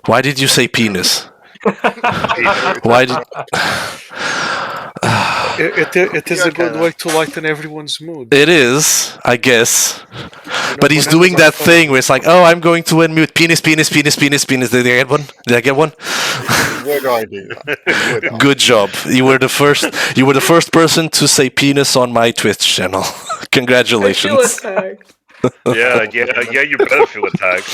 Why did you say penis? Peter. Why did? It is Yeah, a good kinda. way to lighten everyone's mood. It is, I guess. You know, But he's bananas doing are that fun. thing where it's like, oh, I'm going to unmute penis, penis, penis, penis, penis. Did I get one? Did I get one? Good idea. Good idea. Good job. You were the first. You were the first person to say penis on my Twitch channel. I feel Congratulations. attacked. Yeah, you better feel attacked.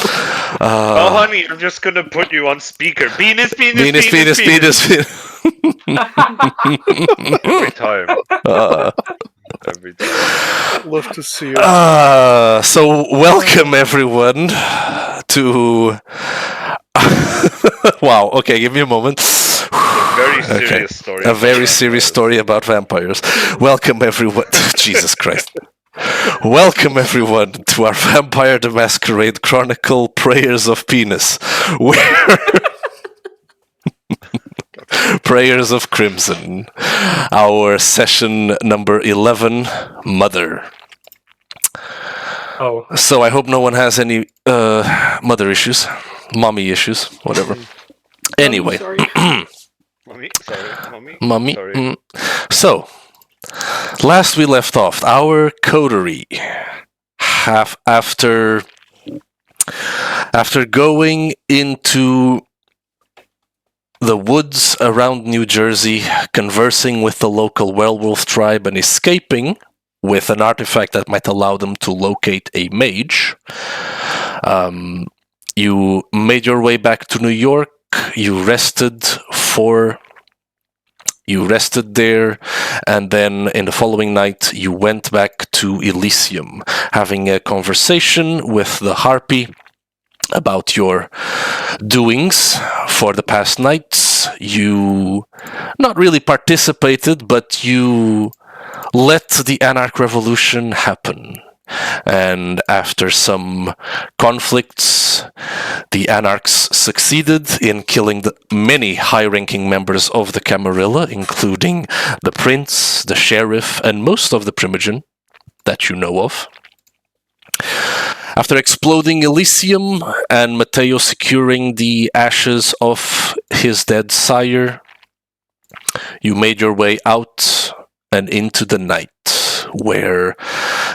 Oh, honey, I'm just gonna put you on speaker. Penis, penis, Penis, penis, penis. Every time. Uh, Every time. Love to see it. so welcome everyone to. Wow. Okay, give me a moment. A very serious story. A very serious story about vampires. Welcome everyone. Jesus Christ. Welcome everyone to our Vampire the Masquerade Chronicle Prayers of Penis, where Prayers of Crimson, our session number 11, Mother. Oh, So I hope no one has any mother issues, mommy issues, whatever. Anyway, sorry. Mommy, sorry, mommy. mommy. Sorry. So, last we left off, our coterie, after going into the woods around New Jersey, conversing with the local werewolf tribe and escaping with an artifact that might allow them to locate a mage, you made your way back to New York. You rested there, and then in the following night you went back to Elysium, having a conversation with the Harpy about your doings for the past nights. You not really participated, but you let the Anarch Revolution happen. And after some conflicts, the Anarchs succeeded in killing many high-ranking members of the Camarilla, including the Prince, the Sheriff, and most of the Primogen that you know of. After exploding Elysium and Matteo securing the ashes of his dead sire, you made your way out and into the night, where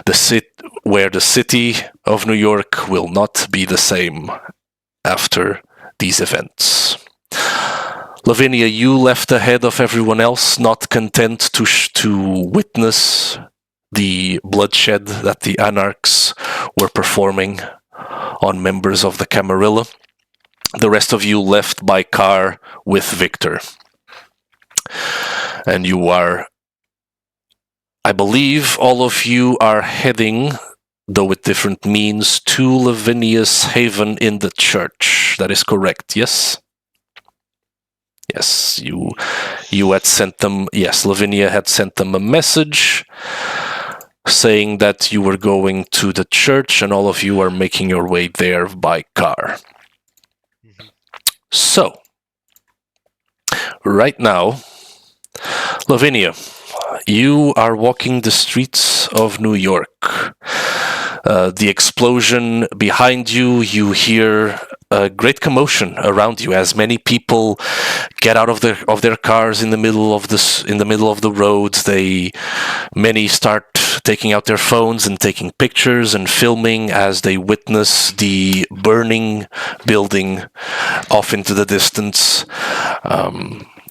the city of New York will not be the same after these events. Lavinia, you left ahead of everyone else, not content to witness the bloodshed that the Anarchs were performing on members of the Camarilla. The rest of you left by car with Victor. And you are, I believe all of you are heading, though with different means, to Lavinia's haven in the church. That is correct, yes? Yes, you had sent them, yes, Lavinia had sent them a message saying that you were going to the church and all of you are making your way there by car. So, right now, Lavinia, you are walking the streets of New York. The explosion behind you, you hear a great commotion around you as many people get out of their cars in the middle of the roads. Many start taking out their phones and taking pictures and filming as they witness the burning building off into the distance.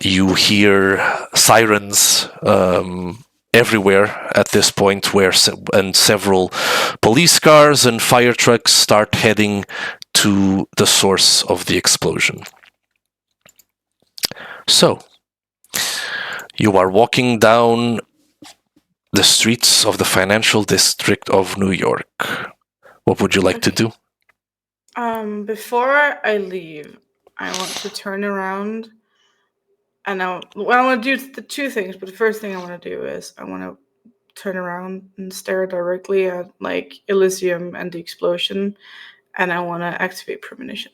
You hear sirens everywhere at this point, and several police cars and fire trucks start heading to the source of the explosion. So, you are walking down the streets of the financial district of New York. What would you like to do? Before I leave, I want to turn around, and I want to do the two things. But the first thing I want to do is I want to turn around and stare directly at like Elysium and the explosion, and I want to activate premonition.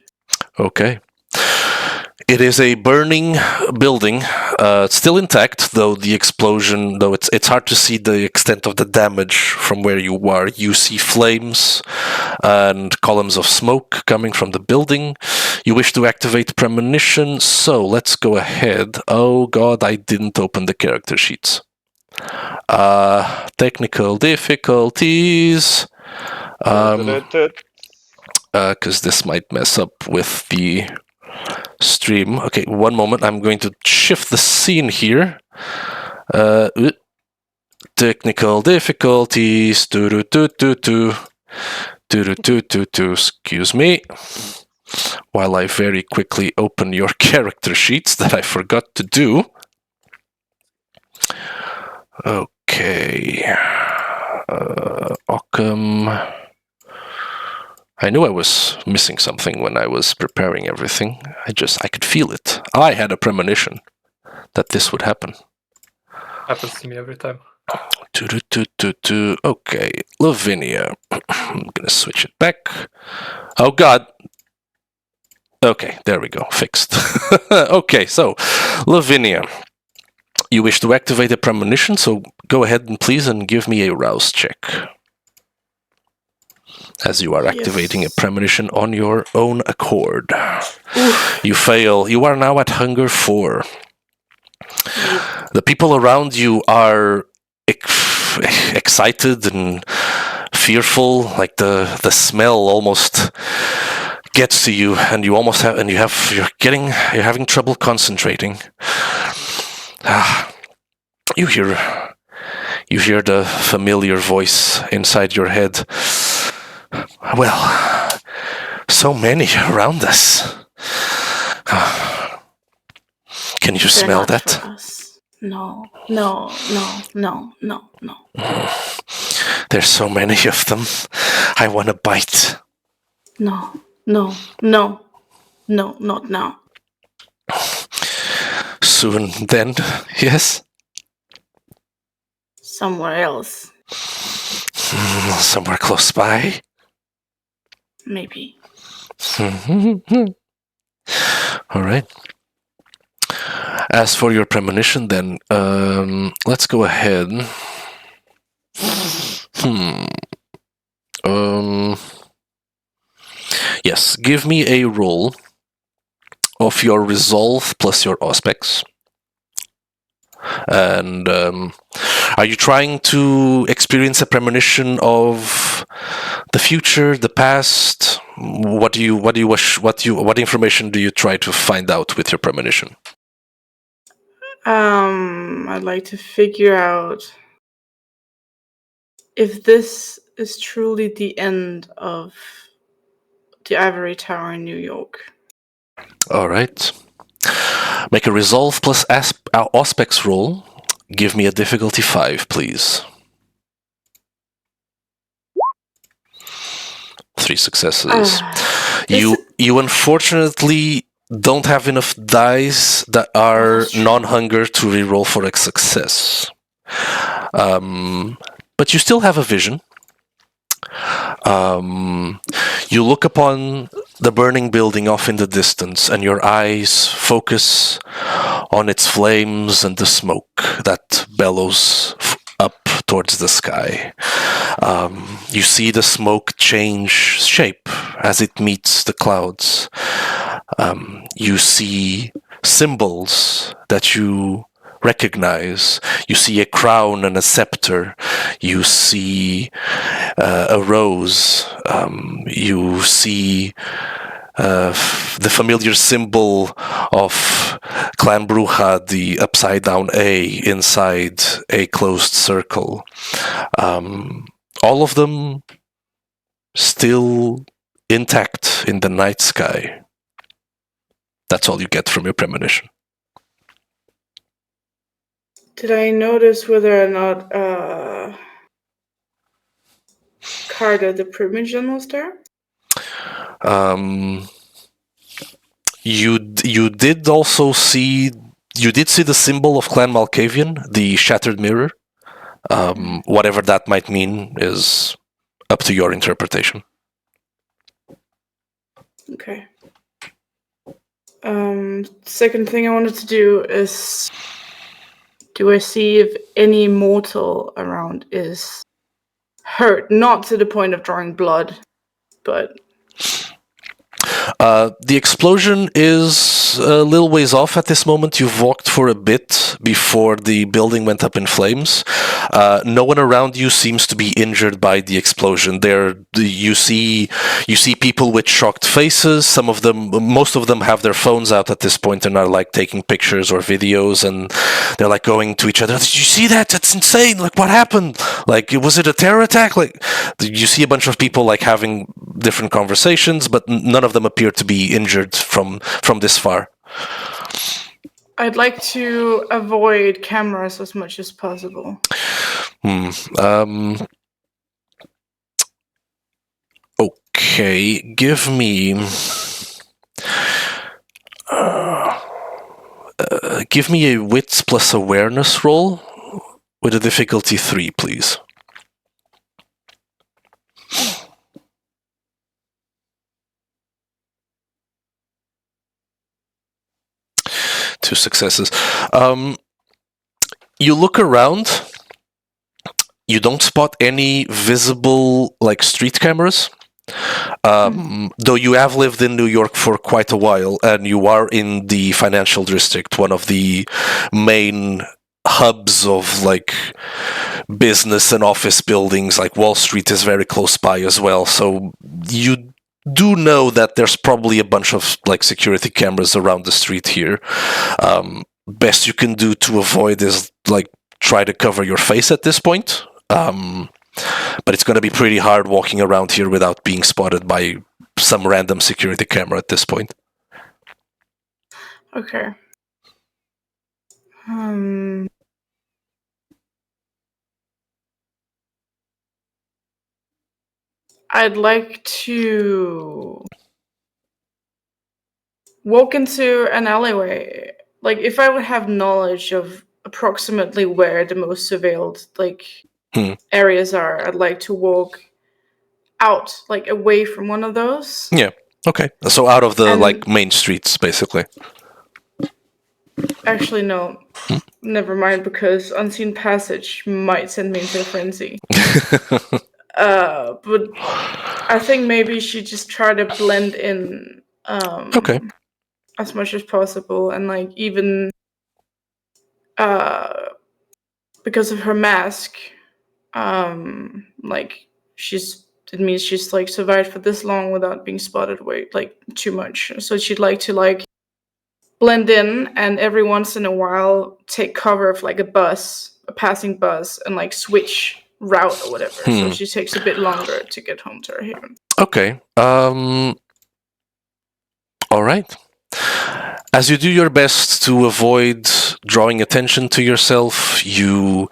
Okay. It is a burning building. It's still intact, though the explosion, though it's hard to see the extent of the damage from where you are. You see flames and columns of smoke coming from the building. You wish to activate premonition, so let's go ahead. Oh god, I didn't open the character sheets. Technical difficulties. Because this might mess up with the stream. Okay, one moment. I'm going to shift the scene here. Technical difficulties. Excuse me. While I very quickly open your character sheets that I forgot to do. Okay. Occam. I knew I was missing something when I was preparing everything. I could feel it. I had a premonition that this would happen. Happens to me every time. Okay, Lavinia. I'm gonna switch it back. Oh god. Okay, there we go. Fixed. Okay, so Lavinia. You wish to activate a premonition, so go ahead and please and give me a rouse check. As you are activating a premonition on your own accord. You fail. You are now at hunger 4. The people around you are excited and fearful, like the smell almost gets to you, and you're having trouble concentrating. You hear the familiar voice inside your head. Well, so many around us. Can you smell that? No. There's so many of them. I want to bite. No, not now. Soon then, yes? Somewhere else. Somewhere close by? Maybe. All right. As for your premonition, then, let's go ahead. Yes, give me a roll of your resolve plus your auspex. And are you trying to experience a premonition of the future, the past? What information do you try to find out with your premonition? I'd like to figure out if this is truly the end of the Ivory Tower in New York. All right. Make a resolve plus auspex roll. Give me a difficulty 5, please. 3 successes. You unfortunately don't have enough dice that are non-hunger to reroll for a success. But you still have a vision. You look upon the burning building off in the distance, and your eyes focus on its flames and the smoke that bellows up towards the sky. You see the smoke change shape as it meets the clouds. You see symbols that you recognize. You see a crown and a scepter. You see a rose. You see the familiar symbol of Clan Bruja, the upside down A inside a closed circle. All of them still intact in the night sky. That's all you get from your premonition. Did I notice whether or not Carter the Primogen was there? You did also see the symbol of Clan Malkavian, the shattered mirror. Whatever that might mean is up to your interpretation. Okay. Second thing I wanted to do is, do I see if any mortal around is hurt? Not to the point of drawing blood, but The explosion is a little ways off at this moment. You've walked for a bit before the building went up in flames. No one around you seems to be injured by the explosion. You see people with shocked faces. Most of them have their phones out at this point and are like taking pictures or videos, and they're like going to each other. Did you see that? That's insane! Like, what happened? Like, was it a terror attack? Like, you see a bunch of people like having different conversations, but none of them appear to be injured from this far. I'd like to avoid cameras as much as possible. Okay, give me a wits plus awareness roll with a difficulty 3, please. Two successes. You look around. You don't spot any visible like street cameras. Though you have lived in New York for quite a while, and you are in the financial district, one of the main hubs of like business and office buildings. Like Wall Street is very close by as well, so you do know that there's probably a bunch of like security cameras around the street here. Best you can do to avoid is like try to cover your face at this point. But it's going to be pretty hard walking around here without being spotted by some random security camera at this point. Okay. I'd like to walk into an alleyway. Like, if I would have knowledge of approximately where the most surveilled areas are, I'd like to walk out, like away from one of those. Yeah. Okay. So out of the like main streets, basically. Actually, no. Never mind, because unseen passage might send me into a frenzy. But I think maybe she just try to blend in. Okay. As much as possible, and like even because of her mask, like it means she's like survived for this long without being spotted like too much. So she'd like to like blend in, and every once in a while take cover of like a passing bus, and like switch route or whatever. So she takes a bit longer to get home to her haven. Okay. All right. As you do your best to avoid drawing attention to yourself, you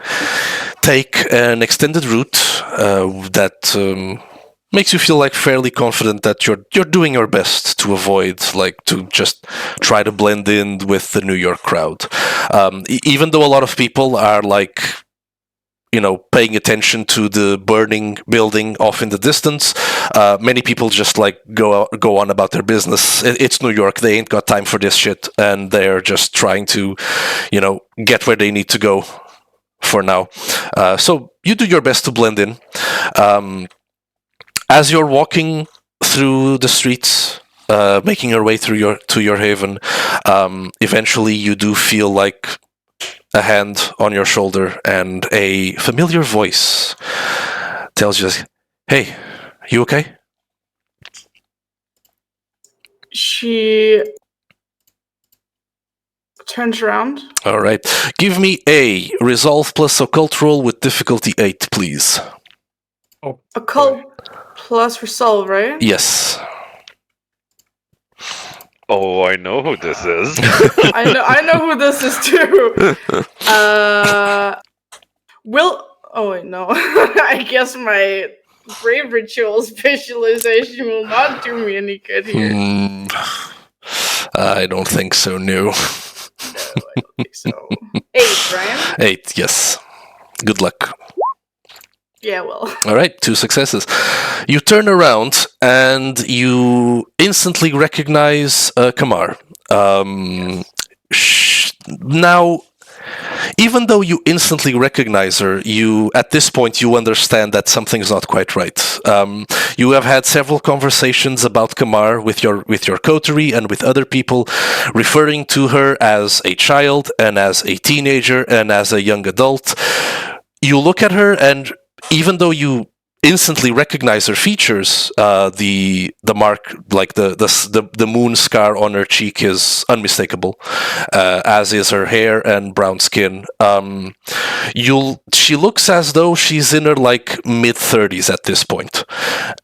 take an extended route that makes you feel like fairly confident that you're doing your best to avoid, like, to just try to blend in with the New York crowd. Even though a lot of people are like, you know, paying attention to the burning building off in the distance, many people just like go on about their business. It's New York; they ain't got time for this shit, and they're just trying to, you know, get where they need to go for now. So you do your best to blend in. As you're walking through the streets, making your way through to your haven, eventually you do feel like a hand on your shoulder, and a familiar voice tells you, "Hey, you okay?" She turns around. All right. Give me a resolve plus occult roll with difficulty 8, please. Occult plus resolve, right? Yes. Oh, I know who this is. I know who this is too. Oh wait, no. I guess my brave ritual specialization will not do me any good here. I don't think so, no. No, I don't think so. 8, right? 8, yes. Good luck. Yeah, well. All right, 2 successes. You turn around and you instantly recognize Kamar. Now, even though you instantly recognize her, at this point you understand that something's not quite right. You have had several conversations about Kamar with your coterie and with other people, referring to her as a child and as a teenager and as a young adult. You look at her, and even though you instantly recognize her features, the mark, like the moon scar on her cheek, is unmistakable, as is her hair and brown skin. She looks as though she's in her like mid-30s at this point,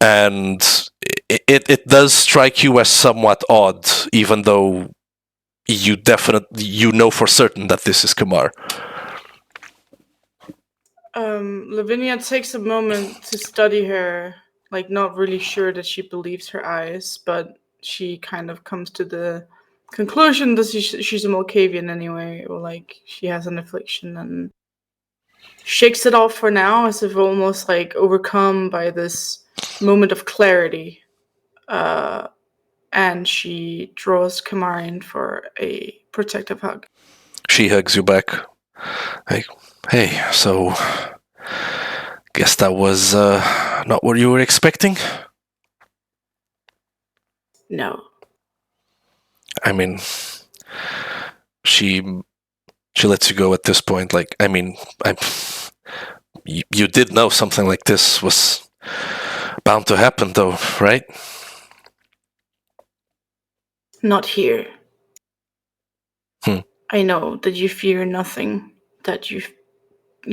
and it does strike you as somewhat odd, even though you know for certain that this is Kamar. Lavinia takes a moment to study her, like not really sure that she believes her eyes, but she kind of comes to the conclusion that she's a Malkavian anyway, or like she has an affliction, and shakes it off for now, as if almost like overcome by this moment of clarity. And she draws Kamar in for a protective hug. She hugs you back. Like, hey, so guess that was not what you were expecting? No. I mean, she lets you go at this point. Like, I mean, you did know something like this was bound to happen, though, right? Not here. Hmm. I know that you fear nothing, that you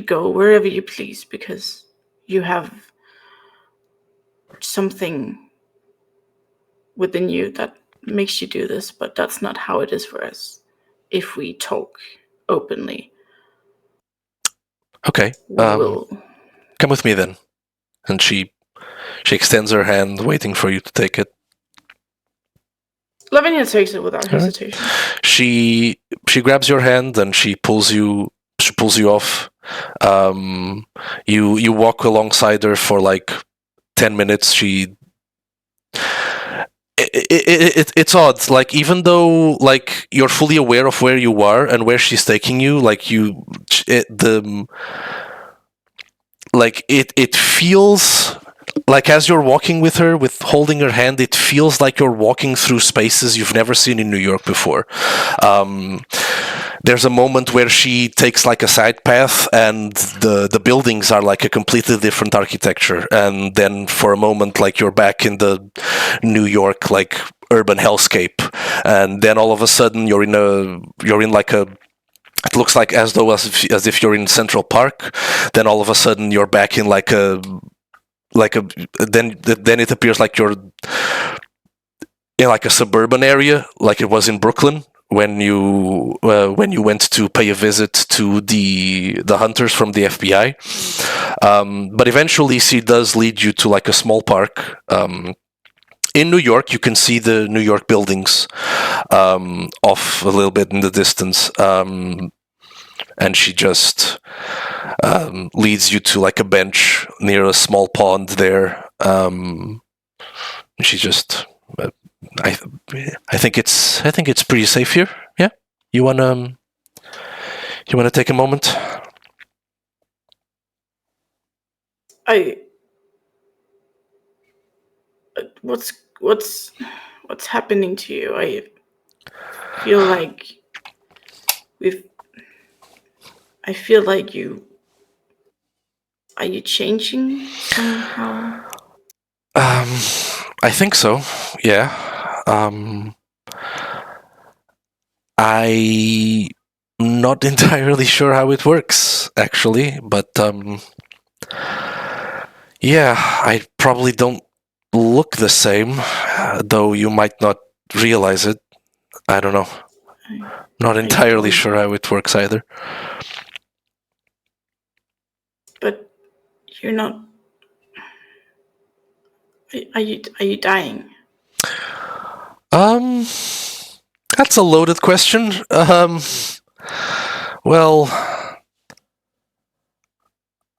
go wherever you please because you have something within you that makes you do this, but that's not how it is for us if we talk openly. Okay. Come with me then. And she extends her hand, waiting for you to take it. Lavinia takes it without hesitation. She grabs your hand and she pulls you off. You walk alongside her for like 10 minutes. It's odd. Like, even though like you're fully aware of where you are and where she's taking you, like it feels like, as you're walking with her, with holding her hand, it feels like you're walking through spaces you've never seen in New York before. There's a moment where she takes like a side path and the buildings are like a completely different architecture, and then for a moment like you're back in the New York like urban hellscape, and then all of a sudden you're in like a, it looks like as if you're in Central Park. Then all of a sudden you're back in then it appears like you're in like a suburban area, like it was in Brooklyn when you went to pay a visit to the hunters from the FBI. But eventually she does lead you to like a small park. In New York, you can see the New York buildings off a little bit in the distance. And she just leads you to like a bench near a small pond there. She just, I think it's pretty safe here. Yeah, you wanna take a moment? What's happening to you? I feel like I feel like are you changing somehow? I think so. Yeah. I'm not entirely sure how it works, actually, but yeah, I probably don't look the same, though you might not realize it. I don't know. Not entirely sure how it works either. But you're not. Are you dying? That's a loaded question. Well,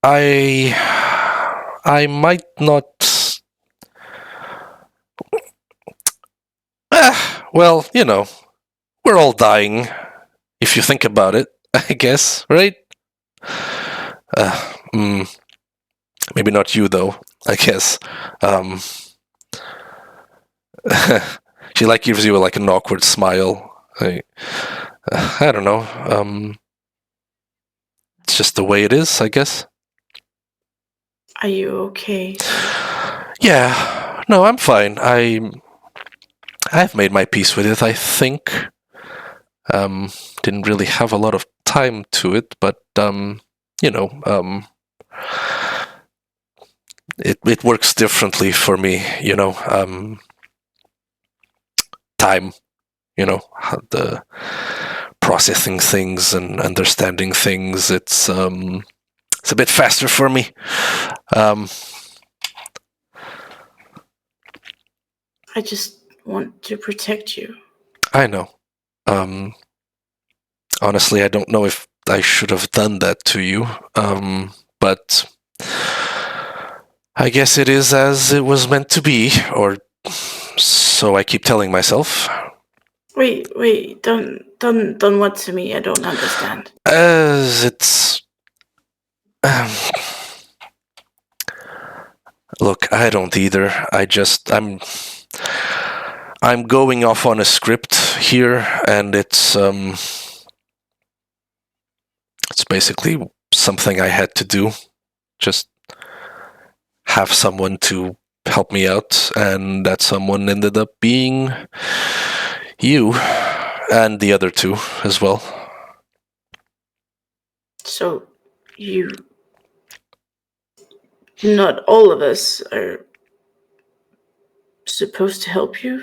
I might not. Well, you know, we're all dying, if you think about it, I guess, right? Maybe not you, though, I guess. She like gives you like an awkward smile. I don't know. It's just the way it is, I guess. Are you okay? Yeah. No, I'm fine. I've made my peace with it, I think. Didn't really have a lot of time to it, but it works differently for me, time, the processing things and understanding things. It's a bit faster for me. I just want to protect you. I know. Honestly, I don't know if I should have done that to you, but I guess it is as it was meant to be, or so I keep telling myself. Wait, done what to me? I don't understand. As it's... Look, I don't either. I'm going off on a script here, and it's basically something I had to do. Just have someone to help me out, and that someone ended up being you, and the other two as well. So, not all of us are supposed to help you?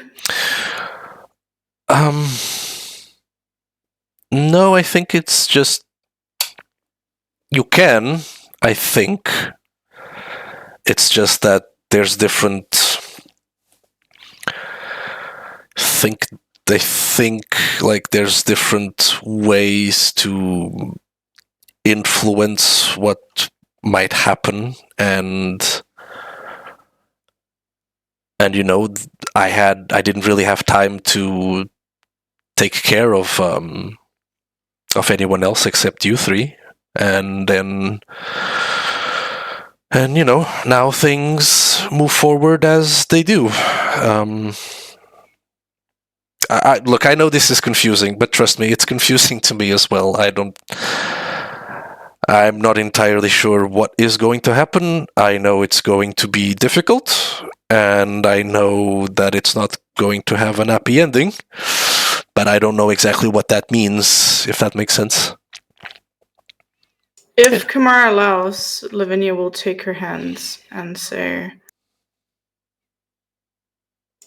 No, I think it's just... You can, I think. It's just that there's different... They think like there's different ways to influence what might happen, and I didn't really have time to take care of anyone else except you three, and now things move forward as they do. Look, I know this is confusing, but trust me, it's confusing to me as well. I'm not entirely sure what is going to happen. I know it's going to be difficult, and I know that it's not going to have an happy ending, but I don't know exactly what that means, if that makes sense. If Kamara allows, Lavinia will take her hands and say,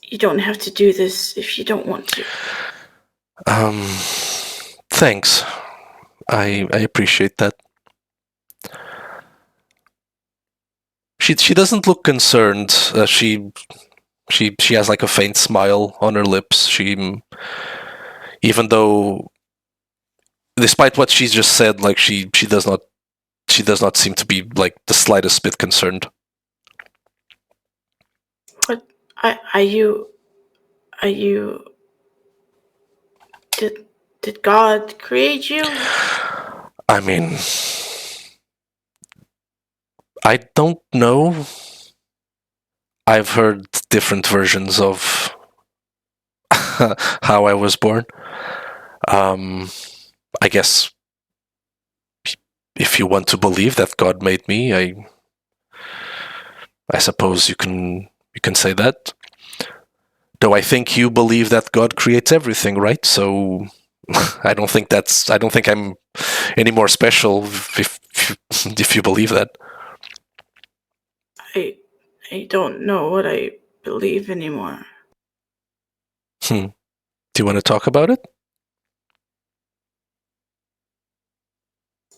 "You don't have to do this if you don't want to." Thanks. I appreciate that. She doesn't look concerned. She has like a faint smile on her lips. Even though, despite what she's just said, like she does not seem to be like the slightest bit concerned. What are you? Did God create you? I mean, I don't know. I've heard different versions of how I was born. I guess if you want to believe that God made me, I suppose you can say that. Though I think you believe that God creates everything, right? So I don't think I'm any more special if you believe that. I don't know what I believe anymore. Do you want to talk about it?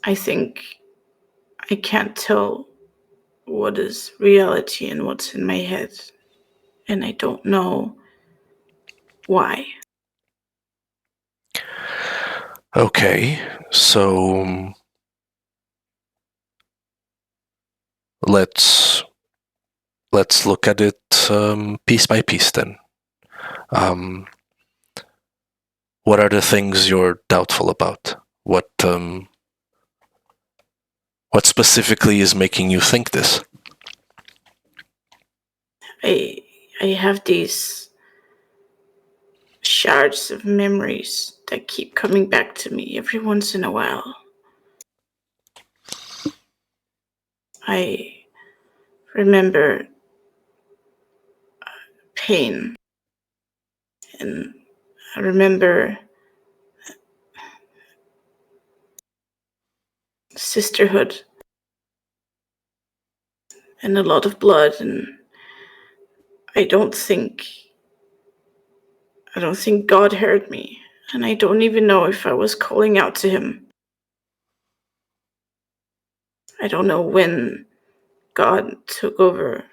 I think I can't tell what is reality and what's in my head, and I don't know why. Okay, so let's look at it piece by piece then. What are the things you're doubtful about? What specifically is making you think this? I have these shards of memories that keep coming back to me every once in a while. I remember pain, and I remember sisterhood and a lot of blood, and I don't think God heard me, and I don't even know if I was calling out to him. I don't know when God took over,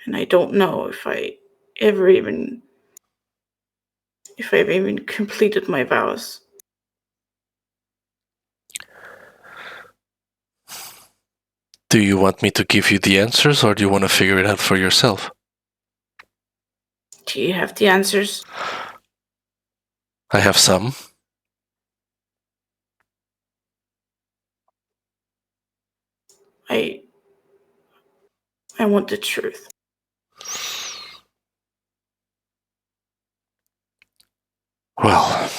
and I don't know if I've even completed my vows. Do you want me to give you the answers, or do you want to figure it out for yourself? Do you have the answers? I have some. I want the truth. Well,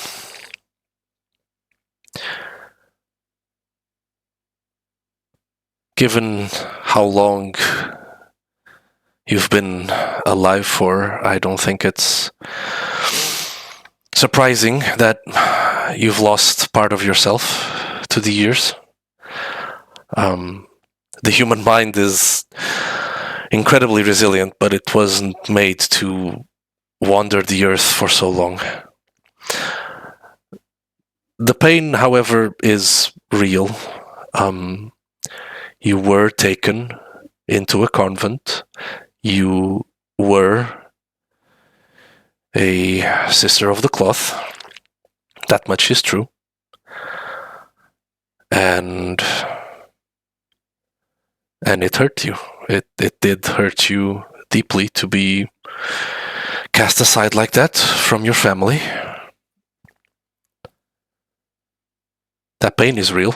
given how long you've been alive for, I don't think it's surprising that you've lost part of yourself to the years. The human mind is incredibly resilient, but it wasn't made to wander the earth for so long. The pain, however, is real. You were taken into a convent. You were a sister of the cloth. That much is true. And it hurt you. It did hurt you deeply to be cast aside like that from your family. That pain is real.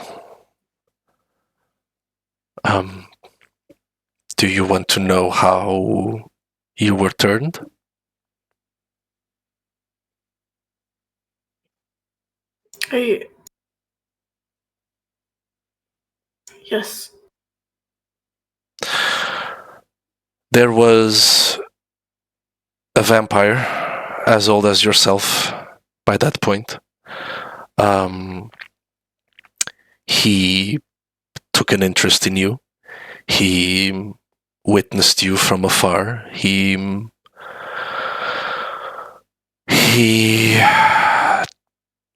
Do you want to know how you were turned? Yes. There was a vampire as old as yourself by that point. He took an interest in you. He witnessed you from afar. He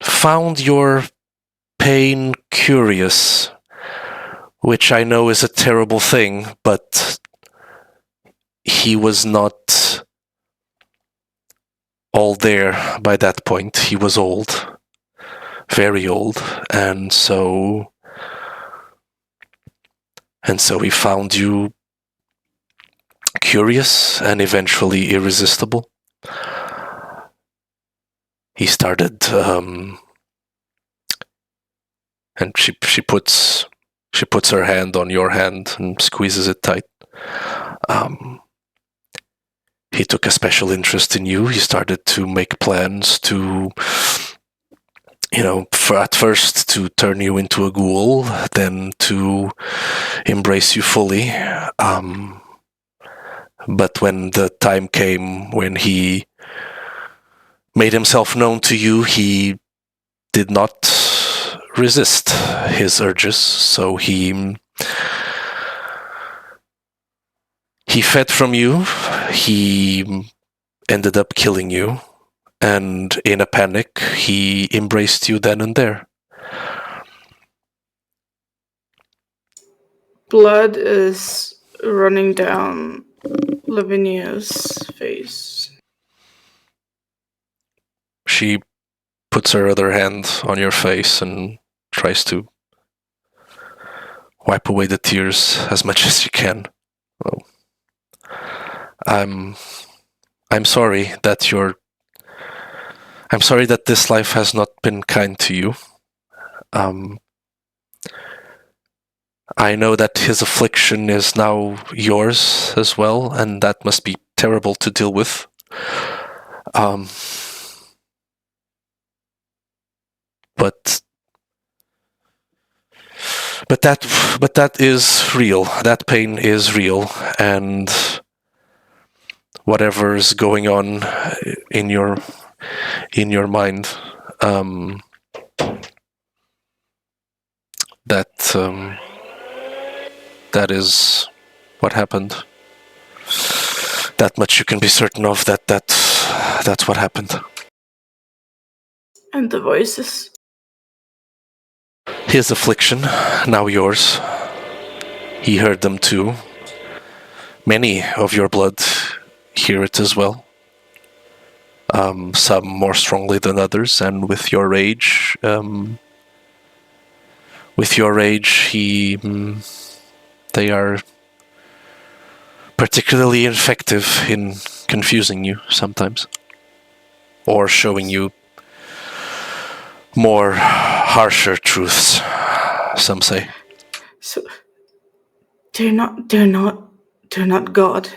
found your pain curious, which I know is a terrible thing, but he was not all there by that point. He was old, very old, and so he found you curious and eventually irresistible. He started, and she puts her hand on your hand and squeezes it tight. He took a special interest in you. He started to make plans to, at first to turn you into a ghoul, then to embrace you fully. But when the time came when he made himself known to you, he did not resist his urges, so he fed from you. He ended up killing you, and in a panic, he embraced you then and there. Blood is running down Lavinia's face. She puts her other hand on your face and tries to wipe away the tears as much as she can. Well, I'm sorry that I'm sorry that this life has not been kind to you. I know that his affliction is now yours as well, and that must be terrible to deal with. But that is real. That pain is real, and whatever's going on in your mind, that is what happened. That much you can be certain of. That's what happened. And the voices. His affliction, now yours. He heard them too. Many of your blood hear it as well. Some more strongly than others, and with your rage, they are particularly effective in confusing you sometimes, or showing you more harsher truths, some say. So they're not God.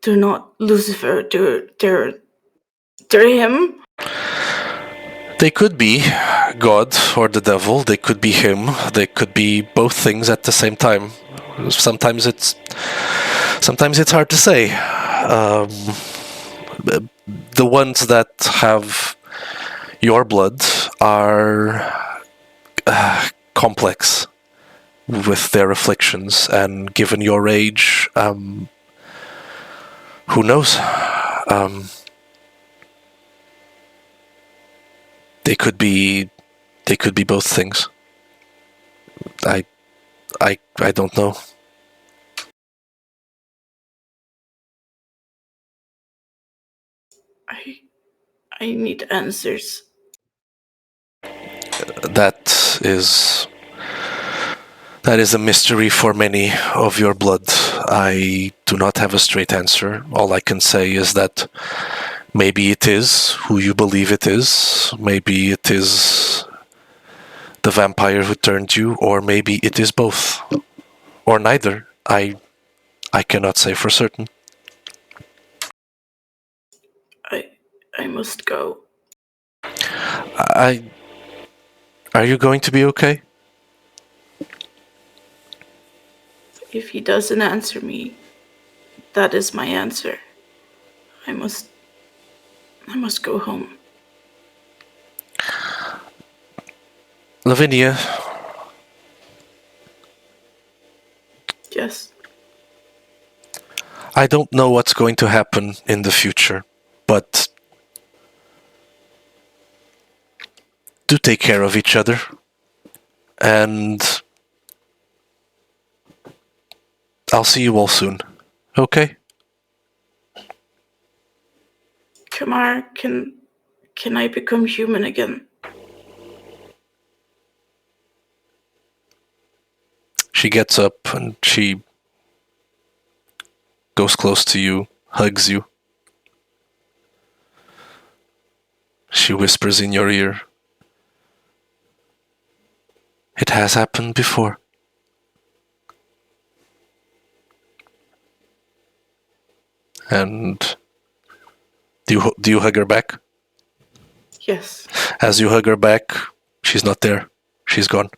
They're not Lucifer. They're him. They could be God or the devil. They could be him. They could be both things at the same time. Sometimes it's hard to say. The ones that have your blood are complex with their afflictions, and given your age, who knows? They could be both things. I don't know. I need answers. That is a mystery for many of your blood. I do not have a straight answer. All I can say is that maybe it is who you believe it is. Maybe it is the vampire who turned you, or maybe it is both, or neither. I cannot say for certain. I must go. Are you going to be okay? If he doesn't answer me, that is my answer. I must go home. Lavinia. Yes. I don't know what's going to happen in the future, but do take care of each other. And I'll see you all soon. Okay? Kamar, can I become human again? She gets up and she goes close to you, hugs you. She whispers in your ear. It has happened before. And do you hug her back? Yes. As you hug her back, she's not there. She's gone.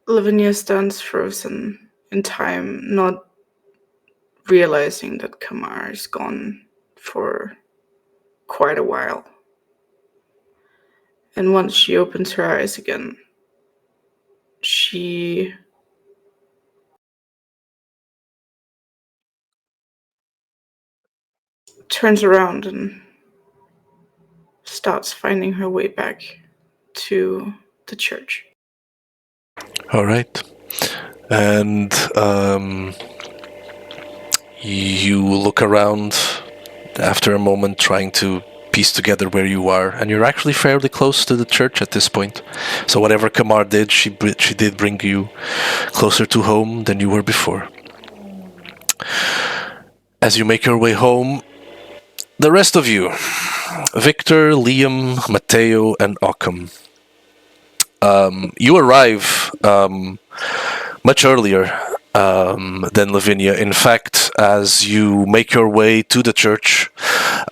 Lavinia stands frozen in time, not realizing that Kamar is gone for quite a while. And once she opens her eyes again, she turns around and starts finding her way back to the church. All right. And you look around after a moment, trying to piece together where you are, and you're actually fairly close to the church at this point. So whatever Kamar did, she did bring you closer to home than you were before. As you make your way home, the rest of you, Victor, Liam, Matteo, and Occam, you arrive much earlier than Lavinia. In fact, as you make your way to the church,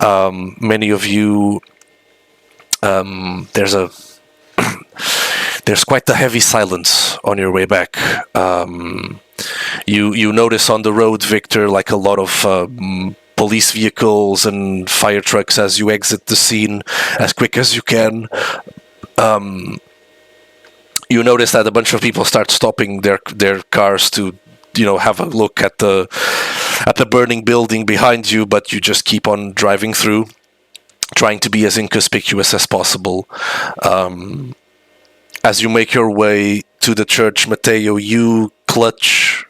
many of you, there's quite a heavy silence on your way back. You notice on the road, Victor, like a lot of police vehicles and fire trucks as you exit the scene as quick as you can. You notice that a bunch of people start stopping their cars to, have a look at the burning building behind you, but you just keep on driving through, trying to be as inconspicuous as possible. As you make your way to the church, Matteo, you're clutching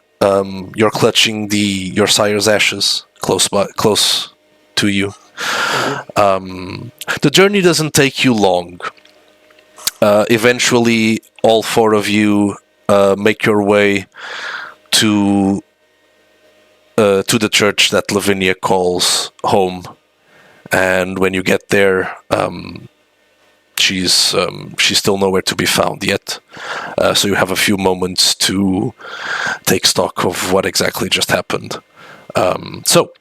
your sire's ashes close to you. The journey doesn't take you long. Eventually, all four of you make your way to the church that Lavinia calls home, and when you get there, she's still nowhere to be found yet. So you have a few moments to take stock of what exactly just happened. So,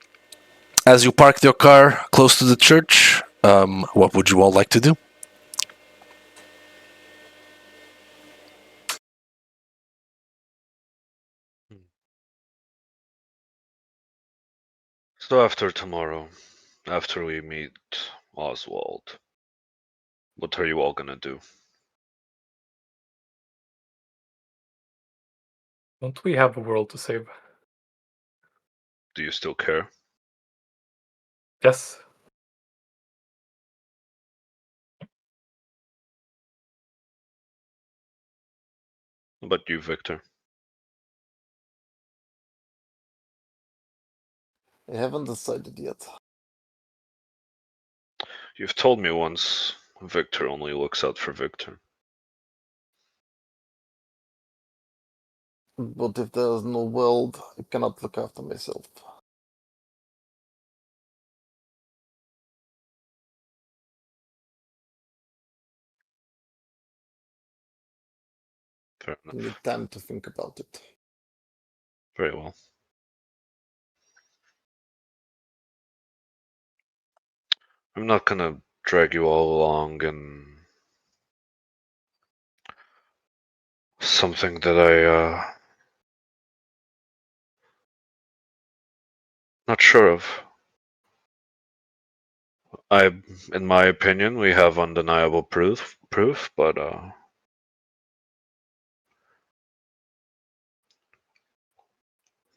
as you parked your car close to the church, what would you all like to do? So after tomorrow, after we meet Oswald, what are you all gonna do? Don't we have a world to save? Do you still care? Yes. How about you, Victor? I haven't decided yet. You've told me once Victor only looks out for Victor. But if there is no world, I cannot look after myself. Fair I enough. need time to think about it. Very well. I'm not gonna drag you all along in something that not sure of. In my opinion, we have undeniable proof, but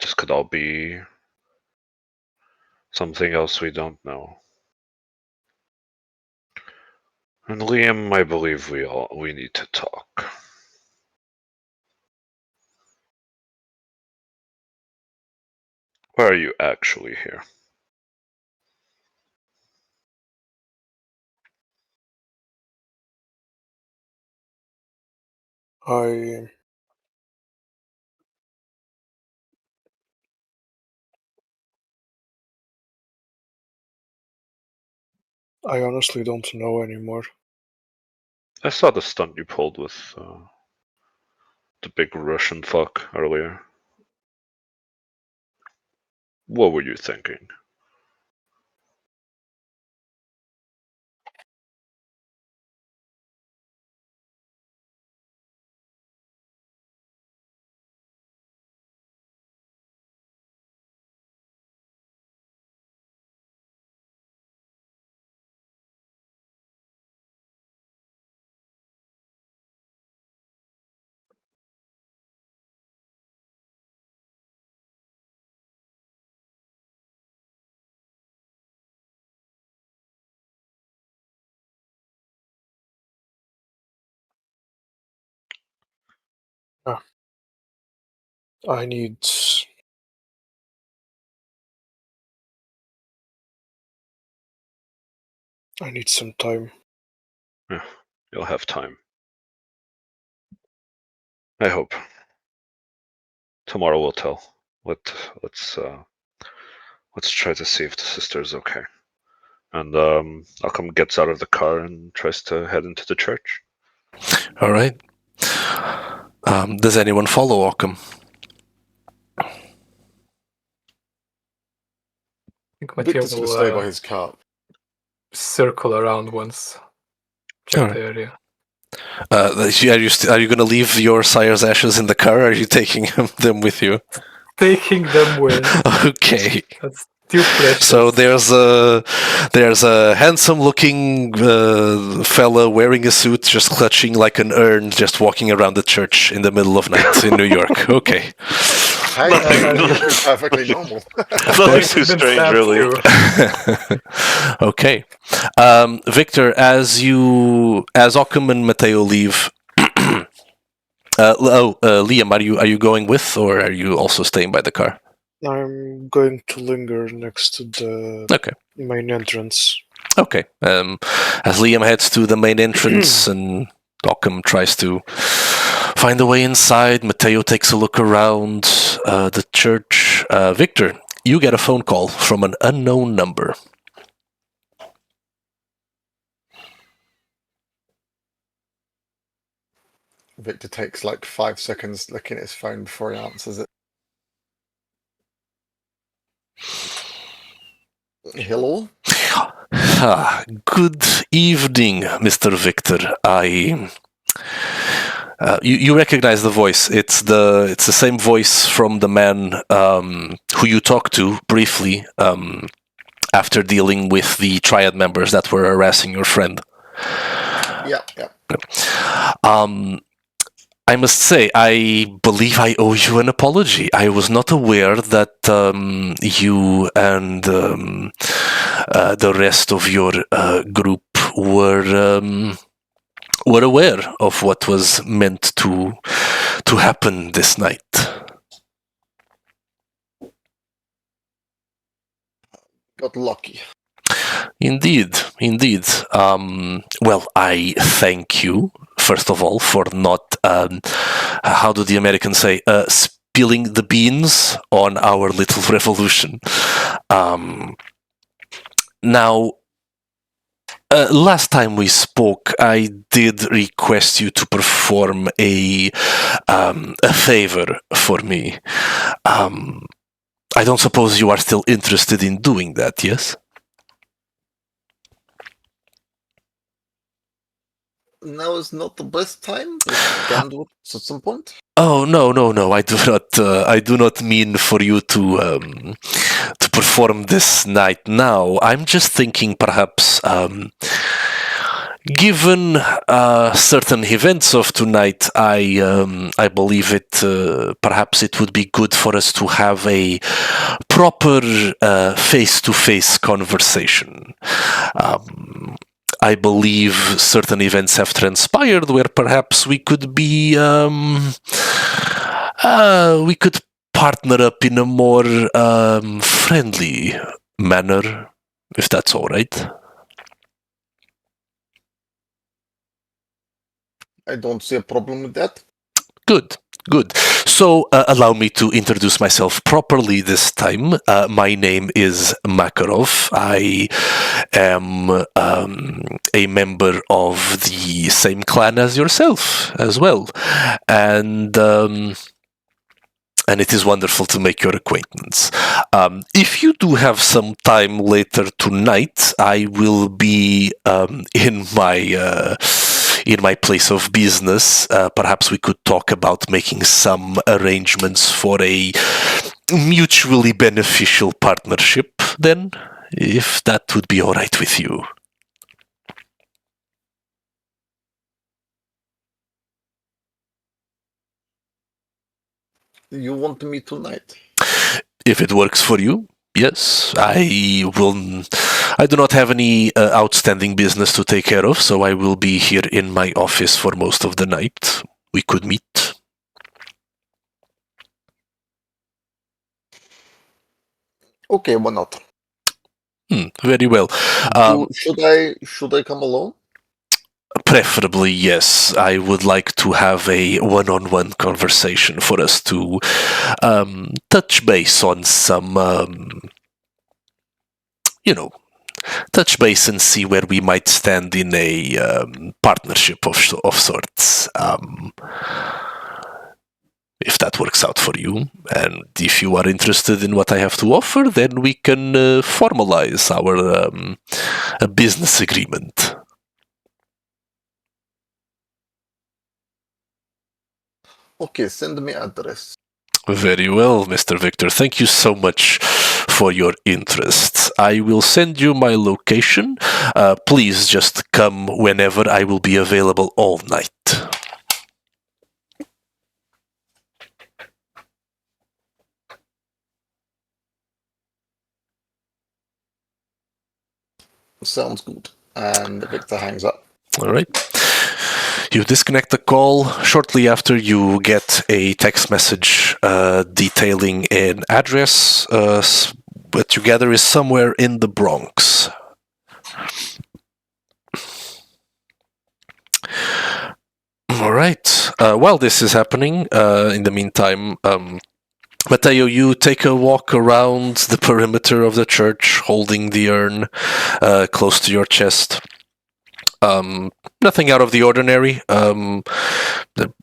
this could all be something else we don't know. And Liam, I believe we need to talk. Why are you actually here? I honestly don't know anymore. I saw the stunt you pulled with the big Russian fuck earlier. What were you thinking? I need some time. Yeah, you'll have time. I hope. Tomorrow will tell. Let's Let's try to see if the sister is okay. And Occam gets out of the car and tries to head into the church. All right. Does anyone follow Occam? I think Mateo Victor's going to stay by will his car. circle around once. Check Alright. the area. Are you going to leave your sire's ashes in the car? Or are you taking them with you? Taking them with. Okay. That's too precious. So there's a handsome-looking fella wearing a suit, just clutching like an urn, just walking around the church in the middle of night in New York. Okay. It's perfectly normal. Nothing too strange, really. Okay. Victor, as Occam and Mateo leave, Liam, are you going with, or are you also staying by the car? I'm going to linger next to the main entrance. Okay. As Liam heads to the main entrance and Occam tries to find a way inside, Mateo takes a look around the church. Victor, you get a phone call from an unknown number. Victor takes like 5 seconds looking at his phone before he answers it. Hello? Good evening, Mr. Victor. You recognize the voice. It's the same voice from the man who you talked to briefly after dealing with the triad members that were harassing your friend. Yeah. I must say, I believe I owe you an apology. I was not aware that you and the rest of your group were aware of what was meant to happen this night. Got lucky. Indeed. Well, I thank you, first of all, for not, how do the Americans say, spilling the beans on our little revolution. Now, last time we spoke, I did request you to perform a favor for me. I don't suppose you are still interested in doing that, yes? Now is not the best time. We can do it at some point. Oh no! I do not mean for you to perform this night now. I'm just thinking, perhaps, given certain events of tonight, I believe perhaps it would be good for us to have a proper face-to-face conversation. I believe certain events have transpired where perhaps we could be we could partner up in a more friendly manner, if that's all right. I don't see a problem with that. Good. So allow me to introduce myself properly this time. My name is Makarov. I am a member of the same clan as yourself as well. And it is wonderful to make your acquaintance. If you do have some time later tonight, I will be in my place of business. Perhaps we could talk about making some arrangements for a mutually beneficial partnership then, if that would be all right with you. You want me tonight? If it works for you, yes. I do not have any outstanding business to take care of, so I will be here in my office for most of the night. We could meet. Okay, why not? Very well. Should I come alone? Preferably, yes. I would like to have a one-on-one conversation for us to touch base on some touch base and see where we might stand in a partnership of sorts. If that works out for you, and if you are interested in what I have to offer, then we can formalize our a business agreement. Okay, send me address. Very well, Mr. Victor. Thank you so much for your interest. I will send you my location. Please just come whenever. I will be available all night. Sounds good. And Victor hangs up. All right. You disconnect the call. Shortly after, you get a text message detailing an address that you gather is somewhere in the Bronx. All right. While this is happening, in the meantime, Mateo, you take a walk around the perimeter of the church, holding the urn close to your chest. Nothing out of the ordinary.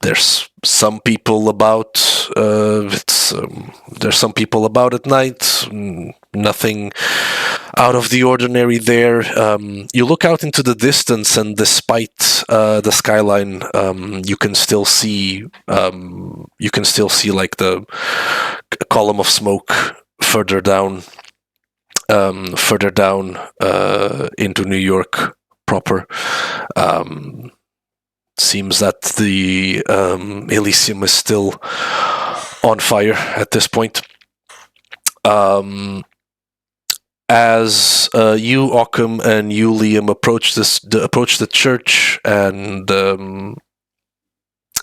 There's some people about. There's some people about at night. Nothing out of the ordinary there. You look out into the distance, and despite the skyline, you can still see. You can still see like the column of smoke further down. Into New York proper. Seems that the Elysium is still on fire at this point. As you, Occam, and you, Liam, approach the church and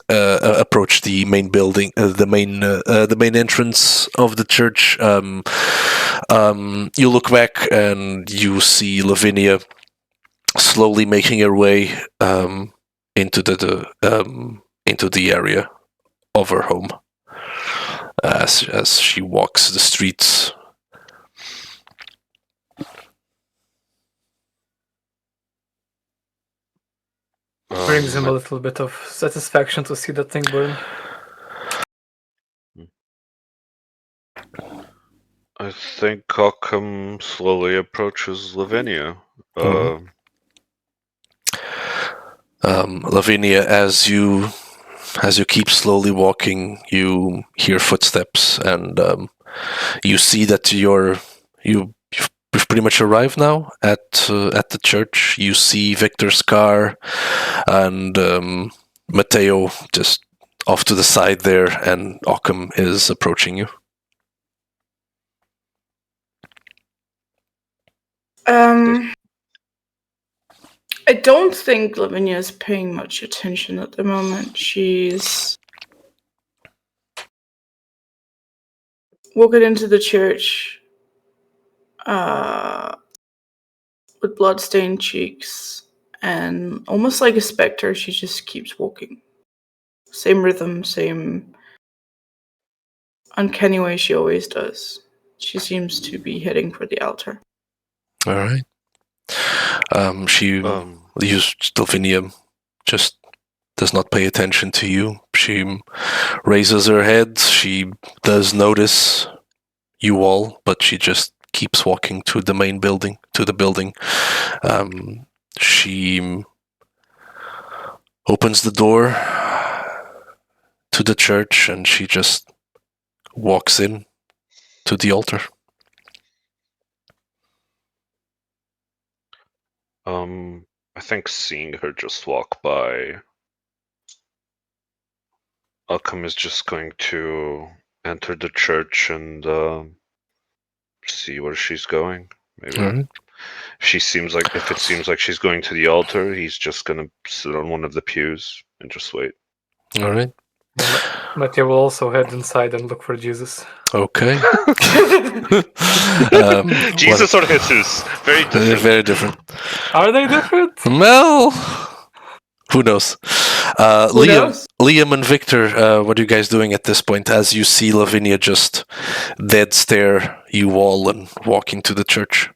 approach the main building, the main entrance of the church. You look back and you see Lavinia slowly making her way into the area of her home as she walks the streets. Brings him a little bit of satisfaction to see that thing burn. I think Occam slowly approaches Lavinia. Lavinia, as you keep slowly walking, you hear footsteps, and you see that you've pretty much arrived now at the church. You see Victor's car and Mateo just off to the side there, and Occam is approaching you. I don't think Lavinia is paying much attention at the moment. She's walking into the church with blood-stained cheeks, and almost like a specter, she just keeps walking. Same rhythm, same uncanny way she always does. She seems to be heading for the altar. All right. Lavinia just does not pay attention to you. She raises her head. She does notice you all, but she just keeps walking to the main building, She opens the door to the church, and she just walks in to the altar. I think seeing her just walk by, Occam is just going to enter the church and see where she's going. Maybe Right. if it seems like she's going to the altar, he's just gonna sit on one of the pews and just wait. All right. Matthew will also head inside and look for Jesus. Okay. Jesus or Jesus? Very different. Very different. Are they different? Well, who knows? Who knows? Liam and Victor, what are you guys doing at this point as you see Lavinia just dead stare you all and walk into the church?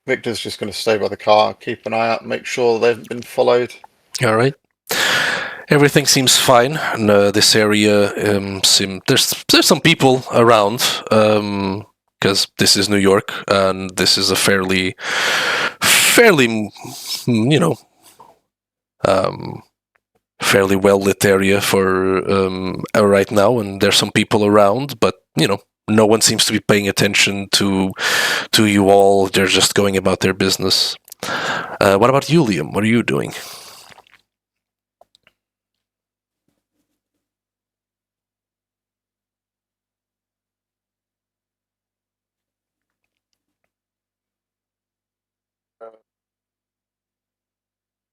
Victor's just going to stay by the car, keep an eye out, make sure they haven't been followed. All right. Everything seems fine. And, this area there's some people around because this is New York and this is a fairly fairly well lit area for right now, and there's some people around, but no one seems to be paying attention to you all. They're just going about their business. What about you, Liam? What are you doing?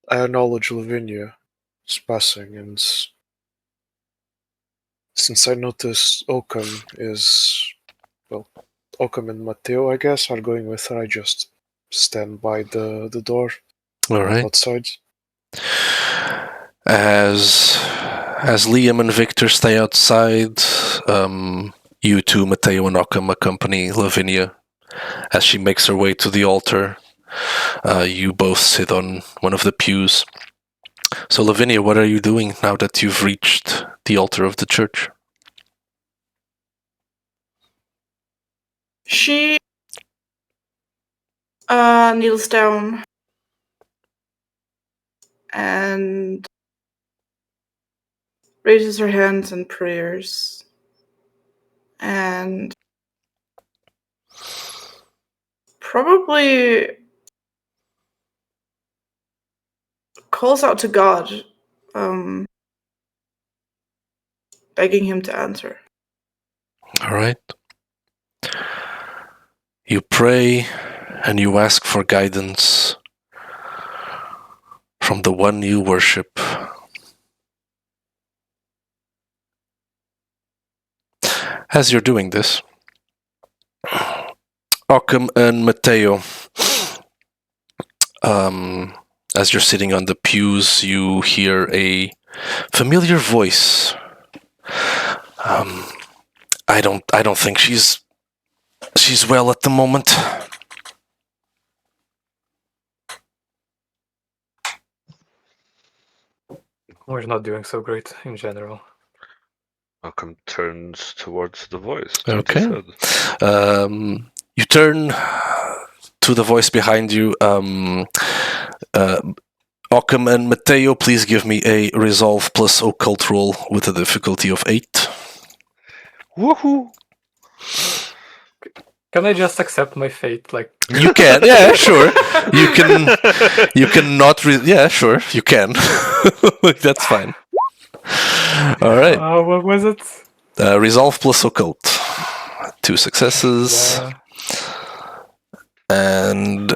I acknowledge Lavinia is passing, and since I noticed Oakham and Matteo, I guess, are going with her, I just stand by the door. All right. Outside. As Liam and Victor stay outside, you two, Matteo and Occam, accompany Lavinia as she makes her way to the altar. You both sit on one of the pews. So, Lavinia, what are you doing now that you've reached the altar of the church? She kneels down and raises her hands in prayers and probably calls out to God, begging him to answer. All right. You pray and you ask for guidance from the one you worship. As you're doing this, Occam and Matteo, as you're sitting on the pews, you hear a familiar voice. I don't think she's well at the moment. We're not doing so great in general. Malcolm turns towards the voice. Okay. You turn to the voice behind you. Occam and Matteo, please give me a resolve plus occult roll with a difficulty of 8. Woohoo! Can I just accept my fate? Like You can, yeah, sure. You can not. Yeah, sure, you can. That's fine. All right. what was it? Resolve plus occult. 2 successes. Yeah. And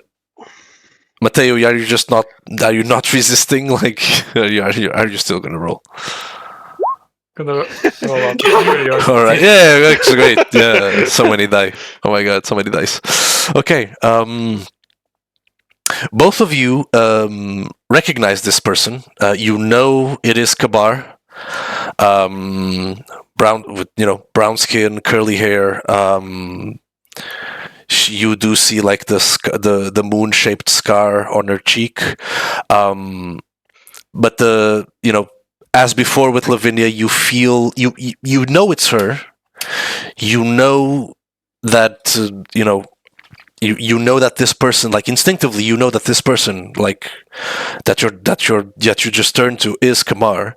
Matteo, are you just not? Are you not resisting? Like, are you still gonna roll? Gonna roll out. All right. Yeah, that's great. Yeah, so many die. Oh my god, so many dice. Okay. Both of you recognize this person. You know it is Kabar. Brown with brown skin, curly hair. You do see like the moon-shaped scar on her cheek, but as before with Lavinia, you feel you know it's her. You know that you know that this person, like instinctively, you know that this person, like that you just turned to is Kamar,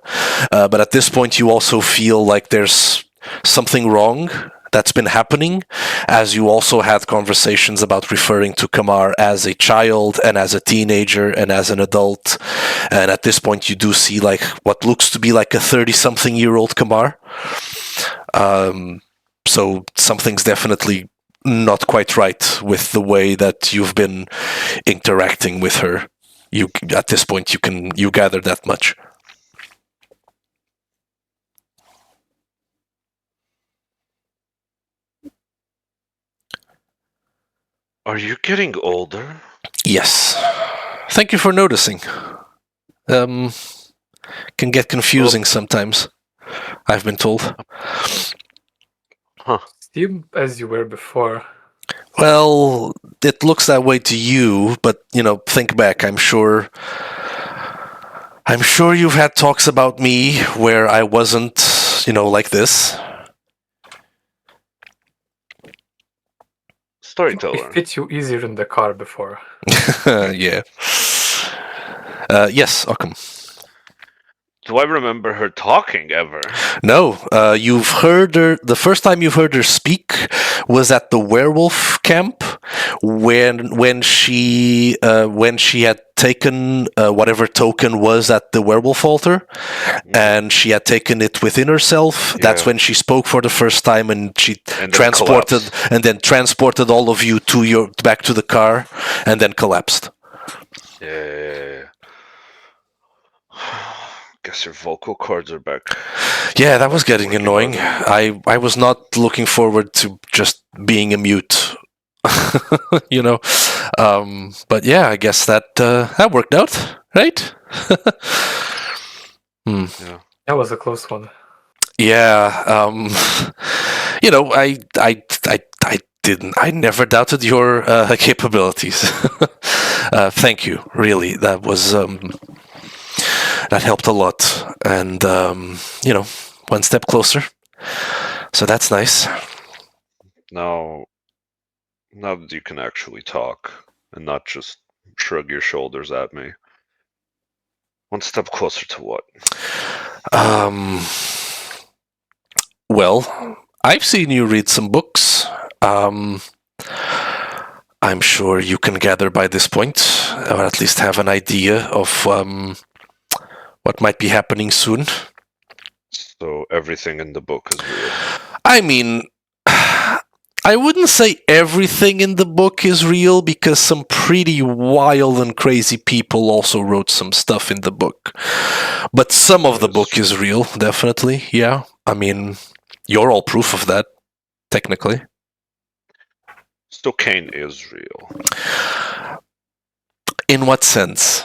but at this point you also feel like there's something wrong that's been happening, as you also had conversations about referring to Kamar as a child and as a teenager and as an adult, and at this point you do see like what looks to be like a 30-something-year-old Kamar. So something's definitely not quite right with the way that you've been interacting with her. At this point you gather that much. Are you getting older? Yes. Thank you for noticing. Can get confusing sometimes, I've been told. Huh. Seem as you were before. Well, it looks that way to you, but think back. I'm sure you've had talks about me where I wasn't, like this. Storyteller. It fit you easier in the car before. Yeah. Yes, Occam. Do I remember her talking ever? No, you've heard her. The first time you've heard her speak was at the werewolf camp when she had taken whatever token was at the werewolf altar, and she had taken it within herself. That's Yeah. when she spoke for the first time, and she And then transported collapsed. all of you back to the car, and then collapsed. Yeah. Guess your vocal cords are back. Yeah, that was getting Working annoying. harder. I was not looking forward to just being a mute. But yeah, I guess that worked out, right? Yeah. That was a close one. Yeah, I never doubted your capabilities. Thank you, really. That was that helped a lot, and one step closer. So that's nice. Now that you can actually talk and not just shrug your shoulders at me. One step closer to what? Well, I've seen you read some books. I'm sure you can gather by this point, or at least have an idea of what might be happening soon. So everything in the book is real. I mean, I wouldn't say everything in the book is real, because some pretty wild and crazy people also wrote some stuff in the book. But some of the book is real, definitely, yeah. I mean, you're all proof of that, technically. So Kane is real. In what sense?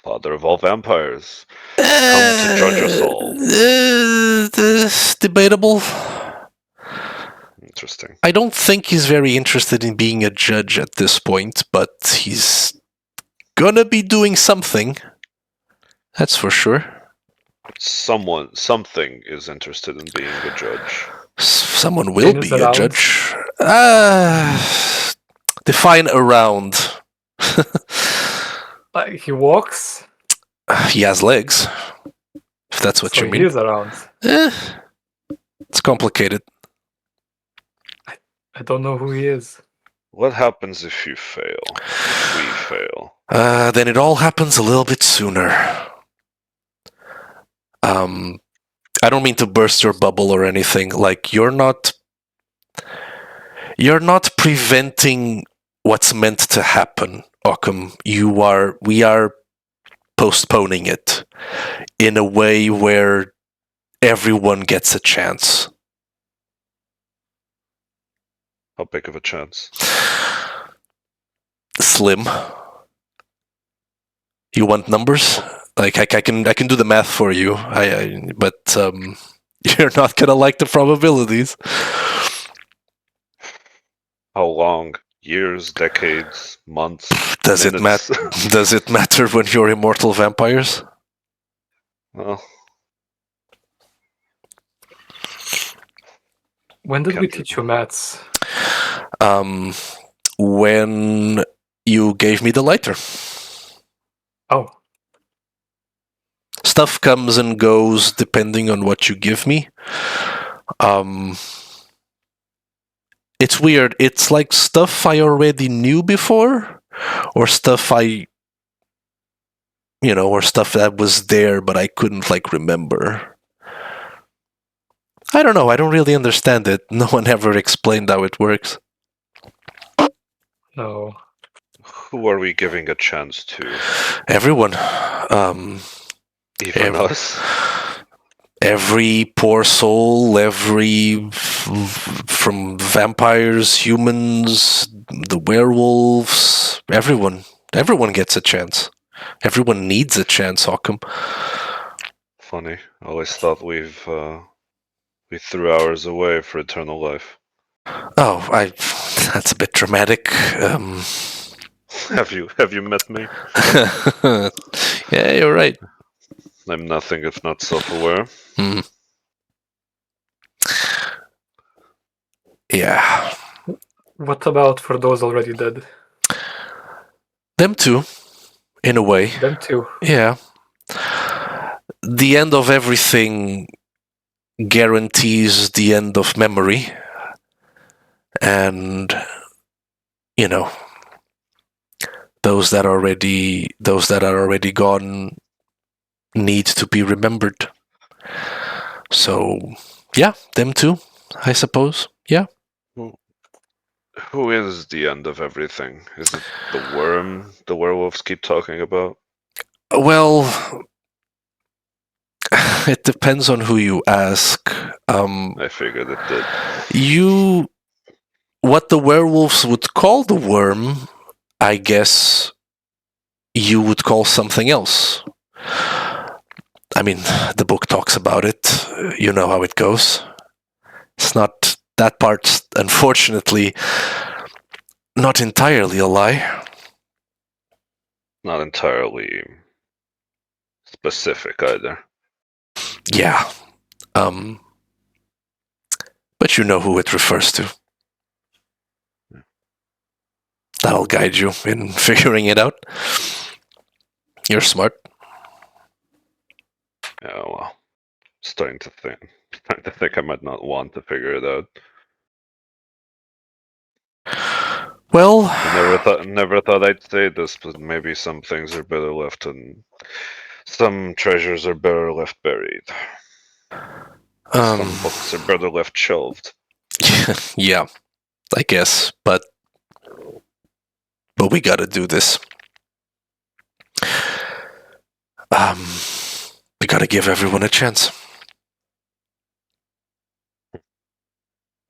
Father of all vampires. Come to judge us all. Debatable. Interesting. I don't think he's very interested in being a judge at this point, but he's gonna be doing something. That's for sure. Something is interested in being a judge. Someone will Kane is be a around. judge. Define around. Like he walks, He has legs, if that's what so you he mean. is around. It's complicated. I don't know who he is. What happens if you fail? If we fail? Then it all happens a little bit sooner. I don't mean to burst your bubble or anything. Like, you're not preventing what's meant to happen, Occam. We are postponing it in a way where everyone gets a chance. How big of a chance? Slim. You want numbers? Like, I can do the math for you. But you're not gonna like the probabilities. How long? Years, decades, months? Does it minutes? matter? Does it matter when you're immortal vampires? Well, When did we Can't teach you maths? When you gave me the lighter. Oh, Stuff comes and goes depending on what you give me. It's weird. It's like stuff I already knew before, or stuff or stuff that was there but I couldn't remember. I don't know. I don't really understand it. No one ever explained how it works. no. who are we giving a chance to? Everyone. Even us? Every poor soul, from vampires, humans, the werewolves, everyone gets a chance. Everyone needs a chance, Occam. Funny. I always thought we threw ours away for eternal life. Oh, that's a bit dramatic. Have you met me? Yeah, you're right. I'm nothing if not self-aware. Yeah. What about for those already dead? Them too, in a way. Them too. Yeah. The end of everything guarantees the end of memory. And, you know, those that are already gone need to be remembered. So, yeah, them too, I suppose. Yeah. Who is the end of everything? Is it the worm the werewolves keep talking about? Well, it depends on who you ask. I figured it did. What the werewolves would call the worm, I guess you would call something else. I mean, the book talks about it. You know how it goes. It's not, that part's unfortunately not entirely a lie. Not entirely specific either. Yeah. But you know who it refers to. That'll guide you in figuring it out. You're smart. Yeah, well, starting to think I might not want to figure it out. Well, I never thought I'd say this, but maybe some things are better left and some treasures are better left buried. Some books are better left shelved. yeah, I guess, but we gotta do this. We gotta give everyone a chance.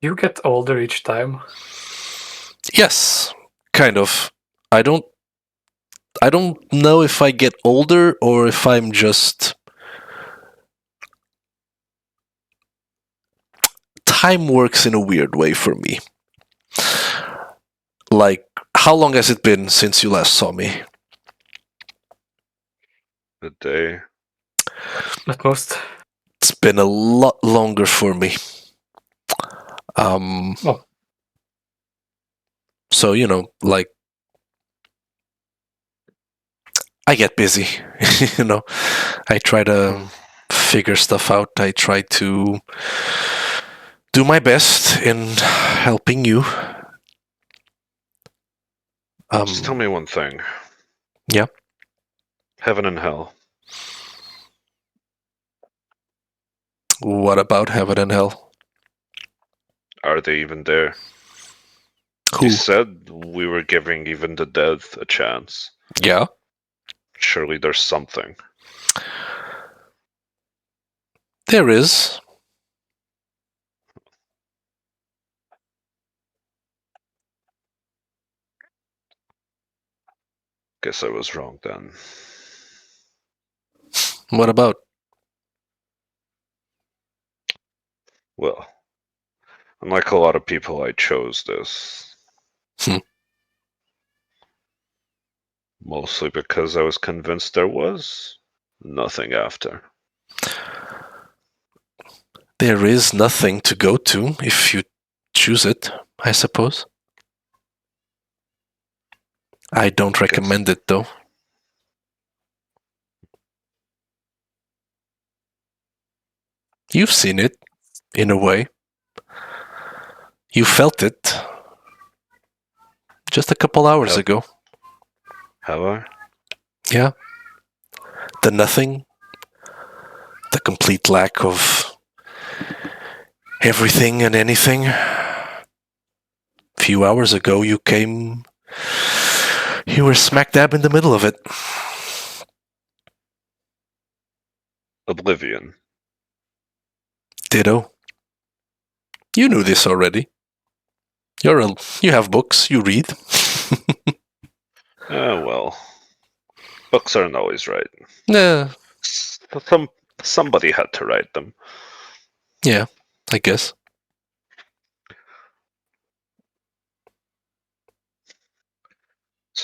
You get older each time. Yes, kind of. I don't know if I get older or if I'm just... Time works in a weird way for me. Like, how long has it been since you last saw me? A day. At most. It's been a lot longer for me. Oh. So, like, I get busy, I try to figure stuff out. I try to do my best in helping you. Just tell me one thing. Yeah. Heaven and hell. What about heaven and hell? Are they even there? Who? You said we were giving even the dead a chance. Yeah. Surely there's something. There is. Guess I was wrong then. What about? Well, unlike a lot of people, I chose this. Mostly because I was convinced there was nothing after. There is nothing to go to if you choose it, I suppose. I don't recommend it, though. You've seen it, in a way. You felt it just a couple hours ago. Have I? Yeah. The nothing. The complete lack of everything and anything. A few hours ago, you were smack dab in the middle of it. Oblivion. Ditto. You knew this already. You have books, you read. Well. Books aren't always right. Yeah. Somebody had to write them. Yeah, I guess.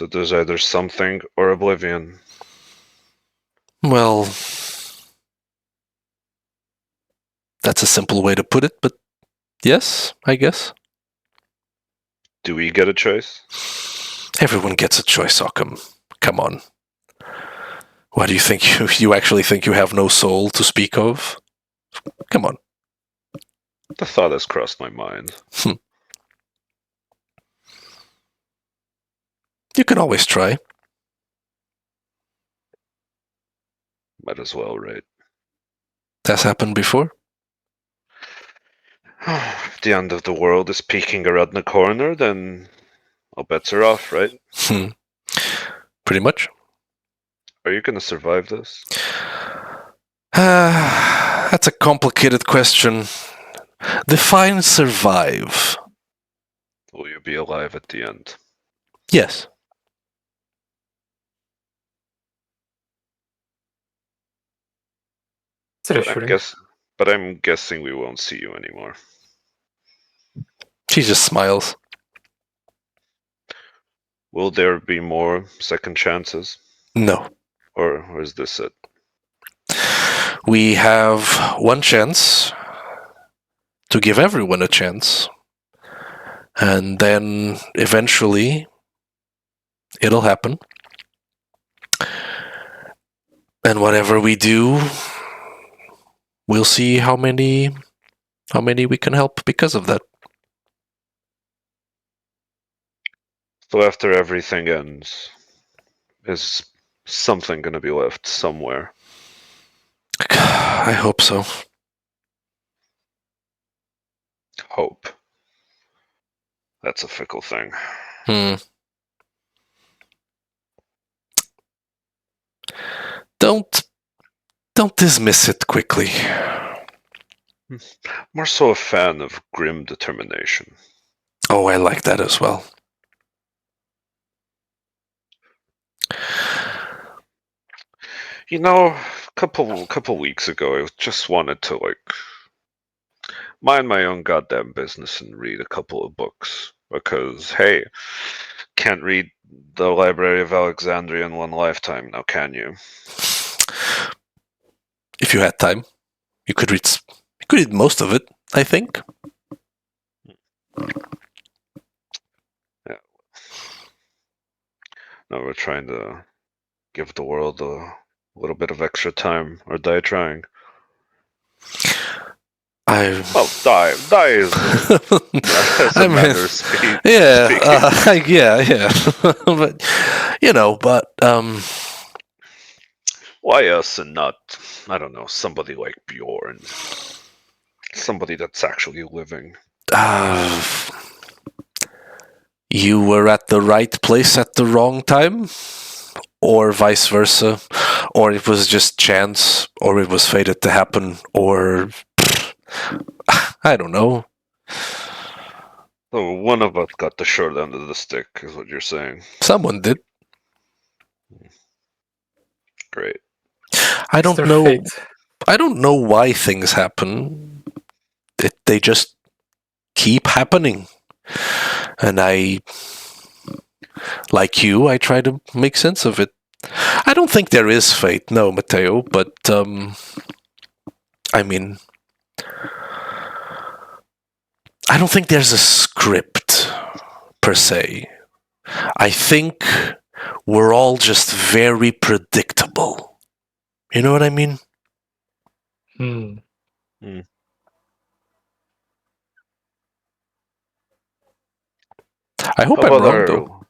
So there's either something or oblivion. Well, that's a simple way to put it, but yes, I guess. Do we get a choice? Everyone gets a choice, Occam. Come on. Why do you think you actually think you have no soul to speak of? Come on. The thought has crossed my mind. You can always try. Might as well, right? That's happened before. If the end of the world is peeking around the corner, then all bets are off, right? Pretty much. Are you gonna survive this? That's a complicated question. Define survive. Will you be alive at the end? Yes. It's reassuring. But I'm guessing we won't see you anymore. She just smiles. Will there be more second chances? No. Or is this it? We have one chance to give everyone a chance. And then eventually it'll happen. And whatever we do, we'll see how many we can help because of that. So after everything ends, is something gonna be left somewhere? I hope so. Hope. That's a fickle thing. Don't dismiss it quickly. More so a fan of grim determination. Oh, I like that as well. You know, a couple weeks ago, I just wanted to mind my own goddamn business and read a couple of books because hey, can't read the Library of Alexandria in one lifetime, now can you? If you had time, you could read most of it, I think. Yeah. No, we're trying to give the world a little bit of extra time, or die trying. Well, die is as a matter of speaking. Yeah. but why us and not, I don't know, somebody like Bjorn, somebody that's actually living? You were at the right place at the wrong time, or vice versa, or it was just chance, or it was fated to happen, or I don't know. So one of us got the short end of the stick, is what you're saying. Someone did. Great. I don't know. Fate. I don't know why things happen. They just keep happening. And I, like you, I try to make sense of it. I don't think there is fate, no, Matteo, but, I mean, I don't think there's a script, per se. I think we're all just very predictable. You know what I mean? I hope I'm wrong, though.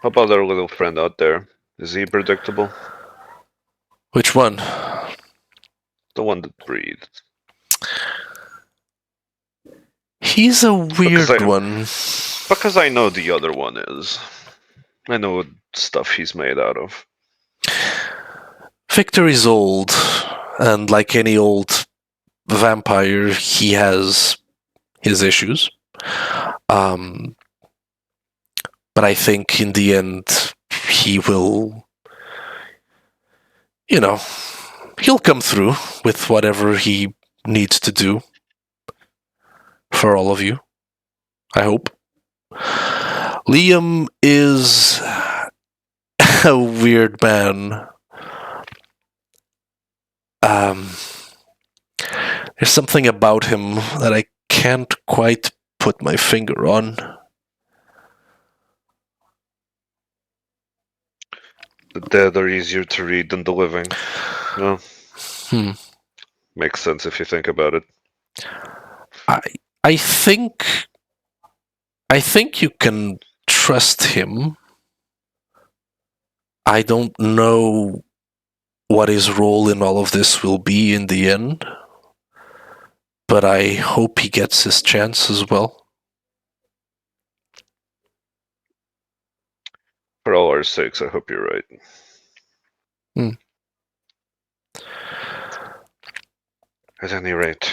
How about our little friend out there? Is he predictable? Which one? The one that breathes. He's a weird one. Because I know the other one is. I know what stuff he's made out of. Victor is old, and like any old vampire, he has his issues. But I think in the end, he will, he'll come through with whatever he needs to do for all of you. I hope. Liam is a weird man. There's something about him that I can't quite put my finger on. The dead are easier to read than the living. No. Makes sense if you think about it. I think you can trust him. I don't know what his role in all of this will be in the end, but I hope he gets his chance as well. For all our sakes, I hope you're right. At any rate,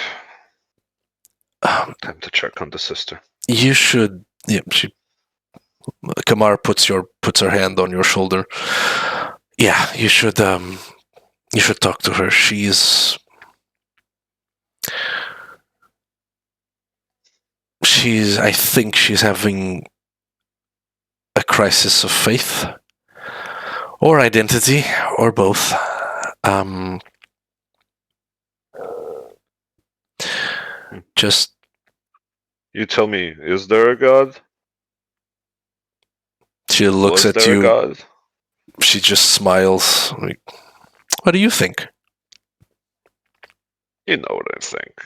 time to check on the sister. You should. Yeah, Kamar puts her hand on your shoulder. Yeah, you should talk to her. I think she's having a crisis of faith or identity or both. Just you tell me, is there a god? She looks Was at there you. A god? She just smiles. Like, what do you think? You know what I think.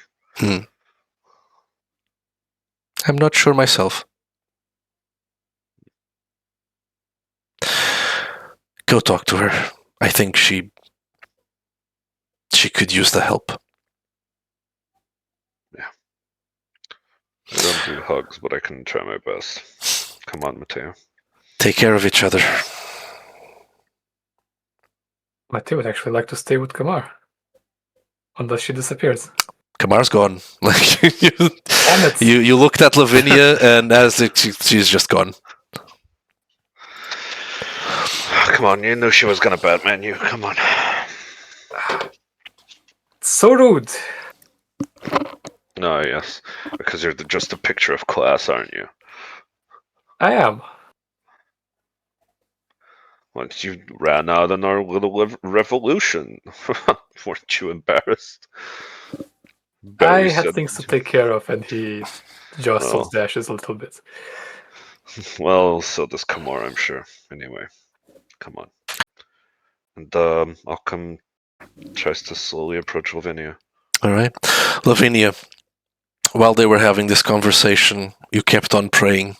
I'm not sure myself. Go talk to her. I think she could use the help. Yeah. I don't do hugs, but I can try my best. Come on, Matteo. Take care of each other. Matteo would actually like to stay with Kamar. Unless she disappears. Kamar's gone. Like you looked at Lavinia, and as she's just gone. Come on, you knew she was gonna Batman you. Come on. So rude. No, yes, because you're just a picture of class, aren't you? I am. Once you ran out on our little revolution, weren't you embarrassed? I had things to take care of, and he jostles the ashes a little bit. Well, so does Kamar, I'm sure. Anyway, come on. And Occam tries to slowly approach Lavinia. All right. Lavinia, while they were having this conversation, you kept on praying.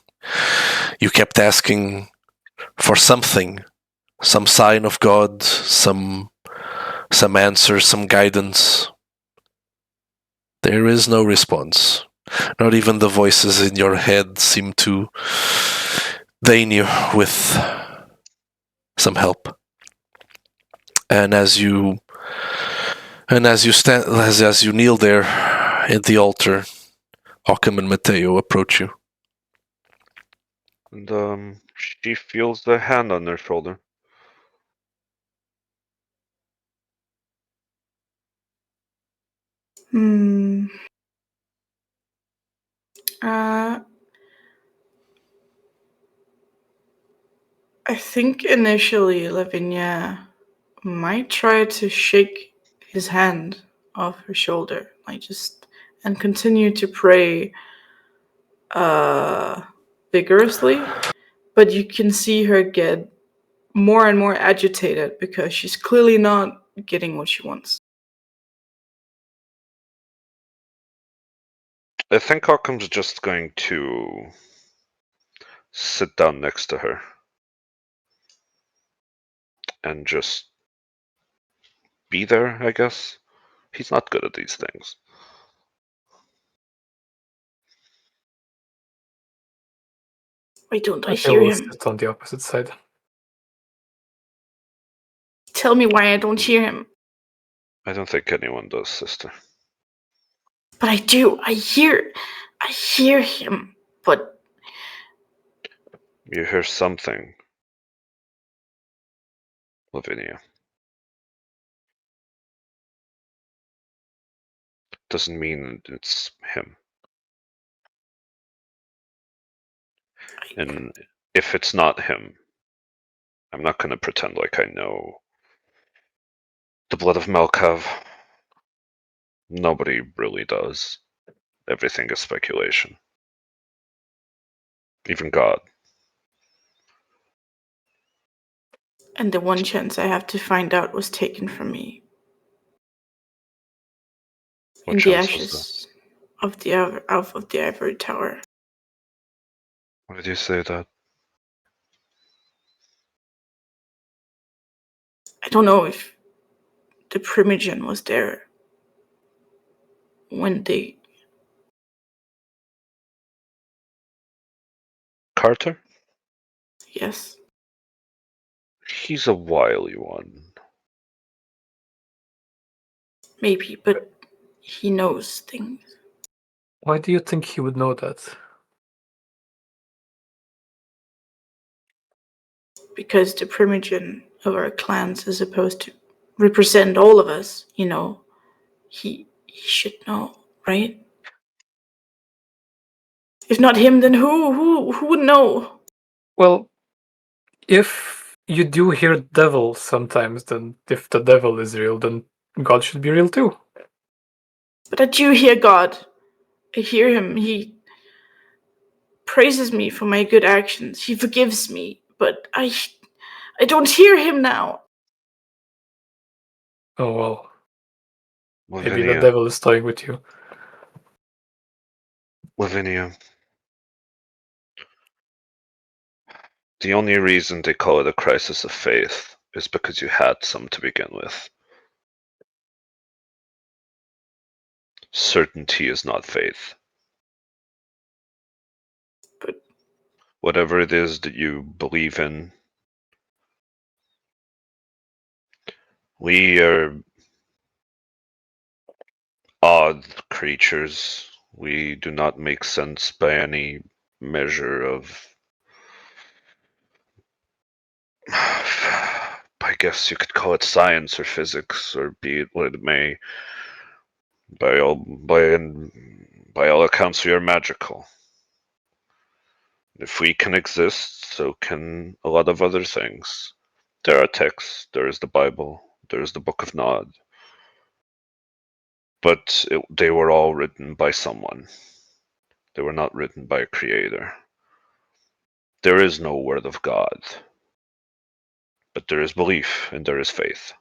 You kept asking for something, some sign of God, some answer, some guidance. There is no response. Not even the voices in your head seem to deign you with some help. And as you kneel there at the altar, Occam and Matteo approach you. And she feels the hand on their shoulder. I think initially Lavinia might try to shake his hand off her shoulder, and continue to pray vigorously, but you can see her get more and more agitated because she's clearly not getting what she wants. I think Occam's just going to sit down next to her and just be there, I guess. He's not good at these things. Why don't I hear him? Sit on the opposite side. Tell me why I don't hear him. I don't think anyone does, sister. But I do. I hear him, but... You hear something, Lavinia. Doesn't mean it's him. And if it's not him, I'm not going to pretend like I know the blood of Malkav. Nobody really does. Everything is speculation. Even God. And the one chance I have to find out was taken from me. What In the chance was ashes of the ivory tower. Why did you say that? I don't know if the Primogen was there when they... Carter? Yes. He's a wily one. Maybe, but he knows things. Why do you think he would know that? Because the Primogen of our clans is supposed to represent all of us, you know. He should know, right? If not him, then who would know? Well, if you do hear devil sometimes, then if the devil is real, then God should be real too. But I do hear God. I hear him. He praises me for my good actions. He forgives me. But I don't hear him now. Oh well. Maybe the Lavinia. devil is toying with you. Lavinia. The only reason they call it a crisis of faith is because you had some to begin with. Certainty is not faith. But whatever it is that you believe in, we are odd creatures. We do not make sense by any measure of, I guess you could call it science or physics, or be it what it may. By all accounts, we are magical. If we can exist, so can a lot of other things. There are texts. There is the Bible. There is the Book of Nod. But they were all written by someone. They were not written by a creator. There is no word of God. But there is belief and there is faith.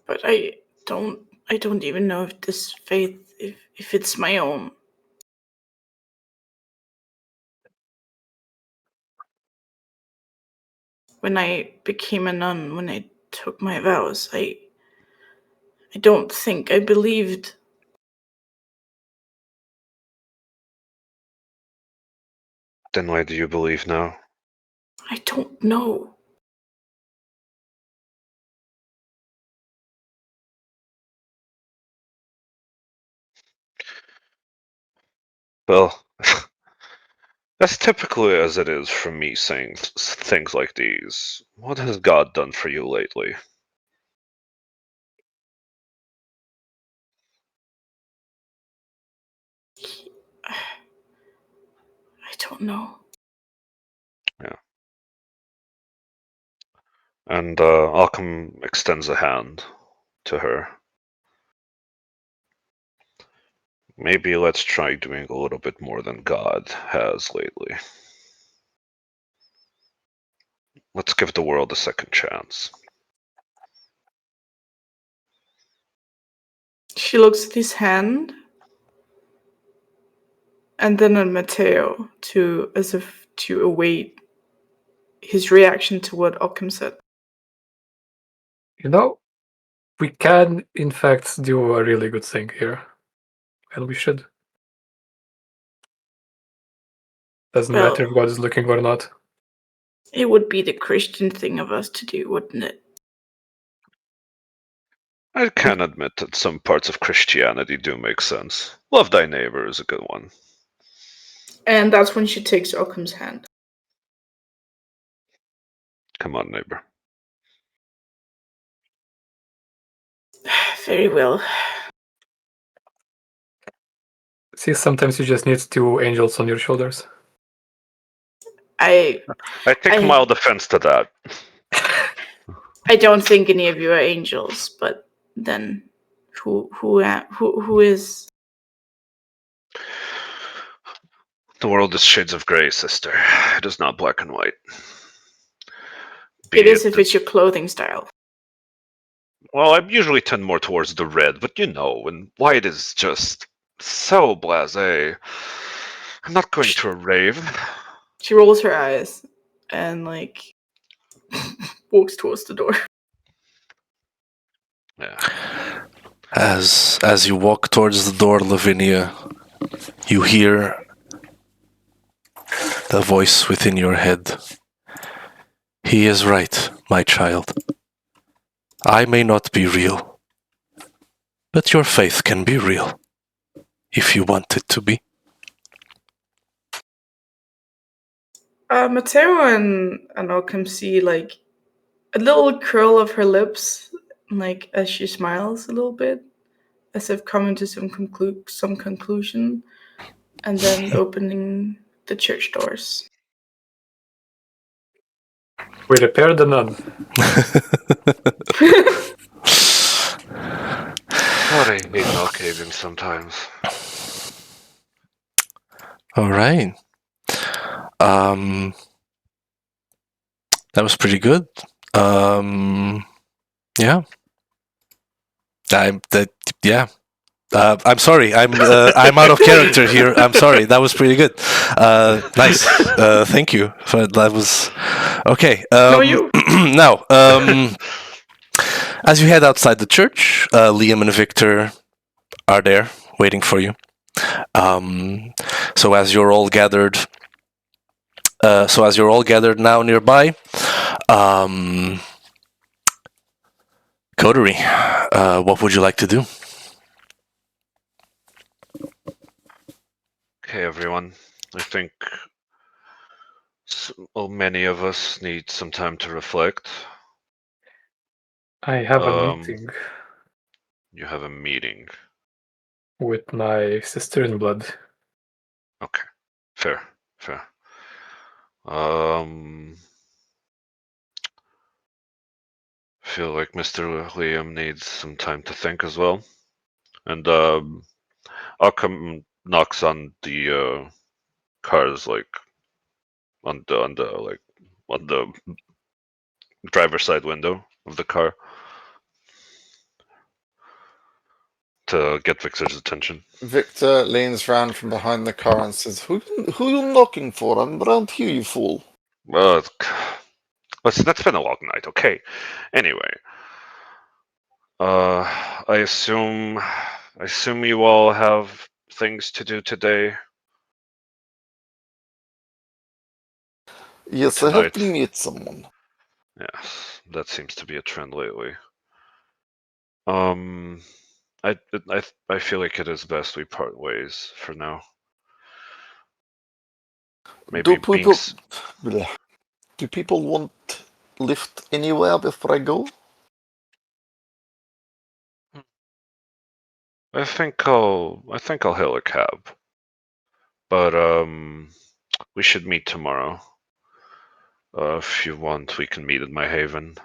But I don't even know if this faith, if it's my own. When I became a nun, when I took my vows, I don't think I believed. Then why do you believe now? I don't know. Well, as typically as it is from me saying things like these, what has God done for you lately? I don't know. Yeah. And Alchem extends a hand to her. Maybe let's try doing a little bit more than God has lately. Let's give the world a second chance. She looks at his hand and then at Matteo as if to await his reaction to what Occam said. You know, we can in fact do a really good thing here. And we should. Doesn't matter if God is looking or not. It would be the Christian thing of us to do, wouldn't it? I can admit that some parts of Christianity do make sense. Love thy neighbor is a good one. And that's when she takes Occam's hand. Come on, neighbor. Very well. See, sometimes you just need two angels on your shoulders. I take I- mild offense to that. I don't think any of you are angels, but then who is? The world is shades of gray, sister. It is not black and white. It is if it's your clothing style. Well, I usually tend more towards the red, but when white is just so blasé. I'm not going to a rave. She rolls her eyes and walks towards the door. Yeah. As you walk towards the door, Lavinia, you hear the voice within your head. He is right, my child. I may not be real, but your faith can be real, if you want it to be. Mateo and Oakham see a little curl of her lips, as she smiles a little bit, as if coming to some conclusion, and then opening the church doors. We repair the nun. God, I hate Malkavian sometimes. All right. That was pretty good. Yeah. I'm sorry. I'm out of character here. I'm sorry. That was pretty good. Nice. Thank you. That was okay. No, you. Now, as you head outside the church, Liam and Victor are there waiting for you. So as you're all gathered now nearby, Coterie, what would you like to do? Okay, everyone. I think many of us need some time to reflect. I have a meeting You have a meeting. with my sister in blood. Okay. Fair. Feel like Mr. Liam needs some time to think as well. And Occam knocks on the cars on the driver's side window of the car to get Victor's attention. Victor leans round from behind the car and says, Who you knocking for? I'm around here, you fool. Listen, that's been a long night, okay? Anyway. I assume you all have things to do today. Yes, I have to meet someone. Yes, that seems to be a trend lately. I feel like it is best we part ways for now. Maybe Do people want lift anywhere before I go? I think I'll hail a cab. But we should meet tomorrow. If you want, we can meet at my haven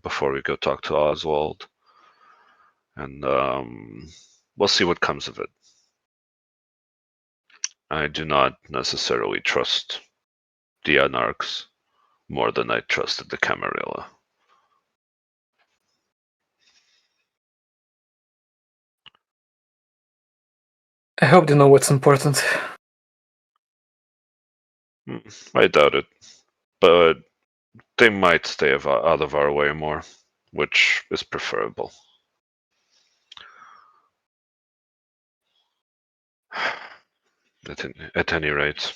before we go talk to Oswald, and we'll see what comes of it. I do not necessarily trust the Anarchs more than I trusted the Camarilla. I hope they know what's important. I doubt it, but they might stay out of our way more, which is preferable. At any rate,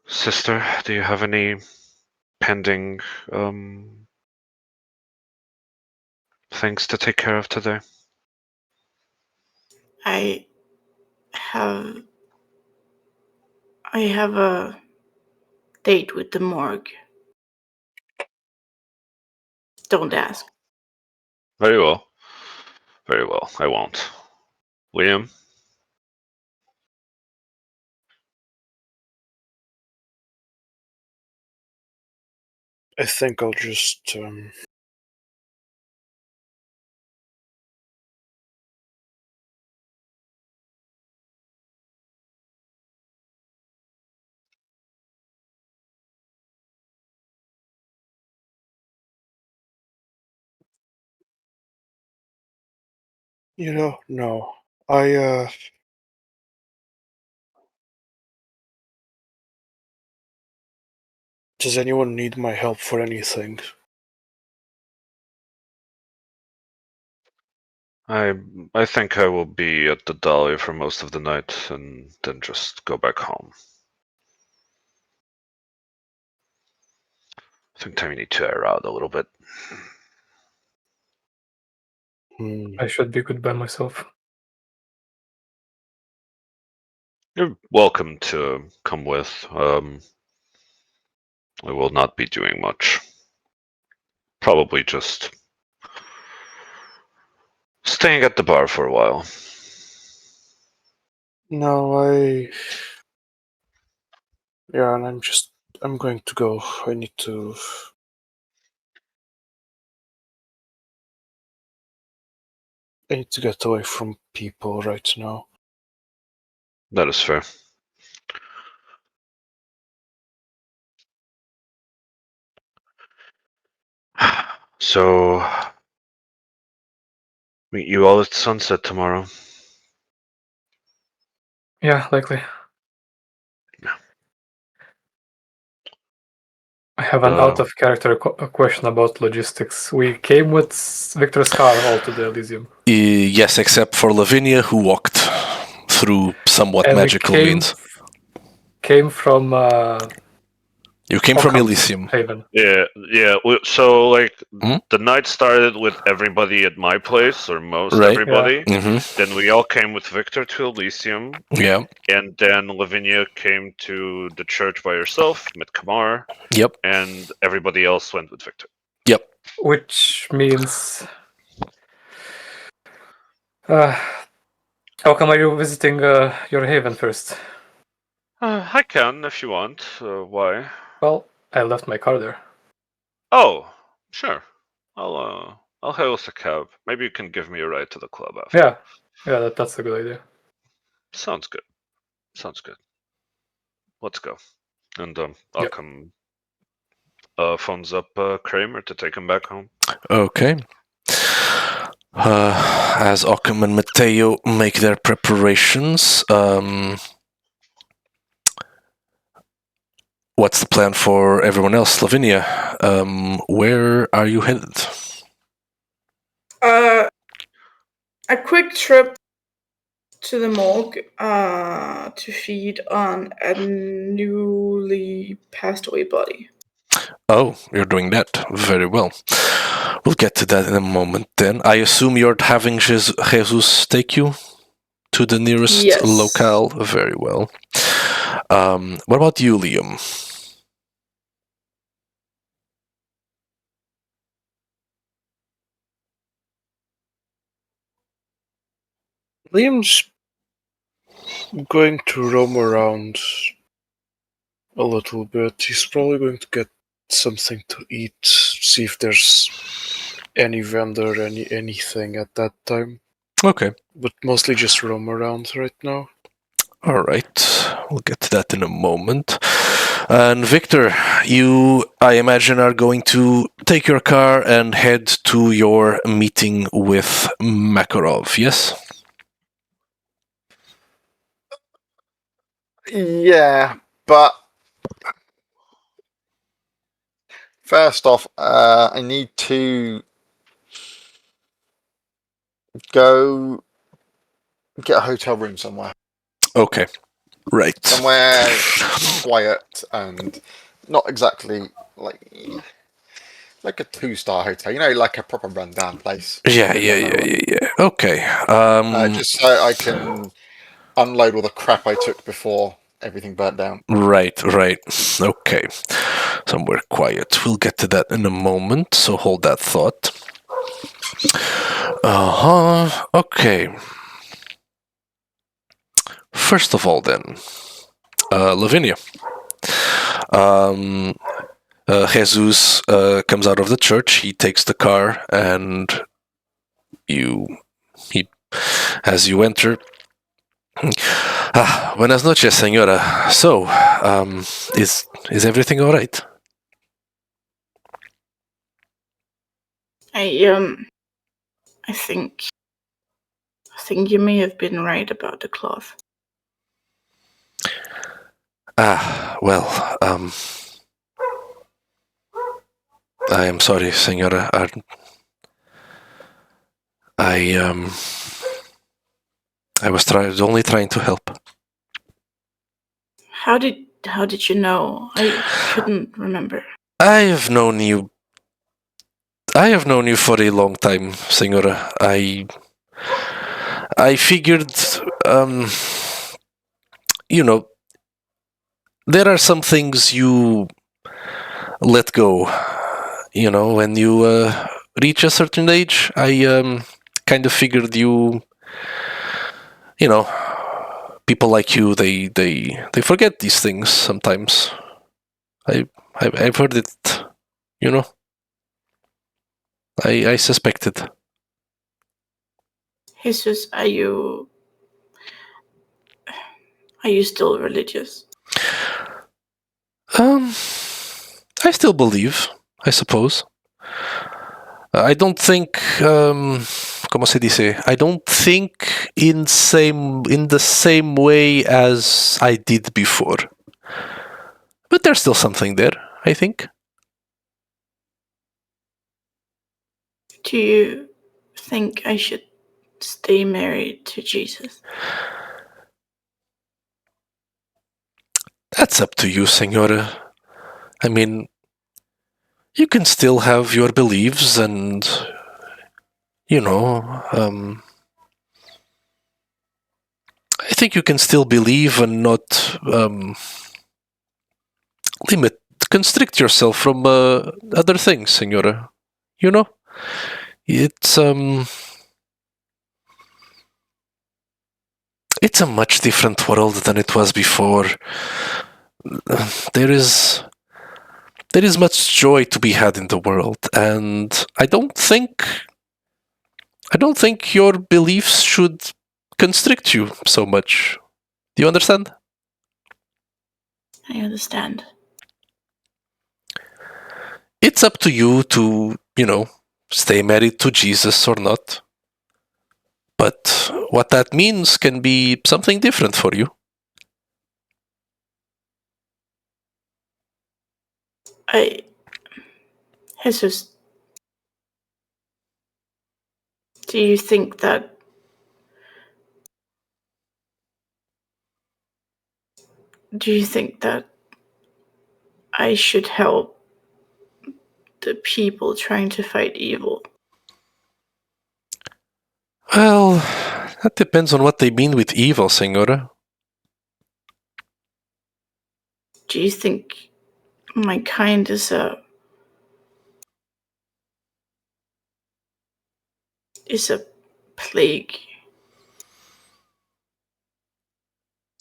sister, do you have any pending things to take care of today? I have a date with the morgue. Don't ask. Very well. Very well. I won't. Liam? I think I'll just no. Does anyone need my help for anything? I think I will be at the Dahlia for most of the night and then just go back home. I think I need to air out a little bit. I should be good by myself. You're welcome to come with. I will not be doing much. Probably just staying at the bar for a while. No, yeah, and I'm going to go. I need to get away from people right now. That is fair. So, meet you all at sunset tomorrow. Yeah, likely. Yeah. I have an out-of-character question about logistics. We came with Victor's car all to the Elysium. Yes, except for Lavinia, who walked through somewhat And magical means. Came from... You came from Elysium. Haven. Yeah. So, Hmm? the night started with everybody at my place, or most Right. everybody. Yeah. Mm-hmm. Then we all came with Victor to Elysium. Yeah. And then Lavinia came to the church by herself, met Kamar. Yep. And everybody else went with Victor. Yep. Which means... how come are you visiting your haven first? I can, if you want. Why? Well, I left my car there. Oh, sure. I'll hail us a cab. Maybe you can give me a ride to the club after. Yeah, that's a good idea. Sounds good. Let's go. And I'll come phones up Kramer to take him back home. Okay. As Occam and Matteo make their preparations, what's the plan for everyone else? Lavinia, where are you headed? A quick trip to the morgue to feed on a newly passed away body. Oh, you're doing that. Very well. We'll get to that in a moment then. I assume you're having Jesus take you to the nearest locale? Very well. What about you, Liam? Liam's going to roam around a little bit. He's probably going to get something to eat, see if there's any vendor, anything at that time. Okay. But mostly just roam around right now. All right. We'll get to that in a moment. And Victor, you, I imagine, are going to take your car and head to your meeting with Makarov, yes? Yeah, but first off, I need to go get a hotel room somewhere. Okay, right. Somewhere quiet and not exactly like a 2-star hotel. Like a proper rundown place. Yeah. Okay. Just so I can unload all the crap I took before everything burnt down. Right. Okay. Somewhere quiet. We'll get to that in a moment, so hold that thought. Okay. First of all then, Lavinia. Jesus comes out of the church. He takes the car, and as you enter. Buenas noches, señora. So, is everything all right? I think you may have been right about the cloth. Well, I am sorry, señora. I was only trying to help. How did you know? I couldn't remember. I have known you for a long time, señora. I figured, there are some things you let go. When you reach a certain age, I kind of figured people like you, they forget these things sometimes. I've heard it, I suspected. Jesus, are you still religious? I still believe, I suppose. I don't think, ¿cómo se dice? I don't think in the same way as I did before. But there's still something there, I think. Do you think I should stay married to Jesus? That's up to you, señora. I mean, you can still have your beliefs and, I think you can still believe and not constrict yourself from other things, señora. It's a much different world than it was before. There is much joy to be had in the world, and I don't think your beliefs should constrict you so much. Do you understand? I understand. It's up to you to, stay married to Jesus or not. But what that means can be something different for you. Jesus, do you think that I should help the people trying to fight evil? Well, that depends on what they mean with evil, señora. Do you think my kind is a plague?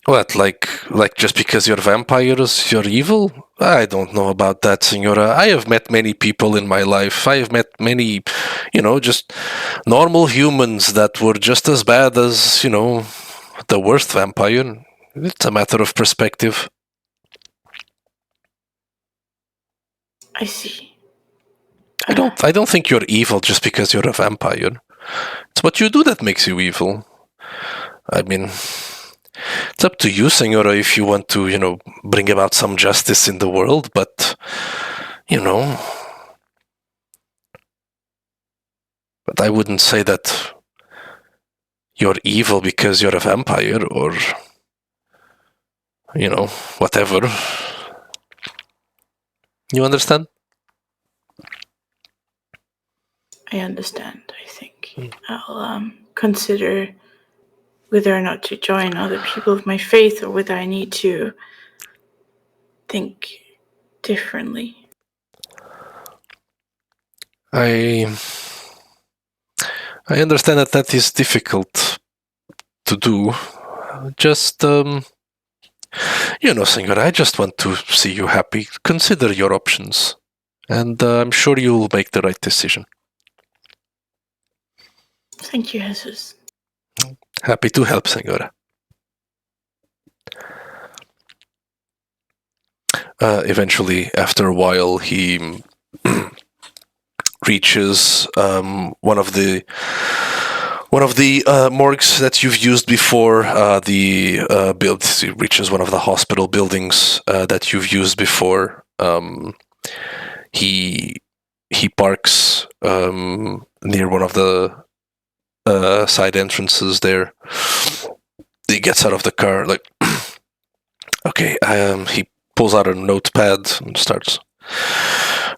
What, like just because you're vampires, you're evil? I don't know about that, señora. I have met many people in my life. I have met many, just normal humans that were just as bad as, the worst vampire. It's a matter of perspective. I see. I don't think you're evil just because you're a vampire. It's what you do that makes you evil. I mean, it's up to you, señora, if you want to, bring about some justice in the world, but, but I wouldn't say that you're evil because you're a vampire or, whatever. You understand? I understand, I think. I'll consider whether or not to join other people of my faith or whether I need to think differently. I understand that is difficult to do. Just, señora, I just want to see you happy. Consider your options. and I'm sure you'll make the right decision. Thank you, Jesus. Happy to help, Senora. Eventually, after a while, he reaches one of the morgues that you've used before. He reaches one of the hospital buildings that you've used before. He parks near one of the side entrances there. He gets out of the car, like, okay. He pulls out a notepad and starts.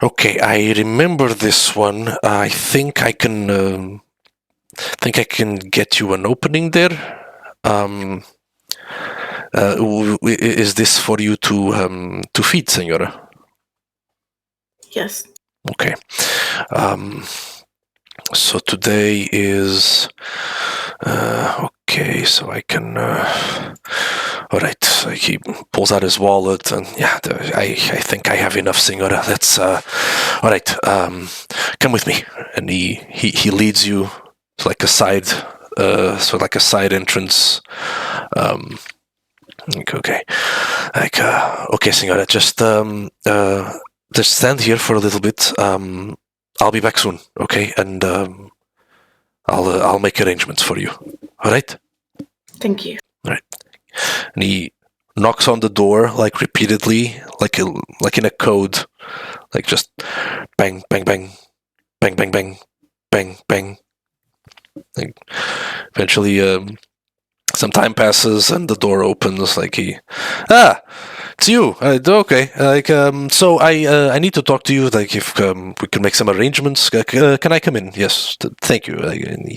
Okay, I remember this one. I think I can get you an opening there. Is this for you to feed, Senora? Yes. Okay. So today is okay. So I can. All right. So he pulls out his wallet, and yeah, I think I have enough, Senora. Let's. All right. Come with me, and he leads you to like a side, like a side entrance. Okay. Okay, Senora. Just stand here for a little bit. I'll be back soon. Okay, and I'll make arrangements for you. All right. Thank you. All right. And he knocks on the door like repeatedly, like in a code, like just bang, bang, bang, bang, bang, bang, bang, bang. Like, eventually, some time passes and the door opens. Like it's you. Okay. So I need to talk to you. Like, if we can make some arrangements. Can I come in? Yes. Thank you. And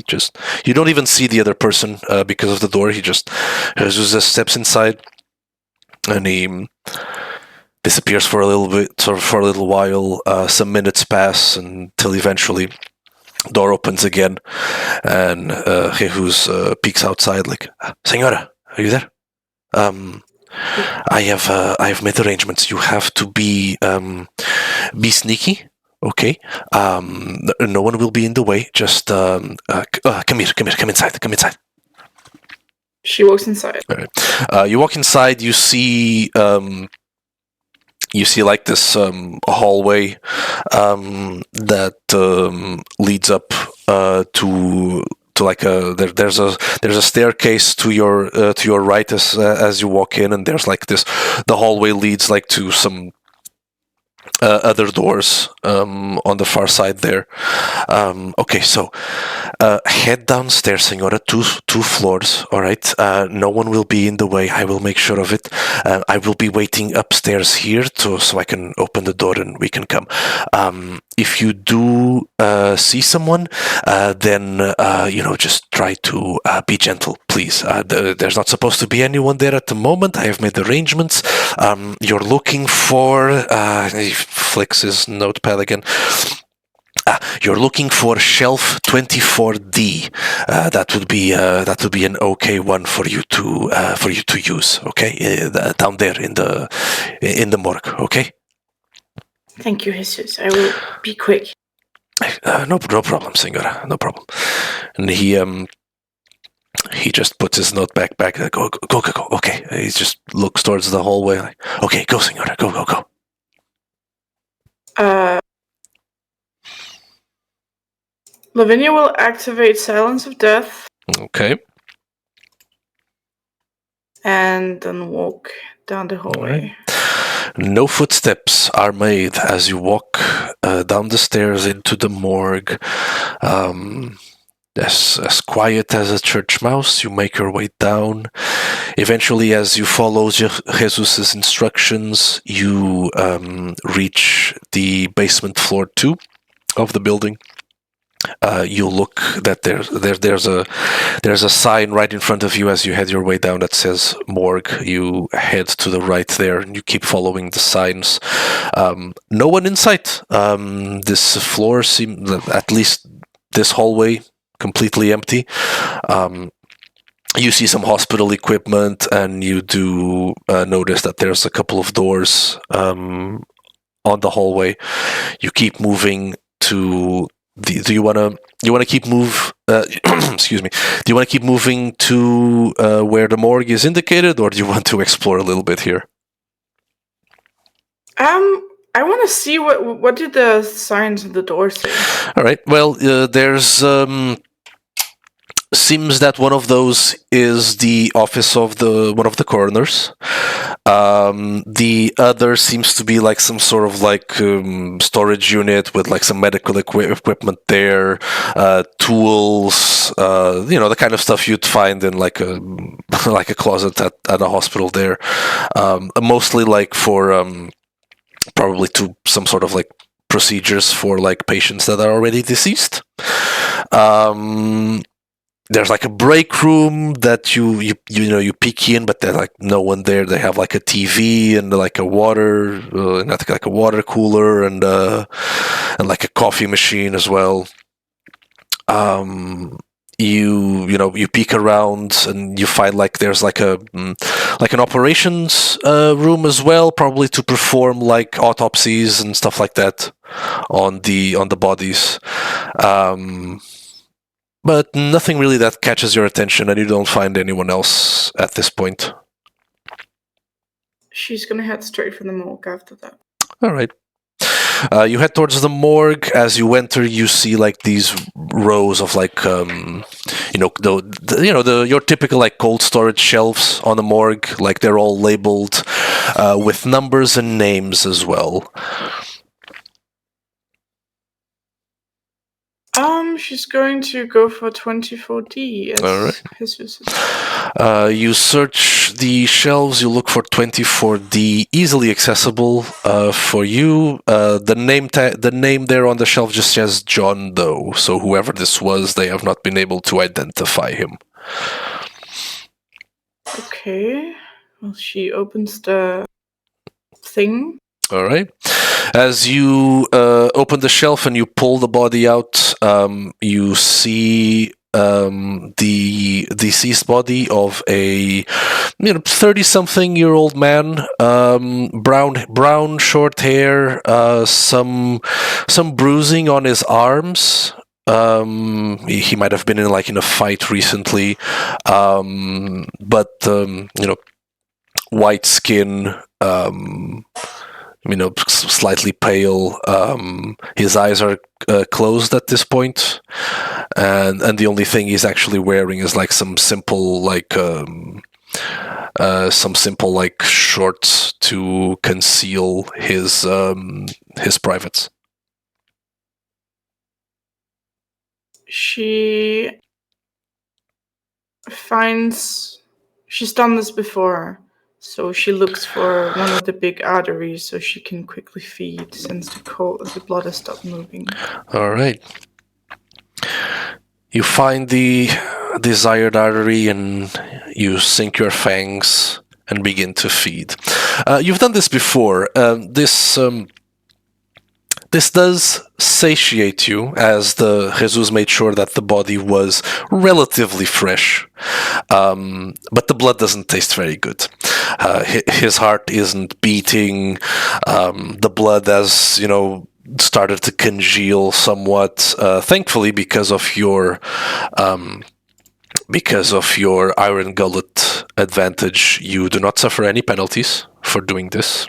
you don't even see the other person because of the door. He just steps inside, and he disappears for a little bit, or for a little while. Some minutes pass until eventually door opens again, and Jesus peeks outside, like, Senora, are you there? I have made arrangements. You have to be sneaky, okay? No one will be in the way. Just come here, come inside. She walks inside. All right. You walk inside. You see like this hallway that leads up to like there's a staircase to your right as you walk in, and there's like the hallway leads like to some other doors on the far side there. Okay, so head downstairs, Senora. Two floors. All right. No one will be in the way. I will make sure of it. I will be waiting upstairs here so I can open the door and we can come. If you do see someone, then just try to be gentle, please. There's not supposed to be anyone there at the moment. I have made arrangements. You're looking for. He flicks his notepad again. You're looking for shelf 24D. That would be an okay one for you to use. Okay, down there in the morgue. Okay. Thank you, Jesus. I will be quick. No problem, Senora. No problem. And he just puts his note back. Go. Okay. He just looks towards the hallway. Like, okay, go, Senora. Go. Lavinia will activate Silence of Death. Okay. And then walk down the hallway. Right. No footsteps are made as you walk down the stairs into the morgue. As quiet as a church mouse, you make your way down. Eventually, as you follow Jesus' instructions, you reach the basement floor 2 of the building. You look that there's a sign right in front of you as you head your way down that says morgue. You head to the right there and you keep following the signs. No one in sight. This floor seems, at least this hallway, completely empty. You see some hospital equipment, and you do notice that there's a couple of doors on the hallway. You keep moving to the. Do you want to keep move? Excuse me. Do you want to keep moving to where the morgue is indicated, or do you want to explore a little bit here? I want to see what do the signs on the door say. All right. Well, there's seems that one of those is the office of one of the coroners. The other seems to be like some sort of like storage unit with like some medical equipment there, tools, the kind of stuff you'd find in like a like a closet at a hospital there. Mostly like for probably to some sort of like procedures for like patients that are already deceased. There's like a break room that you peek in, but there's like no one there. They have like a TV and like a water, like a water cooler and like a coffee machine as well. You peek around and you find like there's like an operations room as well, probably to perform like autopsies and stuff like that on the bodies. But nothing really that catches your attention, and you don't find anyone else at this point. She's gonna head straight for the morgue after that. All right. You head towards the morgue. As you enter, you see like these rows of like, your typical like cold storage shelves on the morgue. Like they're all labeled with numbers and names as well. She's going to go for 24D. As All right. Jesus. You search the shelves. You look for 24D, easily accessible for you. The name there on the shelf just says John Doe. So whoever this was, they have not been able to identify him. Okay. Well, she opens the thing. All right. As you open the shelf and you pull the body out, you see the deceased body of a 30-something-year-old man, brown short hair, some bruising on his arms. He might have been in a fight recently, but white skin. Slightly pale. His eyes are closed at this point, and the only thing he's actually wearing is like some simple shorts to conceal his privates. She finds she's done this before. So she looks for one of the big arteries so she can quickly feed since the blood has stopped moving. All right. You find the desired artery and you sink your fangs and begin to feed. You've done this before. This does satiate you, as the Jesus made sure that the body was relatively fresh, but the blood doesn't taste very good. His heart isn't beating. The blood has, started to congeal somewhat. Thankfully, because of your iron gullet advantage, you do not suffer any penalties for doing this,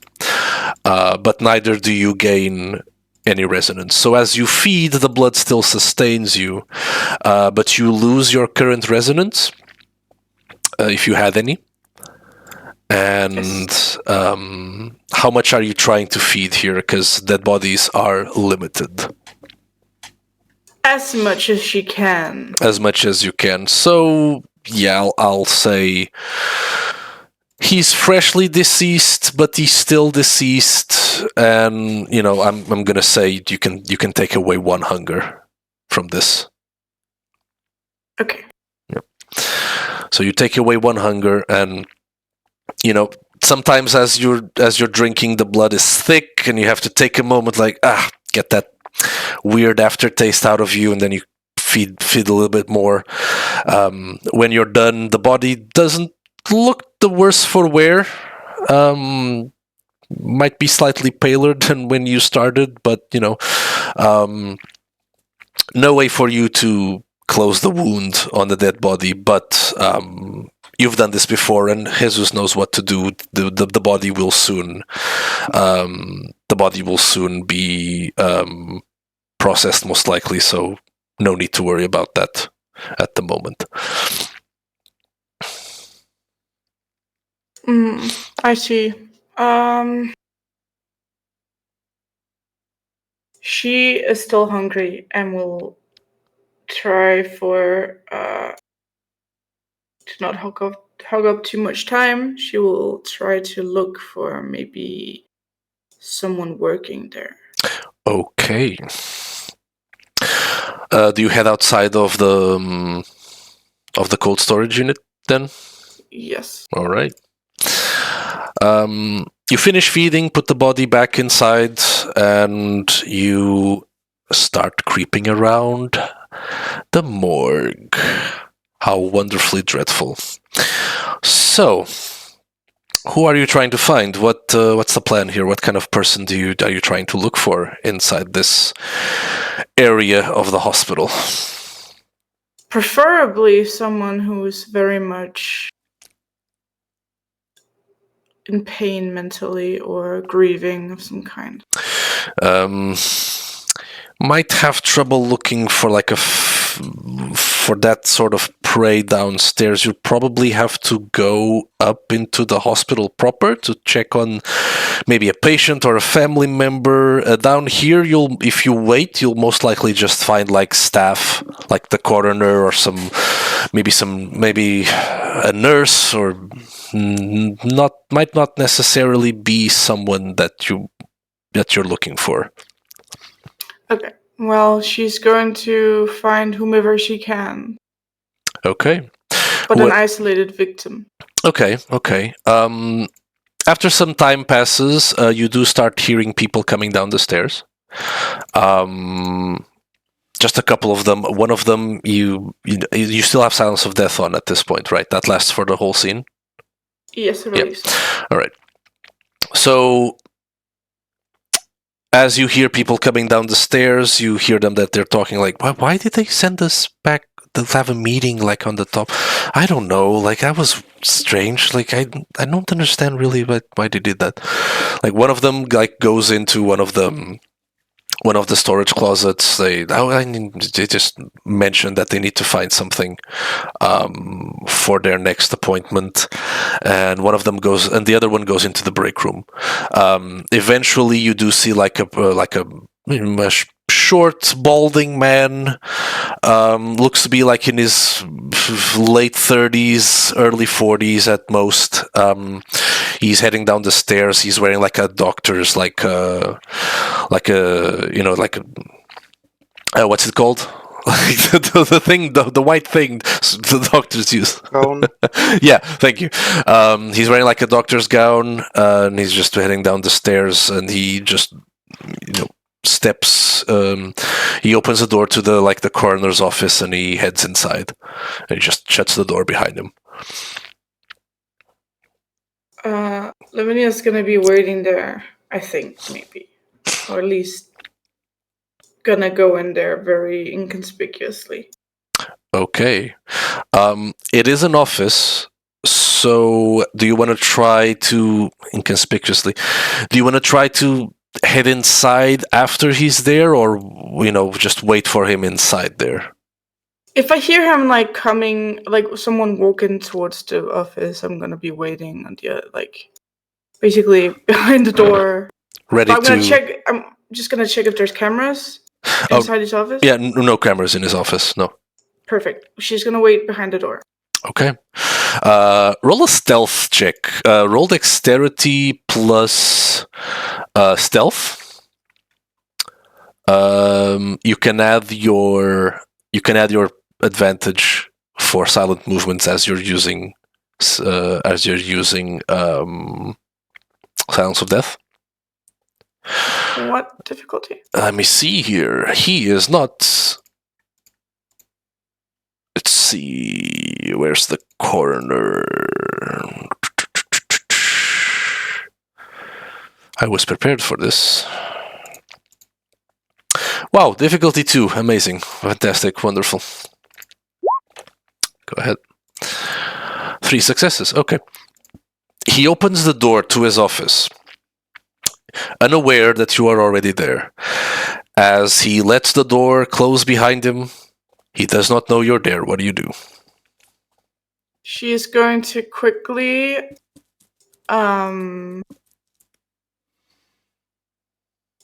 but neither do you gain any resonance. So as you feed, the blood still sustains you, but you lose your current resonance, if you had any. And Yes. How much are you trying to feed here? Because dead bodies are limited. As much as she can. As much as you can. So, yeah, I'll say he's freshly deceased, but he's still deceased. And, I'm going to say you can take away one hunger from this. Okay. Yep. So you take away one hunger, and sometimes as you're drinking, the blood is thick, and you have to take a moment, get that weird aftertaste out of you, and then you feed a little bit more. When you're done, the body doesn't look the worse for wear. might be slightly paler than when you started, but no way for you to close the wound on the dead body. But you've done this before, and Jesus knows what to do. The body will soon, be processed, most likely. So no need to worry about that at the moment. I see. She is still hungry and will try for to not hog up too much time. She will try to look for maybe someone working there. Okay. Do you head outside of the cold storage unit then? Yes. All right. You finish feeding, put the body back inside, and you start creeping around the morgue. How wonderfully dreadful. So, who are you trying to find? What's the plan here? What kind of person are you trying to look for inside this area of the hospital? Preferably someone who is very much in pain mentally or grieving of some kind. Might have trouble looking for for that sort of prey downstairs. You probably have to go up into the hospital proper to check on maybe a patient or a family member. Down here, if you wait, you'll most likely just find staff, like the coroner or maybe a nurse, or might not necessarily be someone that you're looking for. Okay. Well, she's going to find whomever she can. Okay. But an isolated victim. Okay. After some time passes, you do start hearing people coming down the stairs. Just a couple of them. One of them, you still have Silence of Death on at this point, right? That lasts for the whole scene? Yes, at least. All right. So, as you hear people coming down the stairs, you hear them that they're talking why did they send us back to have a meeting on the top? I don't know. That was strange. I don't understand really why they did that. One of them goes into one of the storage closets. They just mentioned that they need to find something for their next appointment, and one of them goes, and the other one goes into the break room. Eventually, you do see a short, balding man. Looks to be in his late 30s, early 40s at most. He's heading down the stairs. He's wearing a doctor's what's it called? The thing, the white thing the doctors use. Gown. Yeah, thank you. He's wearing a doctor's gown, and he's just heading down the stairs, and he just steps. He opens the door to the coroner's office, and he heads inside, and he just shuts the door behind him. Lavinia's gonna be waiting there, I think, maybe. Or at least gonna go in there very inconspicuously. Okay. It is an office, so do you want to try to, inconspicuously, do you want to try to head inside after he's there, or, just wait for him inside there? If I hear him coming, someone walking towards the office, I'm gonna be waiting on the basically behind the door. Ready I'm gonna to check. I'm just gonna check if there's cameras inside his office. Yeah, no cameras in his office. No. Perfect. She's gonna wait behind the door. Okay. Roll a stealth check. Roll dexterity plus stealth. You can add your advantage for silent movements as you're using Silence of Death. What difficulty? Let me see here. He is not. Let's see. Where's the coroner? I was prepared for this. Wow, difficulty 2. Amazing. Fantastic. Wonderful. Go ahead. 3 successes. Okay. He opens the door to his office, unaware that you are already there. As he lets the door close behind him, he does not know you're there. What do you do? She is going to quickly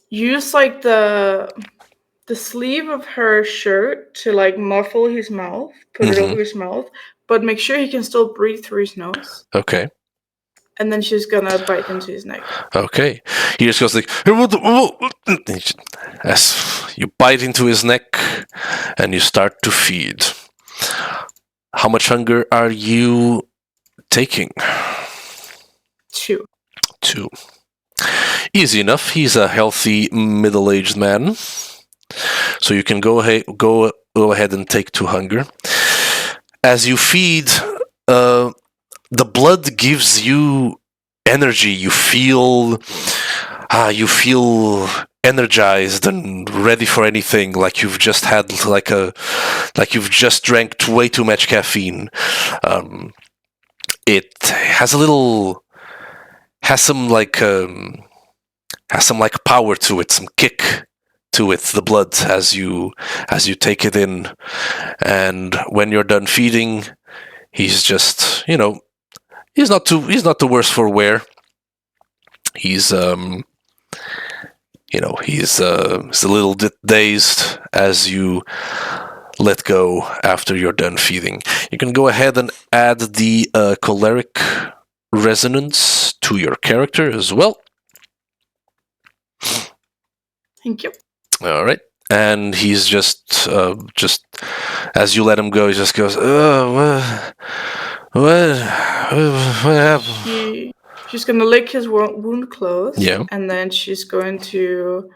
use like the sleeve of her shirt to like muffle his mouth, put it over his mouth, but make sure he can still breathe through his nose. Okay. And then she's gonna bite into his neck. Okay. He just goes like, as you bite into his neck and you start to feed. How much hunger are you taking? 2. 2. Easy enough. He's a healthy middle-aged man. So you can go ahead and take 2 hunger. As you feed, the blood gives you energy. You feel energized and ready for anything. Like you've just had like you've just drank way too much caffeine. It has some power to it, some kick to it, the blood, as you take it in. And when you're done feeding, he's just, he's not the worse for wear. He's he's a little bit dazed as you let go after you're done feeding. You can go ahead and add the choleric resonance to your character as well. Thank you. All right. And he's just as you let him go, he just goes, what happened? She's gonna lick his wound closed. Yeah. And then she's going to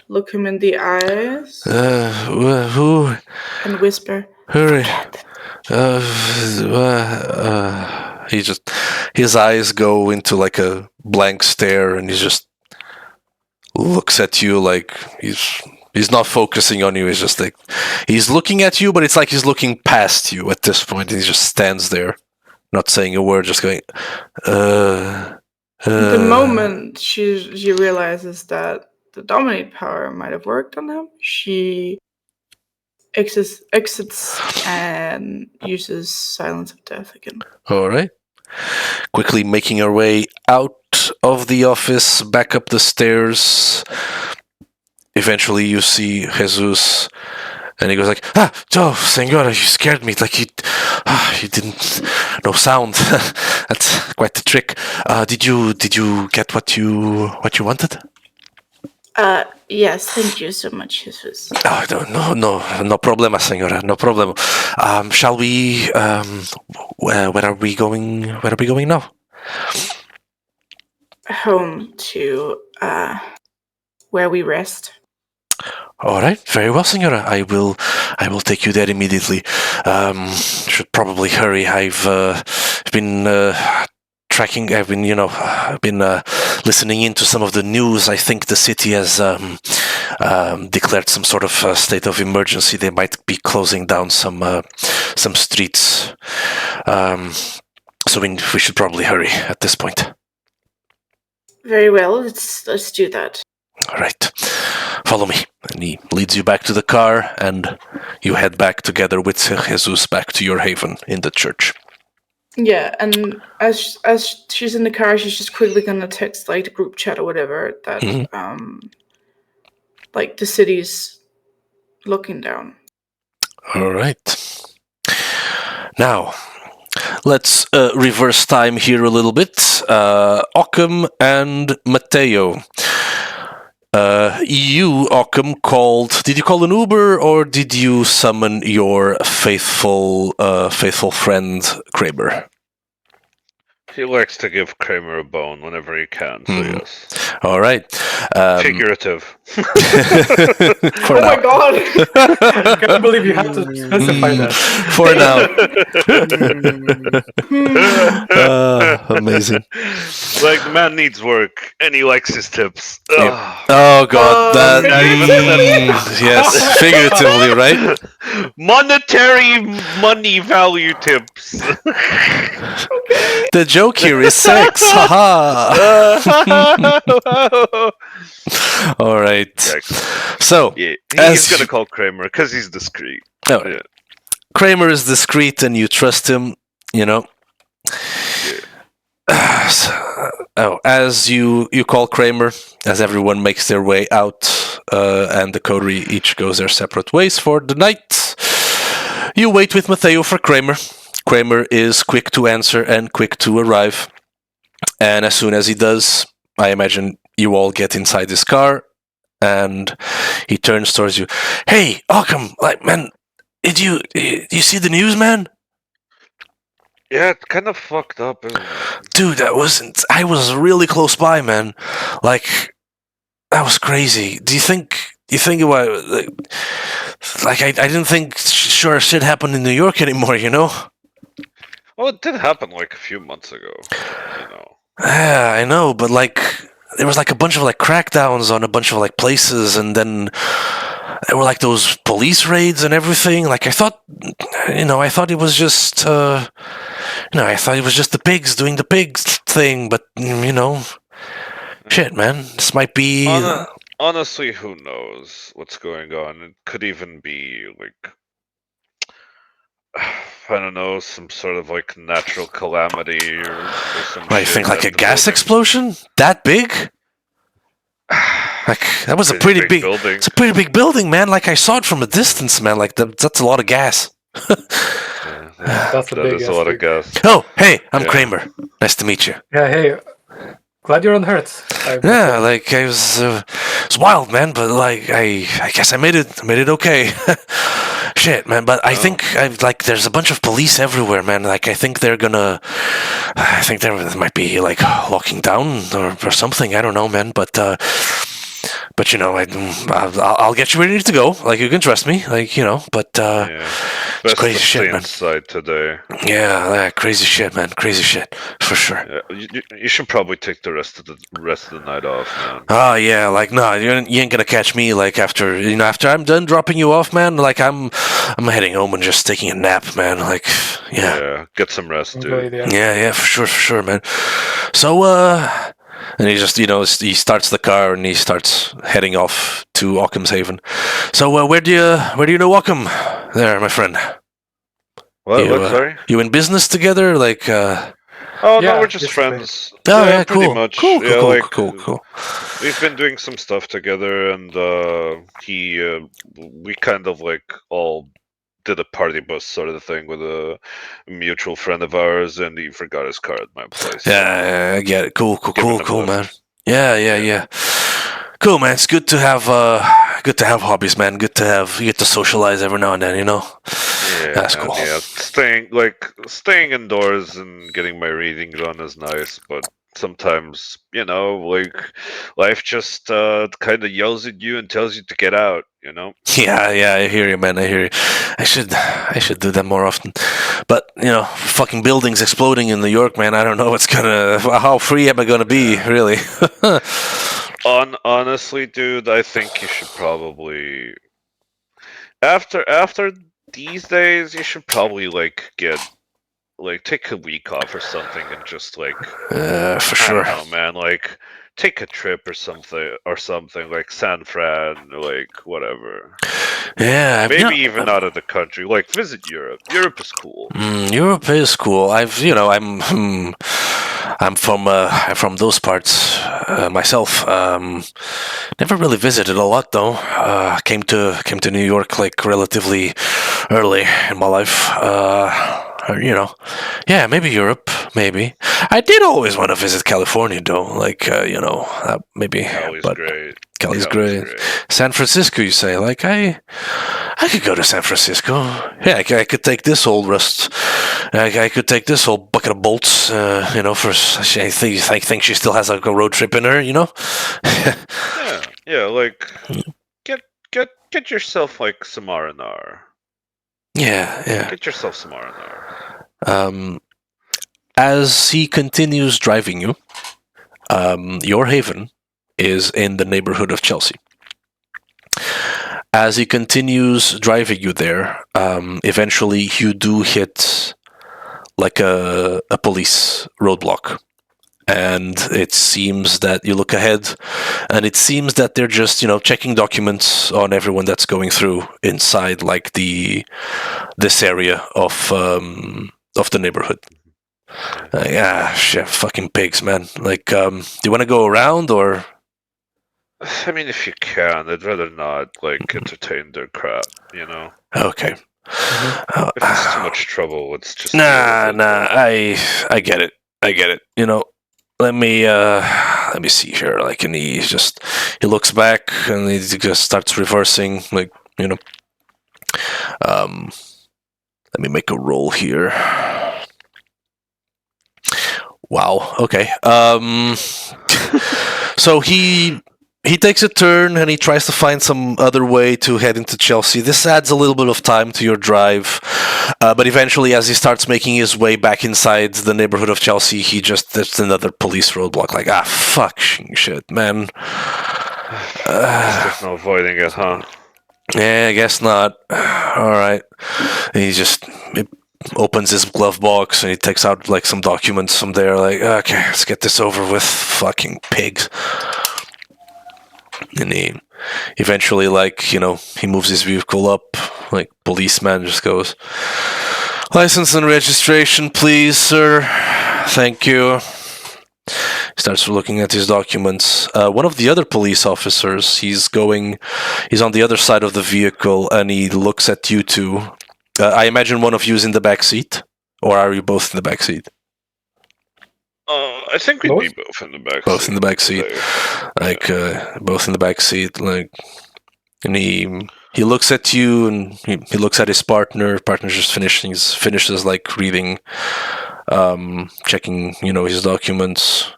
look him in the eyes. Who? And whisper, Hurry. Forget. His eyes go into like a blank stare, and he just looks at you like he's not focusing on you. He's just like, he's looking at you, but it's like he's looking past you at this point. He just stands there, not saying a word, just going, The moment she realizes that the dominate power might have worked on him, she exits and uses Silence of Death again. All right. Quickly making her way out of the office, back up the stairs. Eventually you see Jesus, and he goes like, Senora, you scared me. Like you didn't, no sound. That's quite the trick. Did you get what you wanted? Yes, thank you so much, Jesus. No problema, Senora, no problem. Shall we? Where are we going? Where are we going now? Home to where we rest. All right, very well, Senora. I will take you there immediately. Should probably hurry. I've been tracking. I've been listening into some of the news. I think the city has declared some sort of state of emergency. They might be closing down some streets. So we should probably hurry at this point. Very well. Let's do that. All right, follow me. And he leads you back to the car, and you head back together with Jesus back to your haven in the church. Yeah, and as she's in the car, she's just quickly gonna text like the group chat or whatever that like the city's looking down. All right. Now, let's reverse time here a little bit. Occam and Matteo. You, Occam, did you call an Uber, or did you summon your faithful friend, Kraber? He likes to give Kramer a bone whenever he can, so Hmm. yes. All right. Figurative. For Oh now. my god! I can't believe you have to specify that. For now. Amazing. Like, the man needs work, and he likes his tips. Ugh. Oh god, that yes, figuratively, right? Monetary money value tips. The joke here is sex. Haha. All right. Excellent. So, Yeah, As he's gonna you- call Kramer because he's discreet. no, Yeah. Kramer is discreet and you trust him, you know. As you call Kramer, as everyone makes their way out, and the coterie each goes their separate ways for the night, you wait with Matteo for Kramer. Kramer is quick to answer and quick to arrive, and as soon as he does, I imagine you all get inside his car, and he turns towards you. Hey, Occam, like, man, did you see the news, man? Yeah, it's kind of fucked up, isn't it? Dude, I was really close by, man. Like, that was crazy. Do you think it was like I didn't think sure shit happened in New York anymore, you know? Well, it did happen like a few months ago, you know. Yeah, I know, but like there was like a bunch of like crackdowns on a bunch of like places, and then there were like those police raids and everything. Like I thought it was just I thought it was just the pigs doing the pigs thing, but shit, man, this might be. Honestly, who knows what's going on? It could even be like I don't know, some sort of like natural calamity or some What, you shit think like that a the gas building- explosion that big? Like that was a pretty big. building. It's a pretty big building, man. Like I saw it from a distance, man. Like that's a lot of gas. Yeah, That's a that big is a lot of ass gas. Oh, hey, I'm Yeah. Kramer. Nice to meet you. Yeah, hey, glad you're unhurt. Yeah, like I was, it's wild, man. But like I guess I made it okay. Shit, man. But I think there's a bunch of police everywhere, man. Like I think there might be like locking down or something. I don't know, man. But I'll get you ready to go. Like you can trust me. Like but Yeah. Best crazy to shit, stay man. inside today. yeah, crazy shit, man. Crazy shit for sure. Yeah, you should probably take the rest of the night off, man. Oh yeah, like no, you ain't gonna catch me. Like after I'm done dropping you off, man. Like I'm heading home and just taking a nap, man. Like yeah, Get some rest, Enjoy dude. the yeah, for sure, man. So and he just he starts the car and he starts heading off to Occam's Haven. So where do you know Occam? There, my friend. What? You, What? Sorry? You in business together? Like Oh Yeah, no, we're just just friends. oh yeah, pretty cool. much. Cool. Yeah, like Cool. we've been doing some stuff together, and we kind of like all did a party bus sort of thing with a mutual friend of ours, and he forgot his car at my place. Yeah, I get it. Cool, Giving him a man. lift. Yeah. Cool, man. It's good to have hobbies, man. You get to socialize every now and then, you know. Yeah, That's man, cool. Yeah, staying indoors and getting my reading done is nice, but sometimes like life just kind of yells at you and tells you to get out. Yeah, I hear you, man. I hear you. I should do that more often. But fucking buildings exploding in New York, man. I don't know how free am I gonna be, really? Honestly, dude, I think you should probably after these days, you should probably take a week off or something and just for I sure. don't know, man, take a trip or something like San Fran, whatever. Yeah, Maybe even out of the country, visit Europe. Europe is cool. Europe is cool. I'm from those parts myself. Never really visited a lot though. Came to New York like relatively early in my life. Yeah, maybe Europe. Maybe I did always want to visit California though. Maybe. Cali's but great. Cali's great. San Francisco, you say? Like I could go to San Francisco. Yeah, I could take this old rust. I could take this old packet of bolts, for I think she still has like a road trip in her, Yeah, like get yourself like some R&R. Yeah. Get yourself some R&R. As he continues driving you, your haven is in the neighborhood of Chelsea. As he continues driving you there, eventually you do hit like a police roadblock. And it seems that you look ahead, and it seems that they're just, checking documents on everyone that's going through inside like this area of the neighborhood. Shit, fucking pigs, man. Like, do you want to go around or? I mean, if you can, I'd rather not like entertain their crap. Okay. If it's too much trouble, it's just Nah. I get it. Let me see here. Like, and he looks back and he just starts reversing. Like, let me make a roll here. Wow. Okay. So he takes a turn and he tries to find some other way to head into Chelsea. This adds a little bit of time to your drive, but eventually, as he starts making his way back inside the neighborhood of Chelsea, there's another police roadblock. Like, fucking shit, man. There's no avoiding it, huh? Yeah, I guess not. All right. And he opens his glove box and he takes out like some documents from there. Like, okay, let's get this over with. Fucking pigs. And he eventually, he moves his vehicle up. Like, policeman just goes, "License and registration, please, sir. Thank you." He starts looking at his documents. One of the other police officers, he's on the other side of the vehicle, and he looks at you two. I imagine one of you is in the back seat, or are you both in the back seat? I think we'd be both in the back. Both in the back seat, both in the back seat. Like, and he looks at you, and he looks at his partner. Partner just finishes like reading, checking, his documents.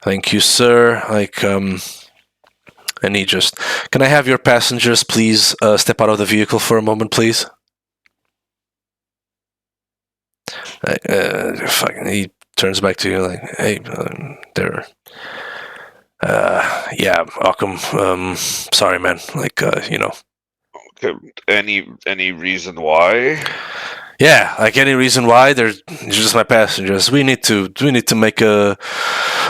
Thank you, sir. Like, and he just, can I have your passengers please step out of the vehicle for a moment, please? He turns back to you like, "Hey, there." Yeah, Occam. Sorry, man. Like, Okay, any reason why? Yeah, like any reason why? They're just my passengers. We need to make a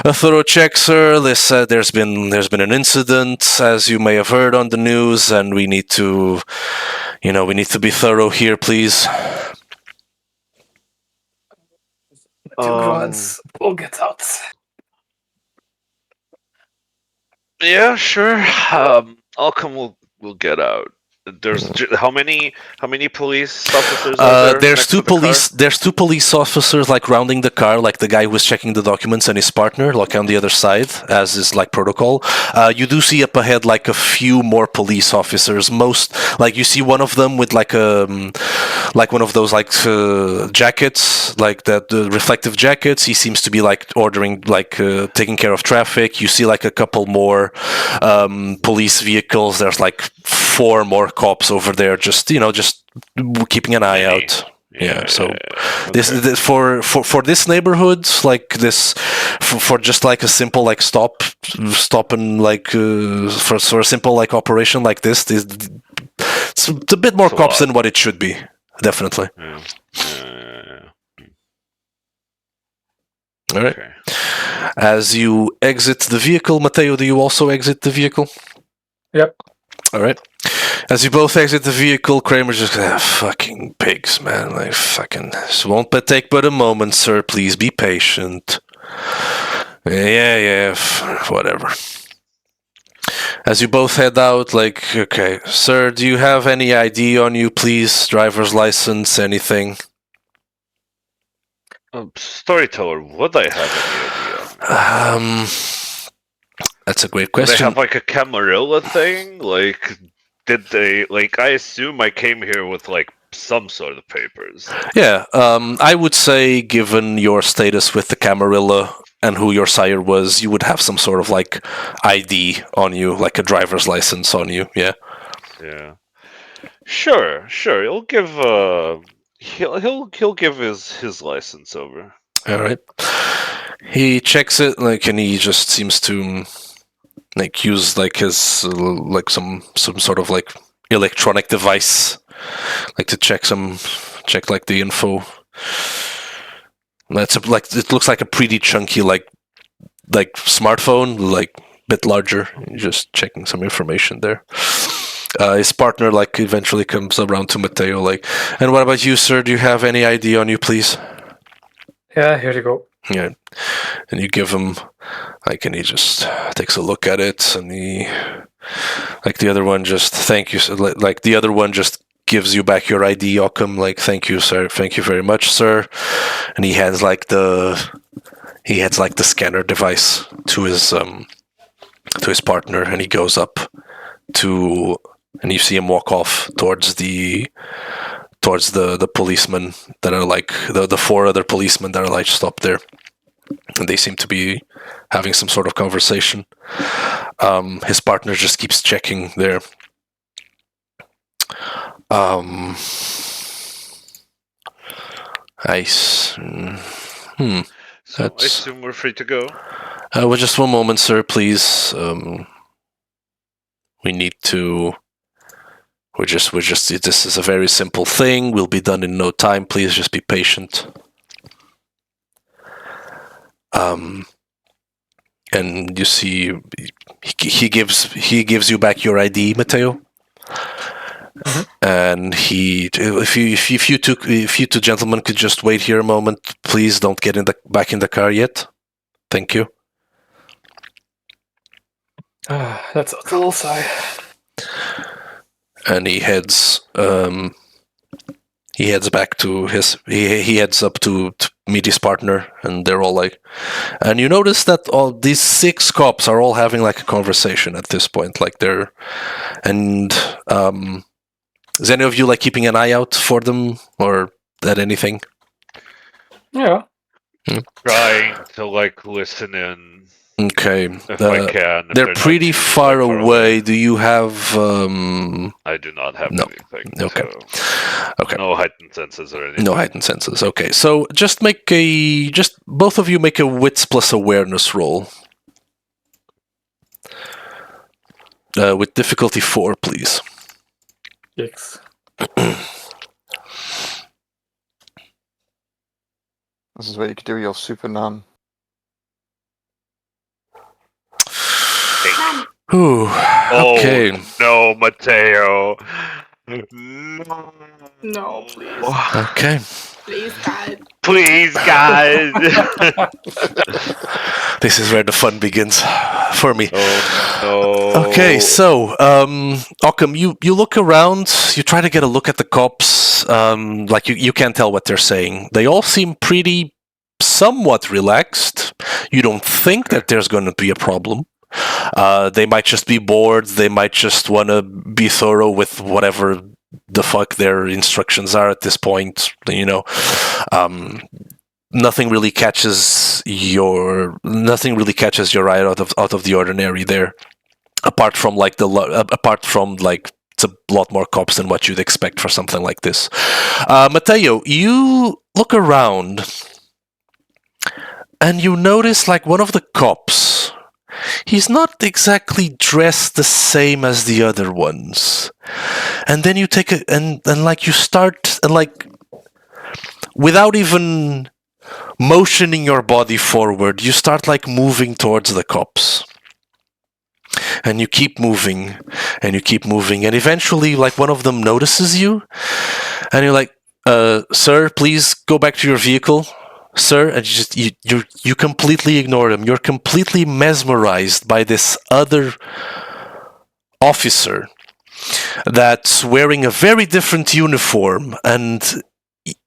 thorough check, sir. There's been an incident, as you may have heard on the news, and we need to be thorough here, please. We'll get out. Yeah, sure. Alcom will get out. There's how many police officers are there? There's next two to the car? There's two police officers like rounding the car, like the guy who was checking the documents and his partner, like on the other side, as is like protocol. You do see up ahead like a few more police officers. Most like you see one of them with like one of those like jackets, like that reflective jackets. He seems to be like ordering, like taking care of traffic. You see like a couple more police vehicles. There's like 4 more cops over there, just keeping an eye out. Yeah. So this for this neighborhood, like this, for just like a simple like stop and like for a simple like operation like this, it's a bit more cops than what it should be. Definitely. Yeah. All right. Okay. As you exit the vehicle, Mateo, do you also exit the vehicle? Yep. All right. As you both exit the vehicle, Kramer's just fucking pigs, man. Like, fucking, this won't take but a moment, sir. Please be patient. Yeah, whatever. As you both head out, like, okay, sir, do you have any ID on you, please? Driver's license, anything? Storyteller, would I have any idea? That's a great Do they question. have like a Camarilla thing? Like, did they, like, I assume I came here with like some sort of papers. Yeah, I would say, given your status with the Camarilla and who your sire was, you would have some sort of like ID on you, like a driver's license on you. Yeah. Yeah. Sure. He'll give he'll give his license over. All right. He checks it, like, and he just seems to like use like his like some sort of like electronic device, like to check like the info. That's like it looks like a pretty chunky like smartphone, like bit larger. Just checking some information there. His partner like eventually comes around to Mateo, like, and what about you, sir? Do you have any ID on you, please? Yeah, here you go. Yeah, and you give him like, and he just takes a look at it, and he, like, the other one just thank you, like the other one just gives you back your ID, Occam, like, thank you, sir, thank you very much, sir, and he hands like the scanner device to his partner, and he goes up to, and you see him walk off towards the policemen that are like the four other policemen that are like stopped there, and they seem to be having some sort of conversation. His partner just keeps checking there. Nice. So I assume we're free to go. Well, just one moment, sir, please. We need to. We're just. This is a very simple thing. We'll be done in no time. Please, just be patient. And you see, he gives you back your ID, Mateo. Mm-hmm. And if you two gentlemen could just wait here a moment, please don't get back in the car yet. Thank you. That's a little sigh. And he heads back to he heads up to meet his partner, and they're all like, and you notice that all these 6 cops are all having like a conversation at this point, like they're, and is any of you like keeping an eye out for them or at anything? Yeah. Trying to like listen in. Okay. If I can. They're pretty far away. Do you have? I do not have anything. Okay. So Okay. no heightened senses or anything. No heightened senses. Okay. So just both of you make a wits plus awareness roll. With difficulty 4, please. Yikes. This is where you could do your super nun. Ooh, okay. Oh, no, Mateo. No, please. Okay. Please, God. Please, guys. This is where the fun begins for me. Oh, no. Okay, so, Occam, you look around, you try to get a look at the cops, like you can't tell what they're saying. They all seem somewhat relaxed. You don't think that there's going to be a problem. They might just be bored, they might just want to be thorough with whatever the fuck their instructions are at this point, you know. Nothing really catches your eye out of the ordinary there, apart from like it's a lot more cops than what you'd expect for something like this. Mateo, you look around and you notice like one of the cops, he's not exactly dressed the same as the other ones. And then you take and like you start, and like without even motioning your body forward, you start like moving towards the cops. And you keep moving, and you keep moving, and eventually like one of them notices you, and you're like, sir, please go back to your vehicle. Sir, and you completely ignore him. You're completely mesmerized by this other officer that's wearing a very different uniform, and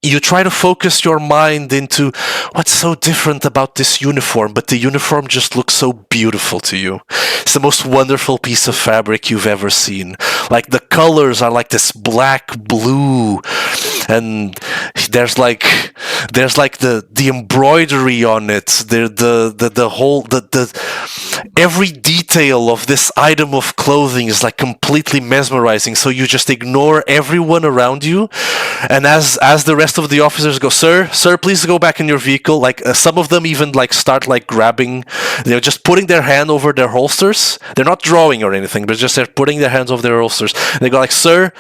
you try to focus your mind into what's so different about this uniform, but the uniform just looks so beautiful to you. It's the most wonderful piece of fabric you've ever seen. Like the colors are like this black, blue, and there's like the embroidery on it, the whole the every detail of this item of clothing is like completely mesmerizing. So you just ignore everyone around you, and as the rest of the officers go, sir, please go back in your vehicle. Like some of them even like start like grabbing, they're just putting their hand over their holsters. They're not drawing or anything, but just they're putting their hands over their holsters. They go like, sir,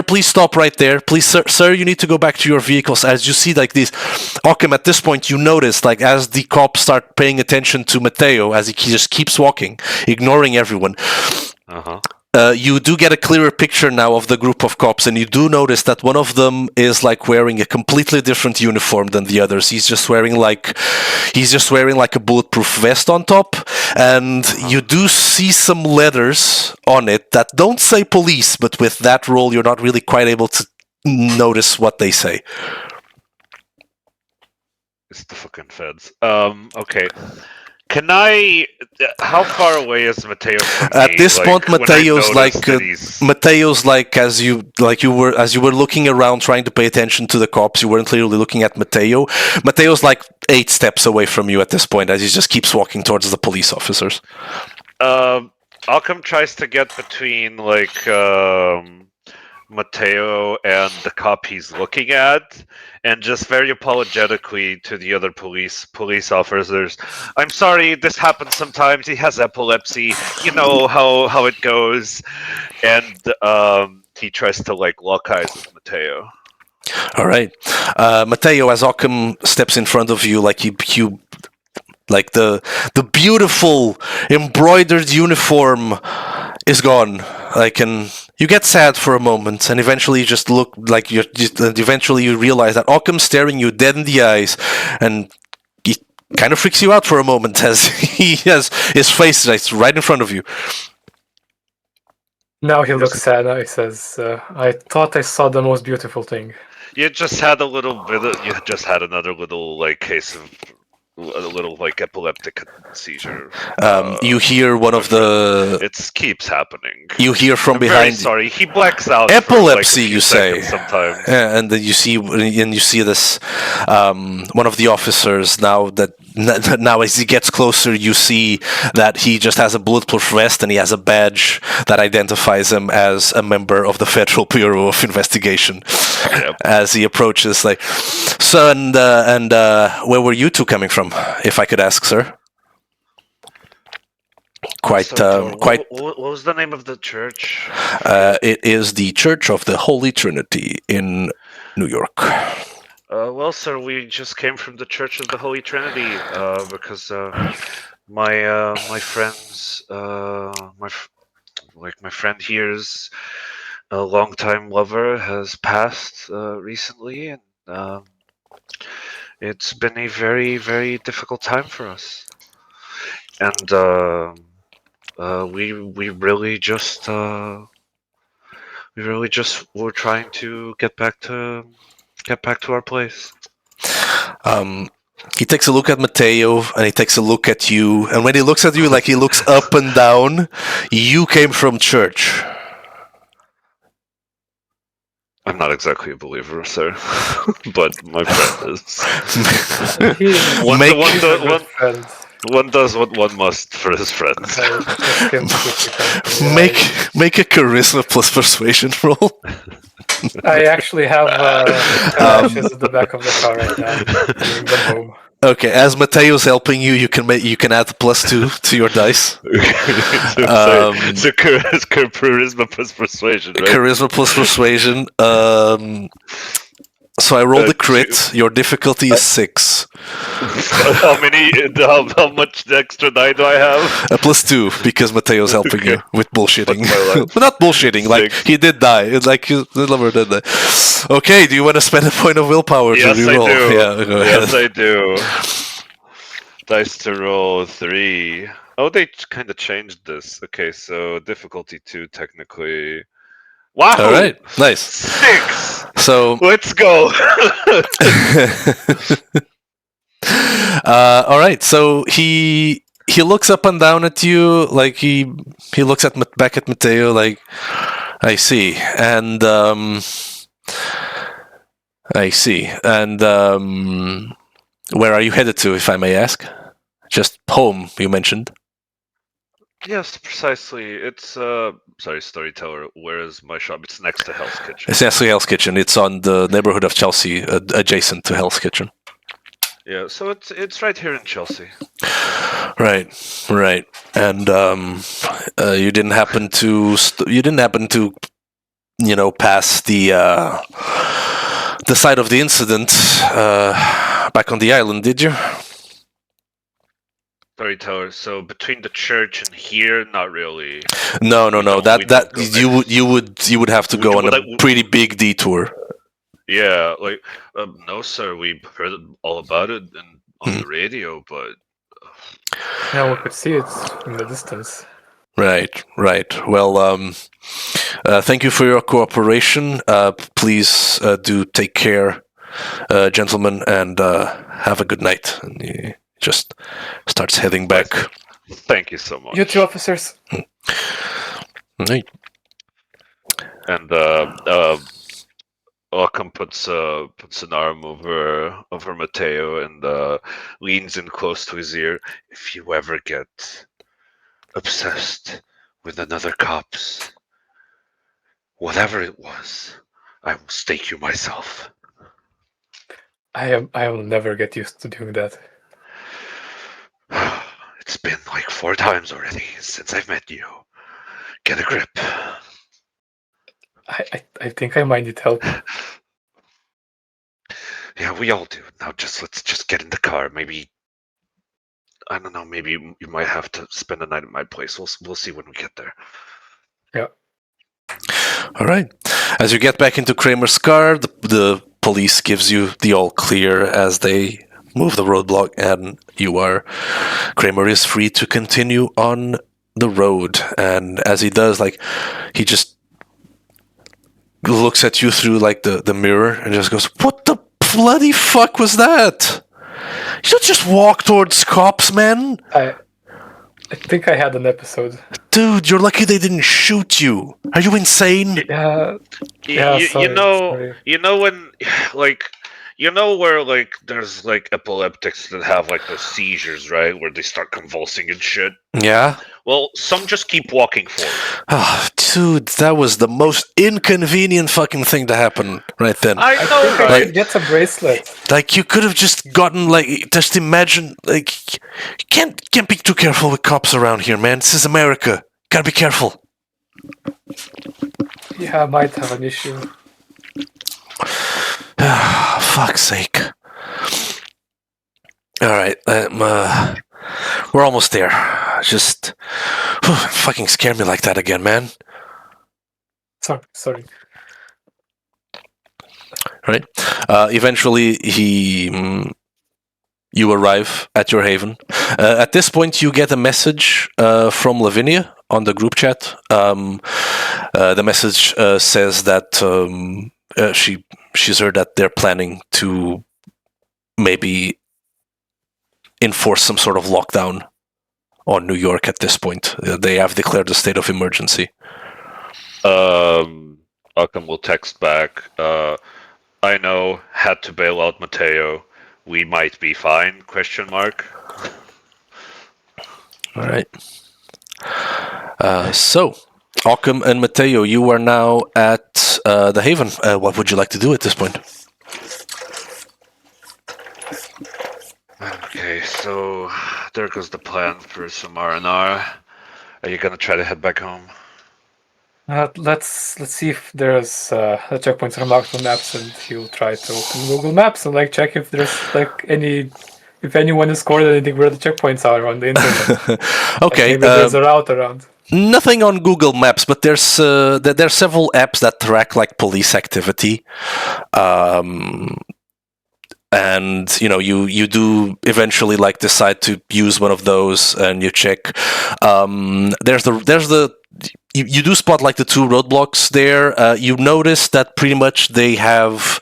please stop right there. Please, sir, you need to go back to your vehicles. As you see like this, Occam, at this point you notice like as the cops start paying attention to Mateo as he just keeps walking, ignoring everyone. You do get a clearer picture now of the group of cops, and you do notice that one of them is like wearing a completely different uniform than the others. He's just wearing like a bulletproof vest on top, and you do see some letters on it that don't say police, but with that role, you're not really quite able to notice what they say. It's the fucking feds. Okay. Can I? How far away is Mateo from me? At this point, when I Mateo's notice like that he's- Mateo's like as you were looking around trying to pay attention to the cops. You weren't clearly looking at Mateo. Mateo's like 8 steps away from you at this point as he just keeps walking towards the police officers. Alchem tries to get between like Mateo and the cop he's looking at, and just very apologetically to the other police officers, I'm sorry, this happens sometimes. He has epilepsy. You know how it goes. And he tries to like lock eyes with Mateo. All right, Mateo, as Occam steps in front of you, like you like the beautiful embroidered uniform is gone. Like, and you get sad for a moment, and eventually you just look like eventually you realize that Occam's staring you dead in the eyes, and he kind of freaks you out for a moment as he has his face right in front of you. Now he looks sad. Now he says, "I thought I saw the most beautiful thing." You just had a little bit. You just had another little like case of a little like epileptic seizure. You hear one of the. It keeps happening. You hear from I'm behind. very sorry, he blacks out. Epilepsy, for, like, a few you say? seconds sometimes. Yeah, and then you see this one of the officers now as he gets closer, you see that he just has a bulletproof vest and he has a badge that identifies him as a member of the Federal Bureau of Investigation. Yep. As he approaches, like, so, and where were you two coming from, if I could ask, sir? Quite. What was the name of the church? It is the Church of the Holy Trinity in New York. Well, sir, we just came from the Church of the Holy Trinity because my friend's my friend here's a longtime lover has passed recently, and it's been a very, very difficult time for us. And we really just were trying to get back to our place. He takes a look at Mateo and he takes a look at you, and when he looks at you, like he looks up and down. You came from church. I'm not exactly a believer, sir, but my friend is. One does what one must for his friends. Make a charisma plus persuasion roll. I actually have ashes at the back of the car right now. Bring them home. Okay, as Mateo's helping you, you can +2 to your dice. So charisma plus persuasion, right? Charisma plus persuasion. So I rolled a crit. Your difficulty is 6. How much extra die do I have? A +2 because Mateo's helping you with bullshitting. But not bullshitting. 6. Like he did die. It's like the lover did die. Okay, do you want to spend a point of willpower to reroll? I do. Yeah, go ahead. Yes, I do. Dice to roll 3. Oh, they kind of changed this. Okay, so difficulty 2 technically. Wow! All right, nice. 6. So let's go. All right, so he looks up and down at you, like he looks back at Mateo, like, I see, and I see. And where are you headed to, if I may ask? Just home, you mentioned. Yes, precisely. It's sorry, storyteller. Where is my shop? It's next to Hell's Kitchen. It's actually Hell's Kitchen. It's on the neighborhood of Chelsea, adjacent to Hell's Kitchen. Yeah, so it's right here in Chelsea. Right. And you didn't happen to pass the site of the incident back on the island, did you? Storyteller. So between the church and here, not really. No. We don't That go you would have to go on a pretty big detour. Yeah, like no, sir. We heard all about it on the radio, but Now we could see it in the distance. Right. Well, thank you for your cooperation. Please do take care, gentlemen, and have a good night. And he just starts heading back. thank you so much. You two officers. Right. And Occam puts an arm over Mateo and leans in close to his ear. If you ever get obsessed with another cop's, whatever it was, I will stake you myself. I will never get used to doing that. It's been like 4 times already since I've met you. Get a grip. I think I might need help. Yeah, we all do. Now let's just get in the car. Maybe I don't know. Maybe you might have to spend the night at my place. We'll see when we get there. Yeah. All right. As you get back into Kramer's car, the police gives you the all clear as they move the roadblock, and Kramer is free to continue on the road. And as he does, he just looks at you through the mirror and just goes, "What the bloody fuck was that? You don't just walk towards cops, man." I think I had an episode. Dude, you're lucky they didn't shoot you. Are you insane? Yeah. You know sorry. when where there's epileptics that have those seizures, right, where they start convulsing and shit. Yeah. Well, some just keep walking forward. Oh, dude, that was the most inconvenient fucking thing to happen right then. I I know, think I right? should get a bracelet. You could have just gotten just imagine you can't be too careful with cops around here, man. This is America. Gotta be careful. Yeah, I might have an issue. Fuck's sake. All right, we're almost there. Just fucking scare me like that again, man. Sorry. Right. Eventually, you arrive at your haven. At this point, you get a message from Lavinia on the group chat. The message says that she's heard that they're planning to maybe enforce some sort of lockdown on New York at this point. They have declared a state of emergency. Occam will text back. I know, had to bail out Mateo. We might be fine, ? All right. So, Occam and Mateo, you are now at the Haven. What would you like to do at this point? Okay, so there goes the plan for some R&R. Are you gonna try to head back home? Let's see if there's the checkpoints are marked on maps, and he'll try to open Google Maps and check if there's if anyone has scored anything where the checkpoints are on the internet. Okay. Maybe there's a route around. Nothing on Google Maps, but there's several apps that track police activity. And you do eventually decide to use one of those, and you check. You do spot the 2 roadblocks there. You notice that pretty much they have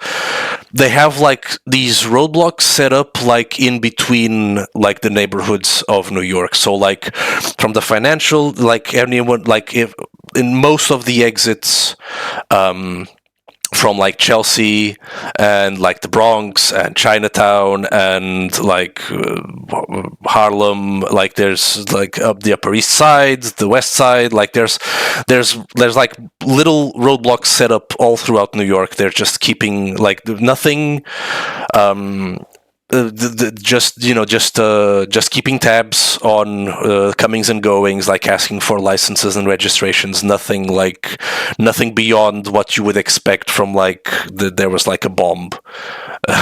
these roadblocks set up in between the neighborhoods of New York. So from the financial if in most of the exits from like Chelsea and like the Bronx and Chinatown and like Harlem. Like there's like up the Upper East Side, the West Side. Like there's like little roadblocks set up all throughout New York. They're just keeping like nothing. Just keeping tabs on comings and goings, like asking for licenses and registrations. Nothing beyond what you would expect from like there was like a bomb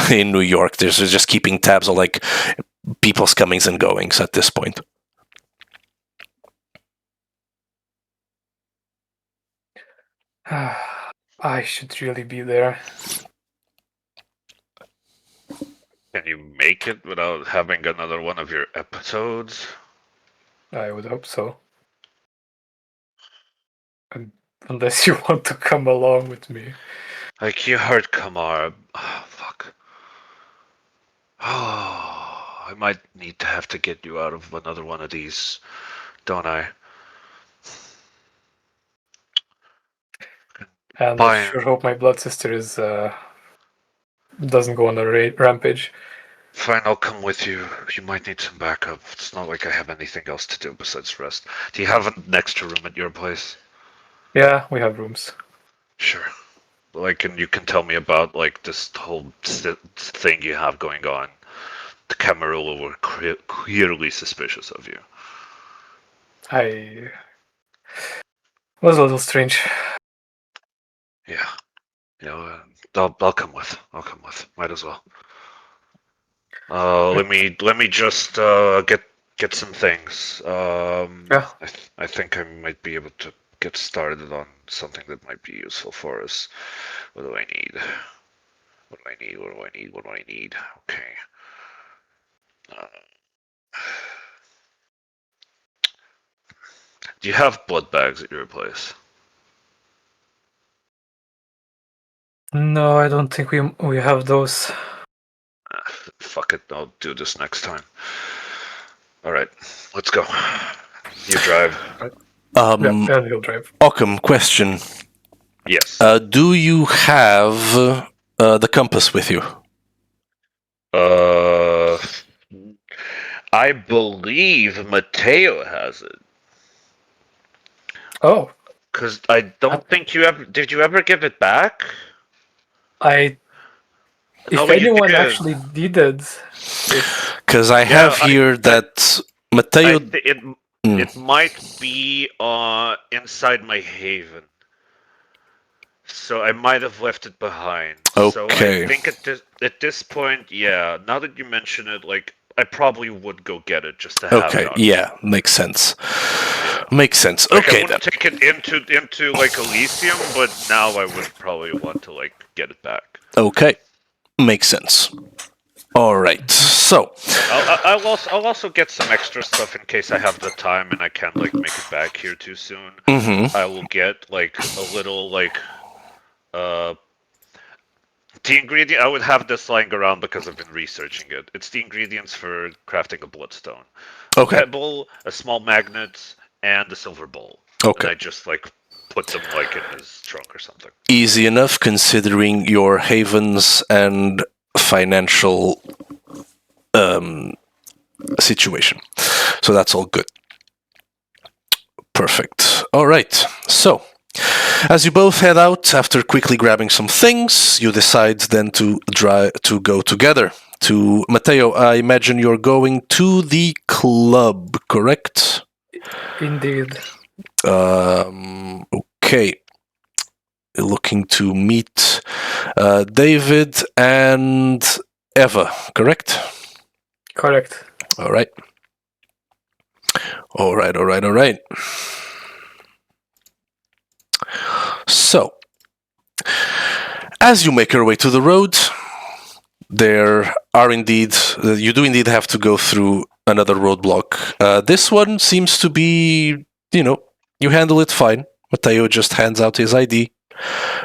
in New York. There's just keeping tabs on like people's comings and goings at this point. I should really be there. Can you make it without having another one of your episodes? I would hope so. Unless you want to come along with me. Like, you heard Kamar. Oh, fuck. Oh, I might need to have to get you out of another one of these, don't I? And Bye. I sure hope my blood sister doesn't go on a rampage. Fine, I'll come with you. You might need some backup. It's not like I have anything else to do besides rest. Do you have an extra room at your place? Yeah, we have rooms. Sure. Like, and you can tell me about, like, this whole thing you have going on. The Camarilla were clearly suspicious of you. I was a little strange. Yeah. I'll come with. Might as well. Let me just get some things. Yeah. I think I might be able to get started on something that might be useful for us. What do I need? What do I need? Okay. Do you have blood bags at your place? No, I don't think we have those. Fuck it, I'll do this next time. Alright, let's go. You drive. Yeah, he'll drive. Occam, question. Yes. Do you have the compass with you? I believe Mateo has it. Oh. Because I don't think you ever... Did you ever give it back? If No, but you anyone did. actually did it, Because I have here that Mateo... It might be inside my haven. So I might have left it behind. Okay. So I think at this point, yeah, now that you mention it, like, I probably would go get it just to have it on. Yeah, makes sense. Yeah. Makes sense. Like, Okay, I wouldn't take it into like Elysium, but now I would probably want to like get it back. Okay, makes sense. All right, so I'll also get some extra stuff in case I have the time and I can't like make it back here too soon. I will get like a little like the ingredient. I would have this lying around because I've been researching it. It's the ingredients for crafting a bloodstone. Okay. A pebble, a small magnet, and a silver bowl. Okay. And I just like put them like in his trunk or something. Easy enough considering your havens and financial situation. So that's all good. Perfect. All right. So, as you both head out after quickly grabbing some things, you decide then to go together. To Mateo, I imagine you're going to the club, correct? indeed. Okay. You're looking to meet David and Eva, correct? Correct. All right. All right. So, as you make your way to the road, there are indeed, you do indeed have to go through another roadblock. This one seems to be, you handle it fine. Mateo just hands out his ID.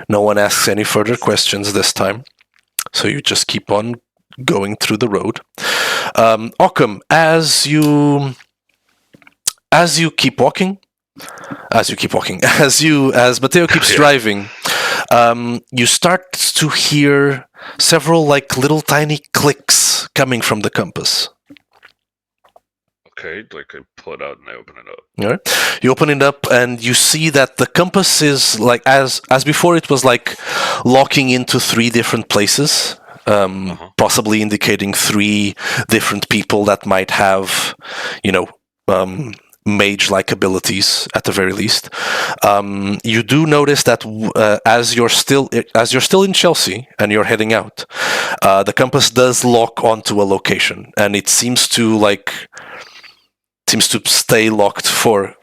No one asks any further questions this time. So you just keep on going through the road. Occam, as Mateo keeps driving, you start to hear several like little tiny clicks coming from the compass. Okay, like I pull it out and I open it up. All right. You open it up and you see that the compass is like as before. It was like locking into 3 different places, possibly indicating 3 different people that might have, mage-like abilities at the very least. You do notice that as you're still in Chelsea and you're heading out, the compass does lock onto a location, and it seems to stay locked for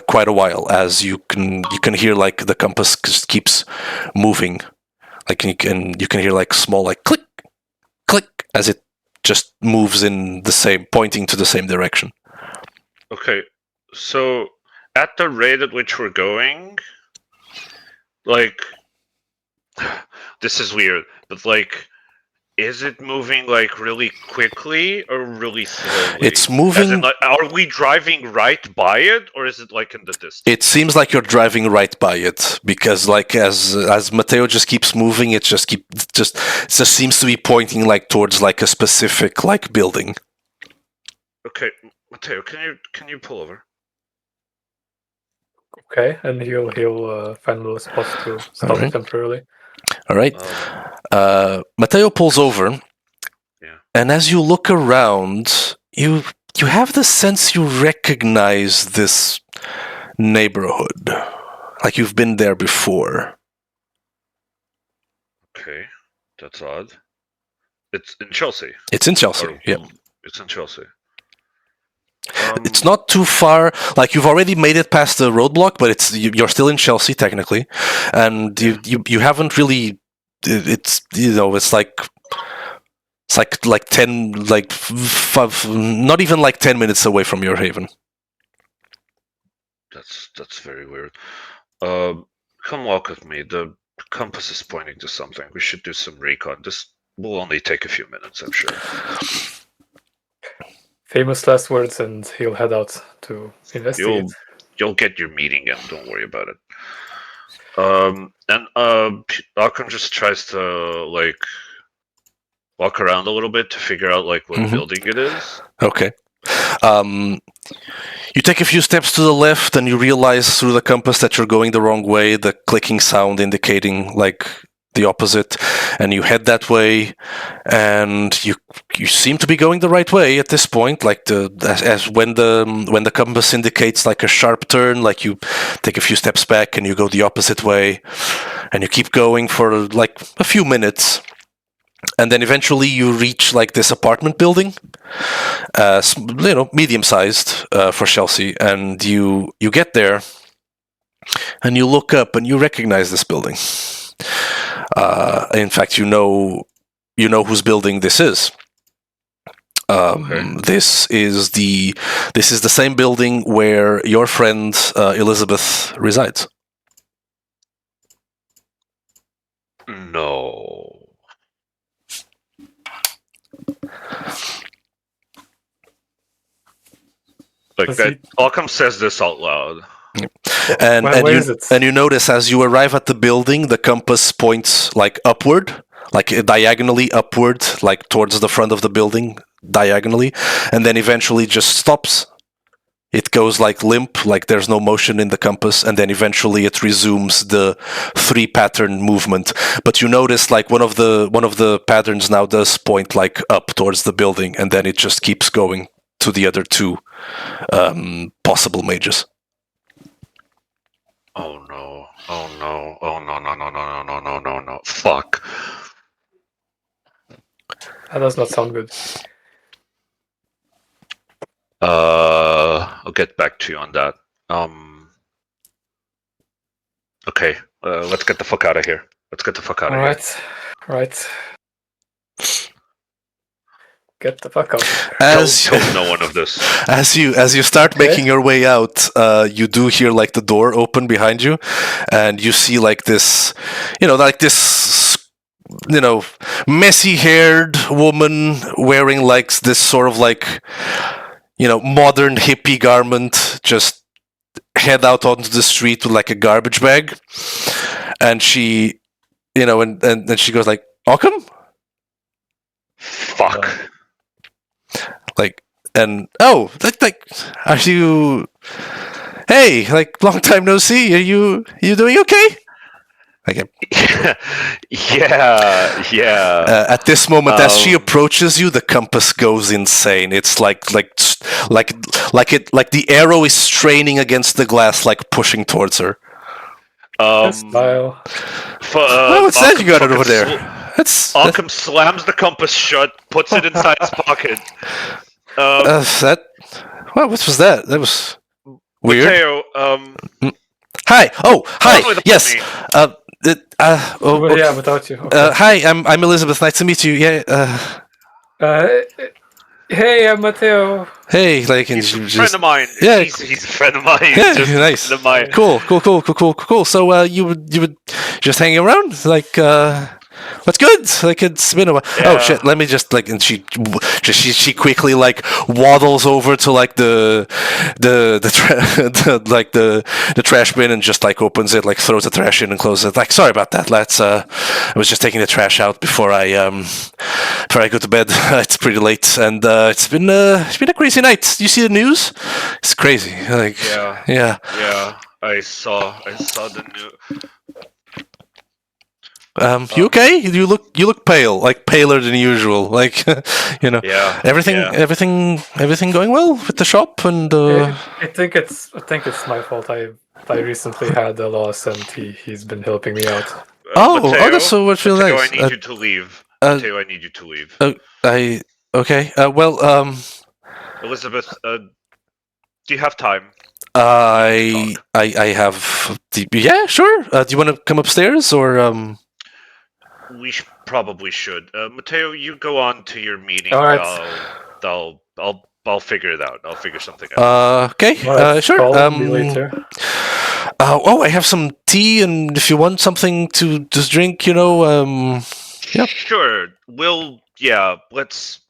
quite a while, as you can hear like the compass just keeps moving, like you can hear like small like click click as it just moves in the same, pointing to the same direction. Okay, so at the rate at which we're going, like, this is weird, but like, is it moving like really quickly or really slowly? It's moving. As in, like, are we driving right by it, or is it like in the distance? It seems like you're driving right by it, because like as Mateo just keeps moving, it just seems to be pointing like towards like a specific like building. Okay, Mateo, can you pull over? Okay, and he'll find a little spot to stop Alright. temporarily. All right. Mateo pulls over, and as you look around, you have the sense you recognize this neighborhood, like you've been there before. Okay, that's odd. It's in Chelsea. It's in Chelsea. Yeah. It's in Chelsea. It's not too far. Like you've already made it past the roadblock, but you're still in Chelsea technically, and you haven't really. It's it's like 10 like 5, not even like 10 minutes away from your haven. That's very weird. Come walk with me. The compass is pointing to something. We should do some recon. This will only take a few minutes, I'm sure. Famous last words, and he'll head out to investigate. You'll get your meeting in. Don't worry about it. And Arkham just tries to like walk around a little bit to figure out like what building it is. Okay. You take a few steps to the left, and you realize through the compass that you're going the wrong way. The clicking sound indicating like the opposite, and you head that way, and you seem to be going the right way at this point. Like as when the compass indicates like a sharp turn, like you take a few steps back and you go the opposite way, and you keep going for like a few minutes, and then eventually you reach like this apartment building, medium sized for Chelsea, and you get there, and you look up and you recognize this building. In fact, you know whose building this is. This is the same building where your friend Elizabeth resides. No. Like that, Alcom says this out loud. And you notice as you arrive at the building, the compass points like upward, like diagonally upward, like towards the front of the building, diagonally, and then eventually just stops. It goes like limp, like there's no motion in the compass, and then eventually it resumes the 3 pattern movement. But you notice like one of the patterns now does point like up towards the building, and then it just keeps going to the other 2 possible mages. Oh no. Oh no. Oh no, no, no, no, no, no, no, no. Fuck. That does not sound good. I'll get back to you on that. Okay, let's get the fuck out of here. Let's get the fuck out of here. Right. Get the fuck out. Tell no one of this. As you start making your way out, you do hear like the door open behind you, and you see like this, messy-haired woman wearing like this sort of like, modern hippie garment, just head out onto the street with like a garbage bag, and she and she goes like, Occam? Fuck. And like, are you? Hey, like, long time no see. Are you doing okay? Like, yeah. at this moment, as she approaches you, the compass goes insane. It's like the arrow is straining against the glass, like pushing towards her. Style. What's that you got over there? Occam slams the compass shut, puts it inside his pocket. What was that? That was weird. Mateo, Hi. Oh, hi. without Yes. me. Yeah, without you. Okay. Hi. I'm Elizabeth. Nice to meet you. Yeah. Hey, I'm Mateo. Hey, like, He's and a she friend of mine. Yeah. He's a friend of mine. He's Yeah, just nice. a friend of mine. Cool. So, you would just hanging around? Like, what's good? Like, it's been a while. Yeah. Oh shit! Let me just like, and she quickly like waddles over to like the trash bin and just like opens it, like throws the trash in and closes it. Like, sorry about that, lads. I was just taking the trash out before I go to bed. It's pretty late, and it's been a crazy night. You see the news? It's crazy. Like, yeah. I saw the news. You okay? You look pale, like paler than usual. Like, Yeah. everything going well with the shop and. I think it's my fault. I recently had a loss, and he's been helping me out. Mateo, that's so much really Mateo, nice. I need you to leave. Mateo, I need you to leave. Okay. Elizabeth, do you have time? I have. Yeah, sure. Do you want to come upstairs or? We probably should. Mateo, you go on to your meeting. All right. I'll figure it out. I'll figure something out. Okay. All right, Sure. call me later. I have some tea, and if you want something to just drink, Yeah. Sure. Let's.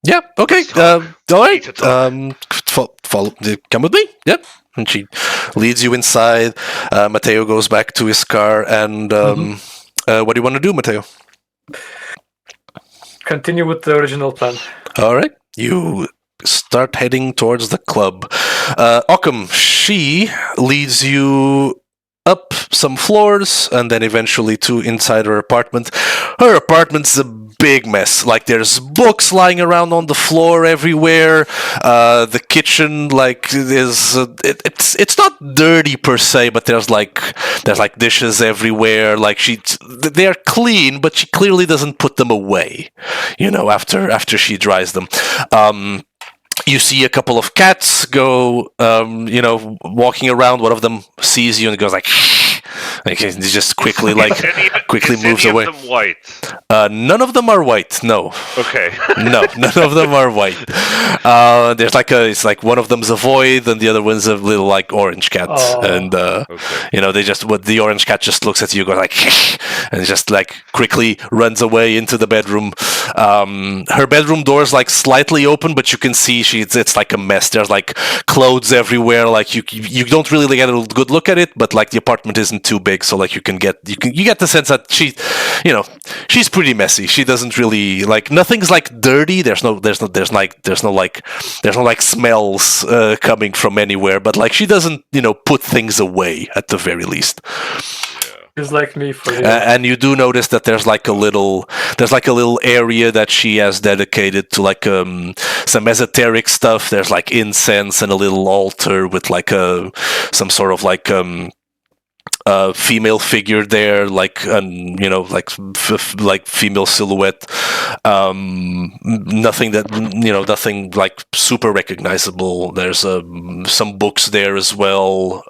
Yeah. Okay. Let's talk. All We right. need to talk. Follow. Come with me. Yep. And she leads you inside. Mateo goes back to his car, and what do you want to do, Mateo? Continue with the original plan. All right. You start heading towards the club. Occam, she leads you up some floors and then eventually to inside her apartment. Her apartment's a big mess. Like, there's books lying around on the floor everywhere. The kitchen, like, is it's not dirty per se, but there's like dishes everywhere. Like, they're clean, but she clearly doesn't put them away. After she dries them. You see a couple of cats go, walking around. One of them sees you and goes like he just quickly moves away. Any of them white? None of them are white. No. Okay. No, none of them are white. There's it's like one of them's a void and the other one's a little like orange cat. And they the orange cat just looks at you, goes like and just like quickly runs away into the bedroom. Her bedroom door's like slightly open, but you can see it's like a mess. There's like clothes everywhere. Like you don't really get a good look at it, but like the apartment isn't too big, so like you get the sense that she's pretty messy. She doesn't really like, nothing's like dirty. There's no smells coming from anywhere, but like she doesn't put things away at the very least. It's like me for you. And you do notice that there's like a little area that she has dedicated to like some esoteric stuff. There's like incense and a little altar with like some sort of like female figure there, like like female silhouette. Nothing like super recognizable. There's some books there as well,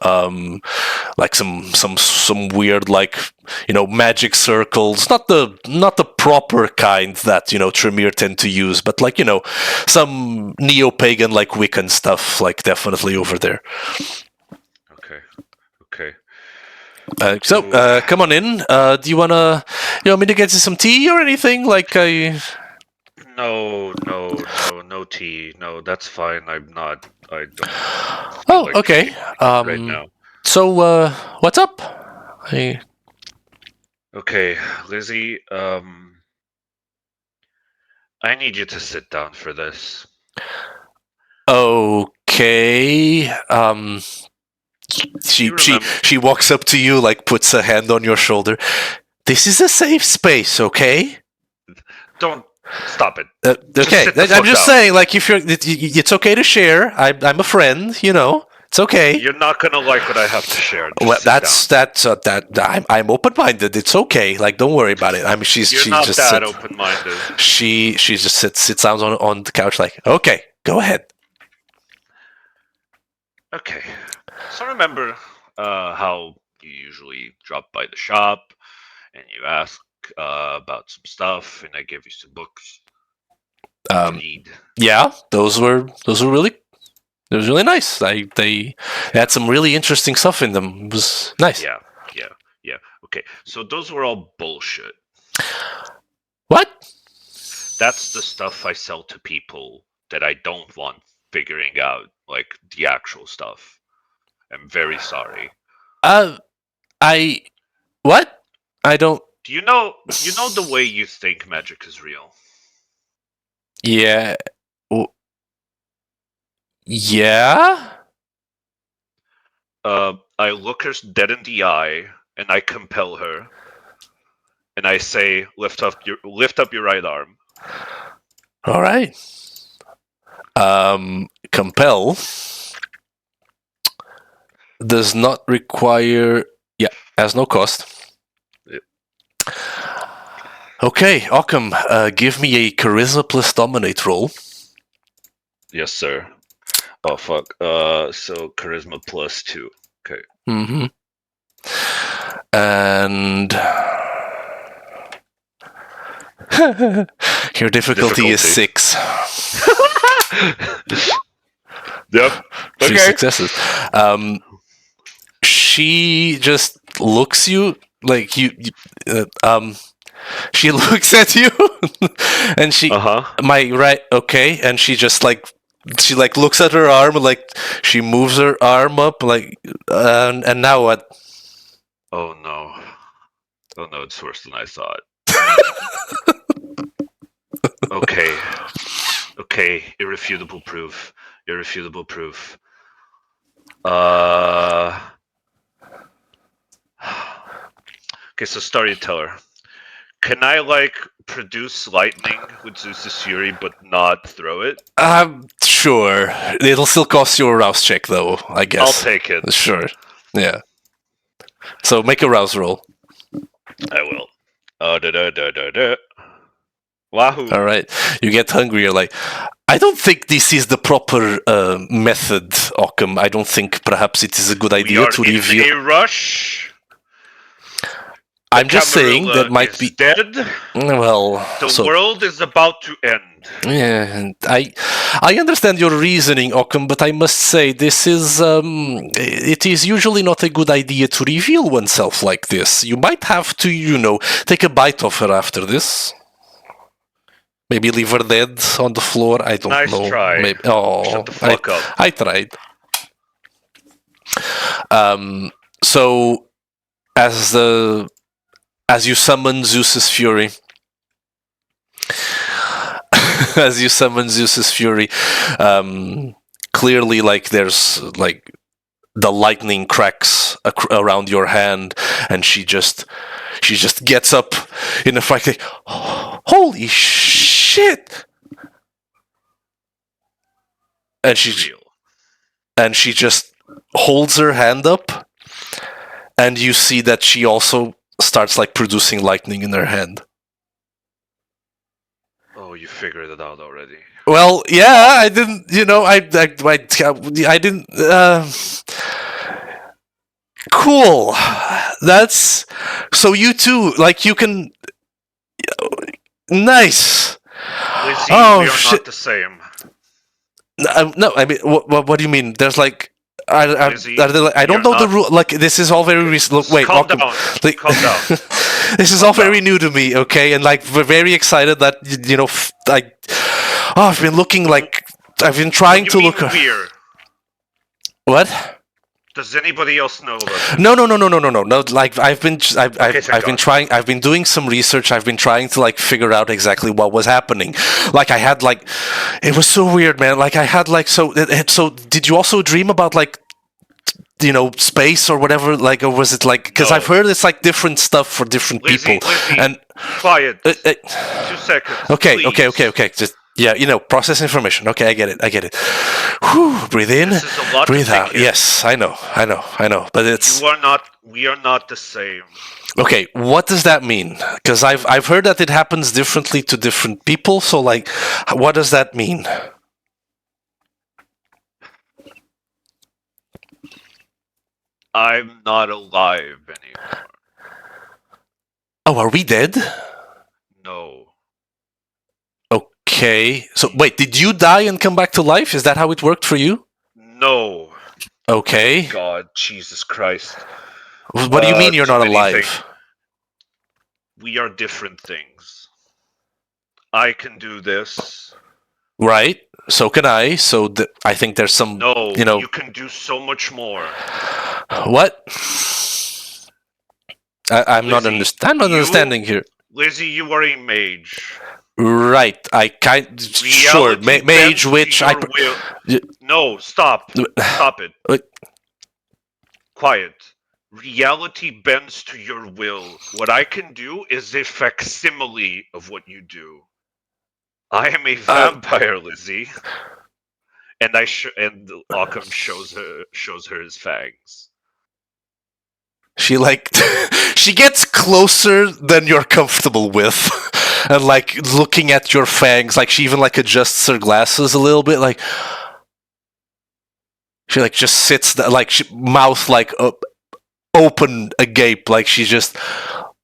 like some weird like magic circles, not the proper kind that Tremere tend to use, but like some neo-pagan like Wiccan stuff, like definitely over there. Okay. Come on in. Do you want me to get you some tea or anything? Like No tea. No, that's fine. I don't. Oh, okay. Right now. So, what's up? Okay, Lizzie, I need you to sit down for this. Okay. You remember- She walks up to you, like puts a hand on your shoulder. This is a safe space, okay? Don't stop it. Okay, sit the I'm fuck just down. saying, like, if it's okay to share. I'm a friend, you know. It's okay. You're not gonna like what I have to share. Just Well, sit down. I'm open-minded. It's okay. Like, don't worry about it. I mean, You're she not just that sits. open-minded. She just sits down on the couch, like, okay, go ahead. Okay. So remember how you usually drop by the shop and you ask about some stuff, and I give you some books to read. Yeah, those were really nice. They had some really interesting stuff in them. It was nice. Yeah. Okay. So those were all bullshit. What? That's the stuff I sell to people that I don't want figuring out, like the actual stuff. I'm very sorry. What? I don't. Do you know the way you think magic is real? Yeah. Yeah. I look her dead in the eye and I compel her, and I say, lift up your right arm. All right. Compel does not require. Yeah, has no cost. Yep. Okay, Occam, give me a charisma plus dominate roll. Yes, sir. Oh fuck. So charisma +2. Okay. Mm-hmm. And your difficulty is 6. Yep. 3 Okay. successes. She just looks you like she looks at you and she my right okay, and she just like looks at her arm, like she moves her arm up, like and now what? Oh no, it's worse than I thought. Okay, irrefutable proof. Okay, so storyteller. Can I like produce lightning with Zeus's fury but not throw it? Sure. It'll still cost you a rouse check though, I guess. I'll take it. Sure. Yeah. So make a rouse roll. I will. Wahoo. All right. You get hungry. You're like, I don't think this is the proper method, Occam. I don't think perhaps it is a good idea to reveal. In a rush. I'm just saying that might be dead. Well, the world is about to end. Yeah, and I understand your reasoning, Occam, but I must say this is it is usually not a good idea to reveal oneself like this. You might have to, take a bite of her after this. Maybe leave her dead on the floor. I don't know. Nice try. Maybe, Shut the fuck up. I tried. So as you summon Zeus's fury, clearly, like there's like the lightning cracks around your hand, and she just gets up in a fright, like, holy shit! And she just holds her hand up, and you see that she also starts like producing lightning in her hand. Oh, you figured it out already. Well, yeah, I didn't. I didn't. Cool. That's so you too. Like you can. Nice. Lizzie, Oh, we are shit. not the same. No, I mean, what do you mean? There's like. Lizzie, are there, like, I don't know the rule. Like this is all very recent. Look, wait, calm down. Like, Calm down. This is all very new to me, okay? And like, we're very excited that I've been looking like I've been trying to look. Weird. What? Does anybody else know about this? No. Like I've been thank trying. I've been doing some research. I've been trying to like figure out exactly what was happening. Like I had like, it was so weird, man. Like I had like so. So did you also dream about like, space or whatever? Like, or was it like? Because I've No. heard it's like different stuff for different Lizzie, people. Lizzie, And quiet. 2 seconds. okay, please. okay. Just process information. Okay, I get it. Whew, breathe in, This is a lot to breathe take out. in. Yes, I know. But it's We are not the same. okay. What does that mean? Because I've heard that it happens differently to different people. So like, what does that mean? I'm not alive anymore. Oh, are we dead? No. Okay. So wait, did you die and come back to life? Is that how it worked for you? No. Okay. God, Jesus Christ. What do you mean you're too not many alive? things. We are different things. I can do this. Right. So can I. So I think there's some. No, You know. you can do so much more. What? I'm not Lizzie, understanding here. Lizzie, you are a mage. Right. Sure. Reality Mage, bends to which your will. No, stop. Stop it. Quiet. Reality bends to your will. What I can do is a facsimile of what you do. I am a vampire, Lizzie. And and Occam shows her his fangs. She like she gets closer than you're comfortable with, and like looking at your fangs. Like she even like adjusts her glasses a little bit. Like she like just sits like mouth like open agape. Like she just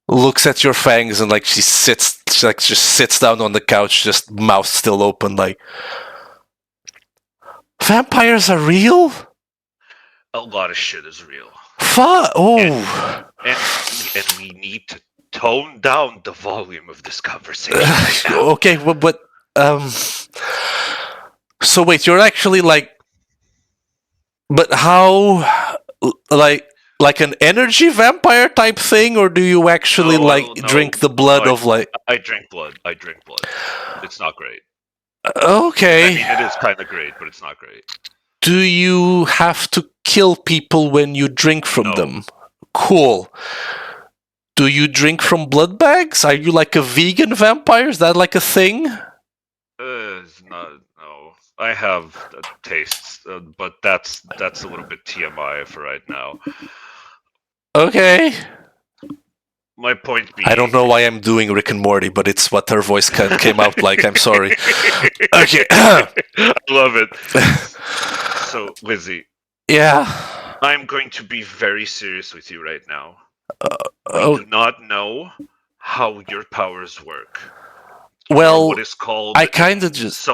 looks at your fangs and like she just sits down on the couch, just mouth still open. Like vampires are real. A lot of shit is real. Oh. And we need to tone down the volume of this conversation right now. Okay, but so wait, you're actually like, but how, like an energy vampire type thing, or do you actually No, drink the blood of like? I drink blood. It's not great. Okay. I mean, it is kind of great, but it's not great. Do you have to kill people when you drink from them? Cool. Do you drink from blood bags? Are you like a vegan vampire? Is that like a thing? It's not. No, I have tastes, but that's a little bit TMI for right now. Okay. My point being, I don't know why I'm doing Rick and Morty, but it's what her voice came out like. I'm sorry. Okay. I love it. So, Lizzie. Yeah. I'm going to be very serious with you right now. Oh. We do not know how your powers work. Well, what is called I kind of just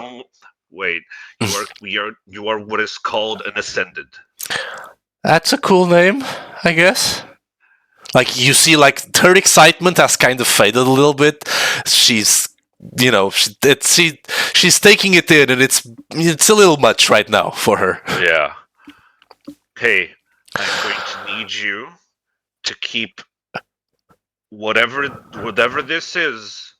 wait. You are what is called an ascended. That's a cool name, I guess. Like you see, like her excitement has kind of faded a little bit. She's, she's taking it in, and it's a little much right now for her. Yeah. Hey, I'm going to need you to keep whatever this is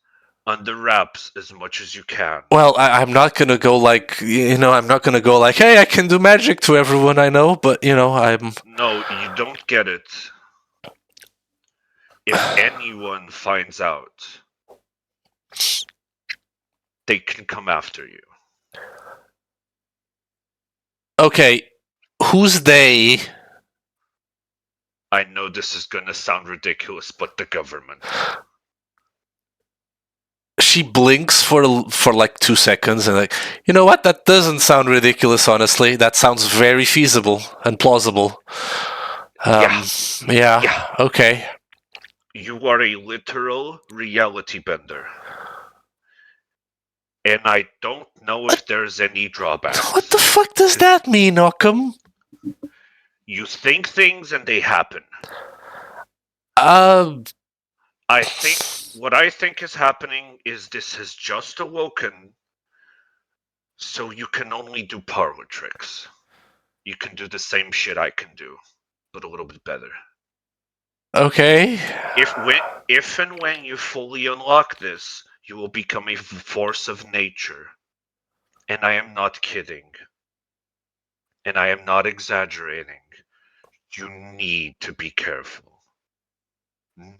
under wraps as much as you can. Well, I'm not gonna go like, I'm not gonna go like, hey, I can do magic to everyone I know, but I'm. No, you don't get it. If anyone finds out, they can come after you. Okay, who's they? I know this is gonna sound ridiculous, but the government. She blinks for like 2 seconds and like, you know what? That doesn't sound ridiculous, honestly. That sounds very feasible and plausible. Yeah. Okay. You are a literal reality bender. And I don't know if there's any drawbacks. What the fuck does that mean, Occam? You think things and they happen. What I think is happening is this has just awoken, so you can only do parlor tricks. you can do the same shit I can do, but a little bit better. Okay. If and when you fully unlock this, you will become a force of nature. And I am not kidding. And I am not exaggerating. You need to be careful.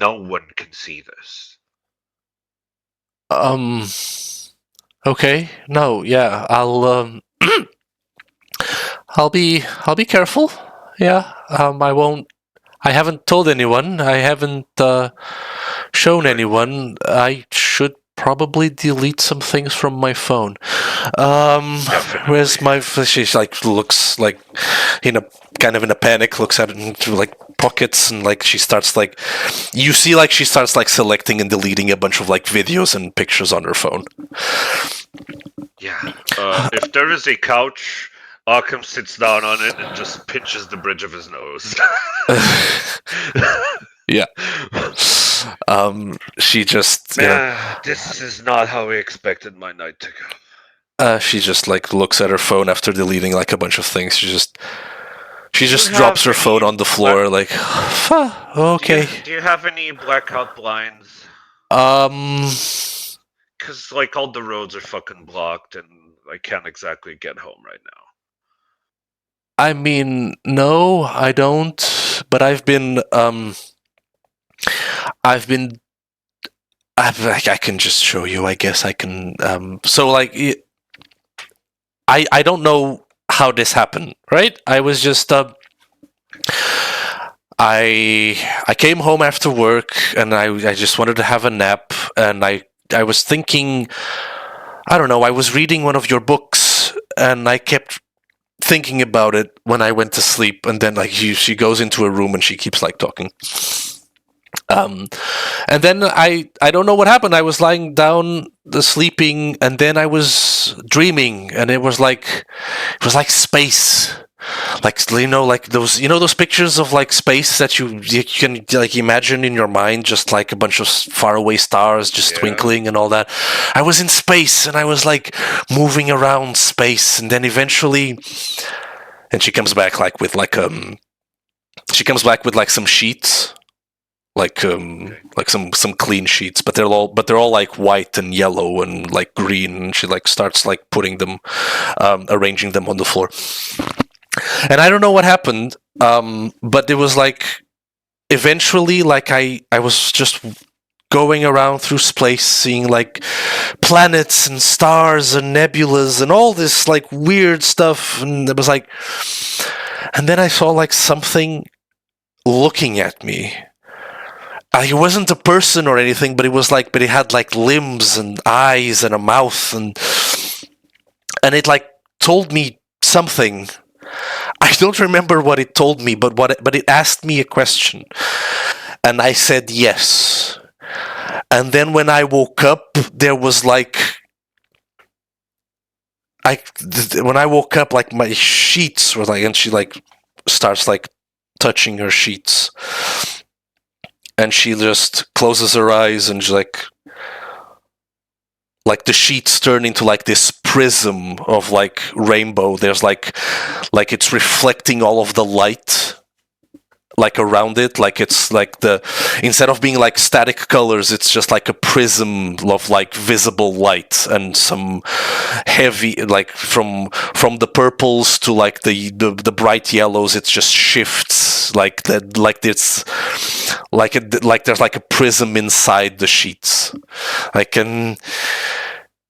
No one can see this. Okay. No, yeah. I'll be careful. Yeah. I haven't told anyone. I haven't shown anyone. I should probably delete some things from my phone. Definitely. Where's my? She's like looks like in a panic. Looks at it into like pockets and like she starts like you see like she starts like selecting and deleting a bunch of like videos and pictures on her phone. Yeah. If there is a couch, Arkham sits down on it and just pinches the bridge of his nose. Yeah. She just This is not how we expected my night to go. she just like looks at her phone after deleting like a bunch of things. She just you drops her have phone any on the floor like okay. Do you have any blackout blinds? Because like all the roads are fucking blocked and I can't exactly get home right now. I mean, no, I don't. But I can just show you. I guess I can. So like, I don't know how this happened. Right? I was just I came home after work and I just wanted to have a nap and I was thinking, I don't know. I was reading one of your books and I kept thinking about it when I went to sleep, and then like she goes into a room and she keeps like talking. And then I don't know what happened. I was lying down, sleeping, and then I was dreaming, and it was like space, like like those pictures of like space that you can like imagine in your mind, just like a bunch of faraway stars just twinkling and all that. I was in space and I was like moving around space, and then eventually, and she comes back like with like some sheets. Like some clean sheets, but they're all like white and yellow and like green, and she like starts like putting them, arranging them on the floor. And I don't know what happened, but it was like eventually like I was just going around through space, seeing like planets and stars and nebulas and all this like weird stuff, and it was like, and then I saw like something looking at me. It wasn't a person or anything, but it had like limbs and eyes and a mouth, and it like told me something. I don't remember what it told me, but it asked me a question, and I said yes. And then when I woke up, there was like, when I woke up, like my sheets were like, and she like starts like touching her sheets. And she just closes her eyes and she's like the sheets turn into like this prism of like rainbow. There's like it's reflecting all of the light like around it, like it's like instead of being like static colors, it's just like a prism of like visible light, and some heavy like from the purples to like the bright yellows, it just shifts like that, like it's like there's like a prism inside the sheets, like, and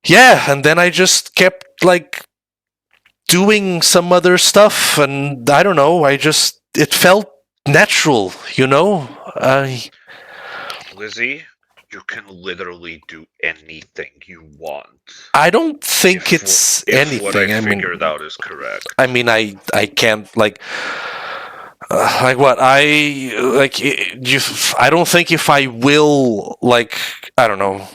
then I just kept like doing some other stuff, and I don't know, it felt natural, Lizzie, you can literally do anything you want. I don't think it's anything. What I figured out is correct. I mean, I can't like what I like. I don't think if I will like, I don't know,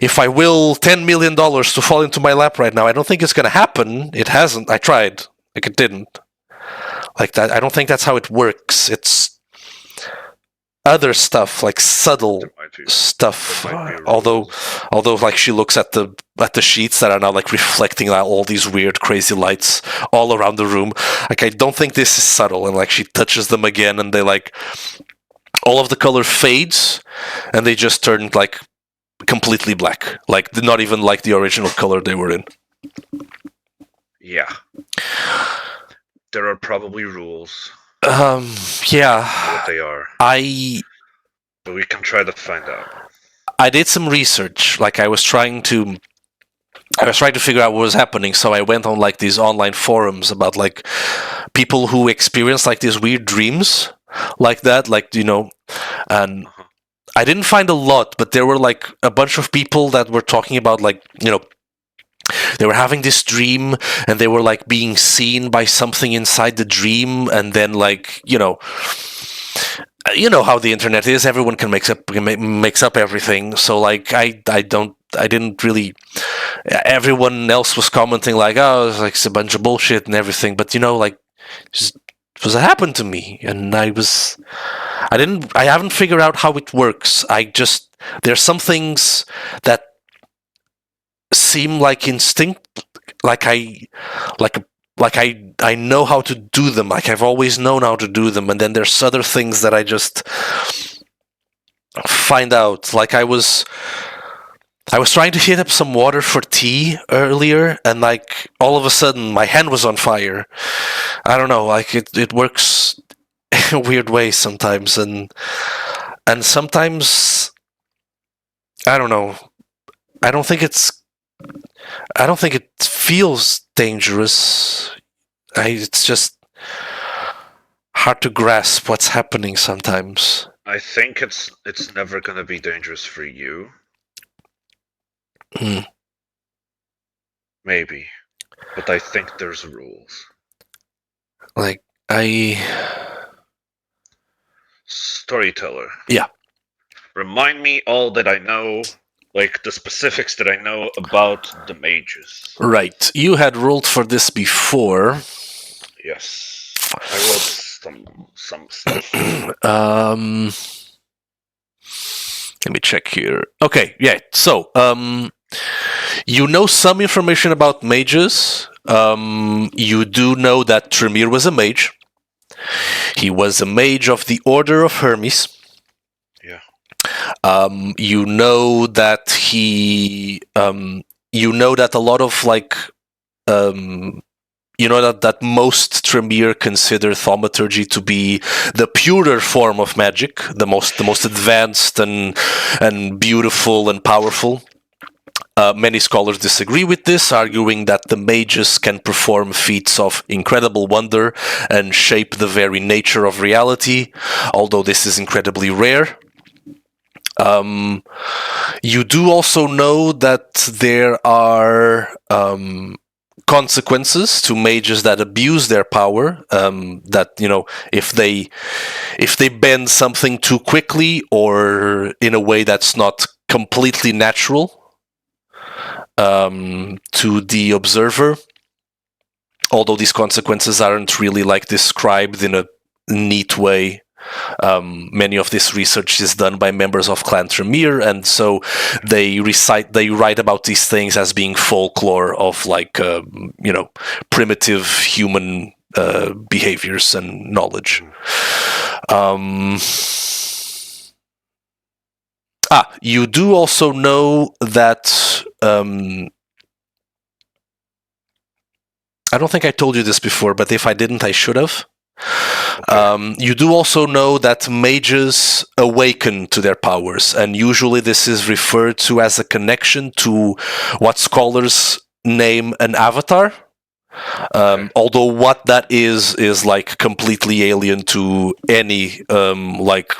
if I will $10 million to fall into my lap right now, I don't think it's gonna happen. It hasn't. I tried. Like, it didn't. Like that, I don't think that's how it works. other stuff, like subtle There might be. stuff. There might be Although, like she looks at the sheets that are now like reflecting out all these weird, crazy lights all around the room. Like I don't think this is subtle, and like she touches them again, and they like all of the color fades, and they just turn like completely black, like not even like the original color they were in. Yeah. There are probably rules. Yeah. What they are. But we can try to find out. I did some research. Like I was trying to figure out what was happening, so I went on like these online forums about like people who experience like these weird dreams like that, like and I didn't find a lot, but there were like a bunch of people that were talking about like they were having this dream and they were like being seen by something inside the dream, and then like you know how the internet is, everyone can makes up everything. So like I didn't really, everyone else was commenting like, oh, it's a bunch of bullshit and everything, but like just was happened to me, and I haven't figured out how it works. There's some things that seem like instinct, like I know how to do them, like I've always known how to do them, and then there's other things that I just find out. Like I was trying to heat up some water for tea earlier, and like all of a sudden my hand was on fire. I don't know, like it works in a weird way sometimes, and sometimes I don't know. I don't think it feels dangerous. It's just hard to grasp what's happening sometimes. I think it's never gonna be dangerous for you. Maybe. But I think there's rules. Like, Storyteller. Yeah. Remind me all that I know, like the specifics that I know about the mages. Right. You had rolled for this before. Yes. I wrote some stuff. Let me check here. Okay, yeah. So, you know some information about mages. You do know that Tremere was a mage. He was a mage of the Order of Hermes. Yeah. You know that he. You know that a lot of like. You know that most Tremere consider thaumaturgy to be the purer form of magic, the most advanced and beautiful and powerful. Many scholars disagree with this, arguing that the mages can perform feats of incredible wonder and shape the very nature of reality, although this is incredibly rare. You do also know that there are consequences to mages that abuse their power. That if they bend something too quickly or in a way that's not completely natural to the observer, although these consequences aren't really like described in a neat way. Many of this research is done by members of Clan Tremere, and so they write about these things as being folklore of like primitive human behaviors and knowledge. You do also know that I don't think I told you this before, but if I didn't, I should have. You do also know that mages awaken to their powers, and usually this is referred to as a connection to what scholars name an avatar. Although what that is like completely alien to any like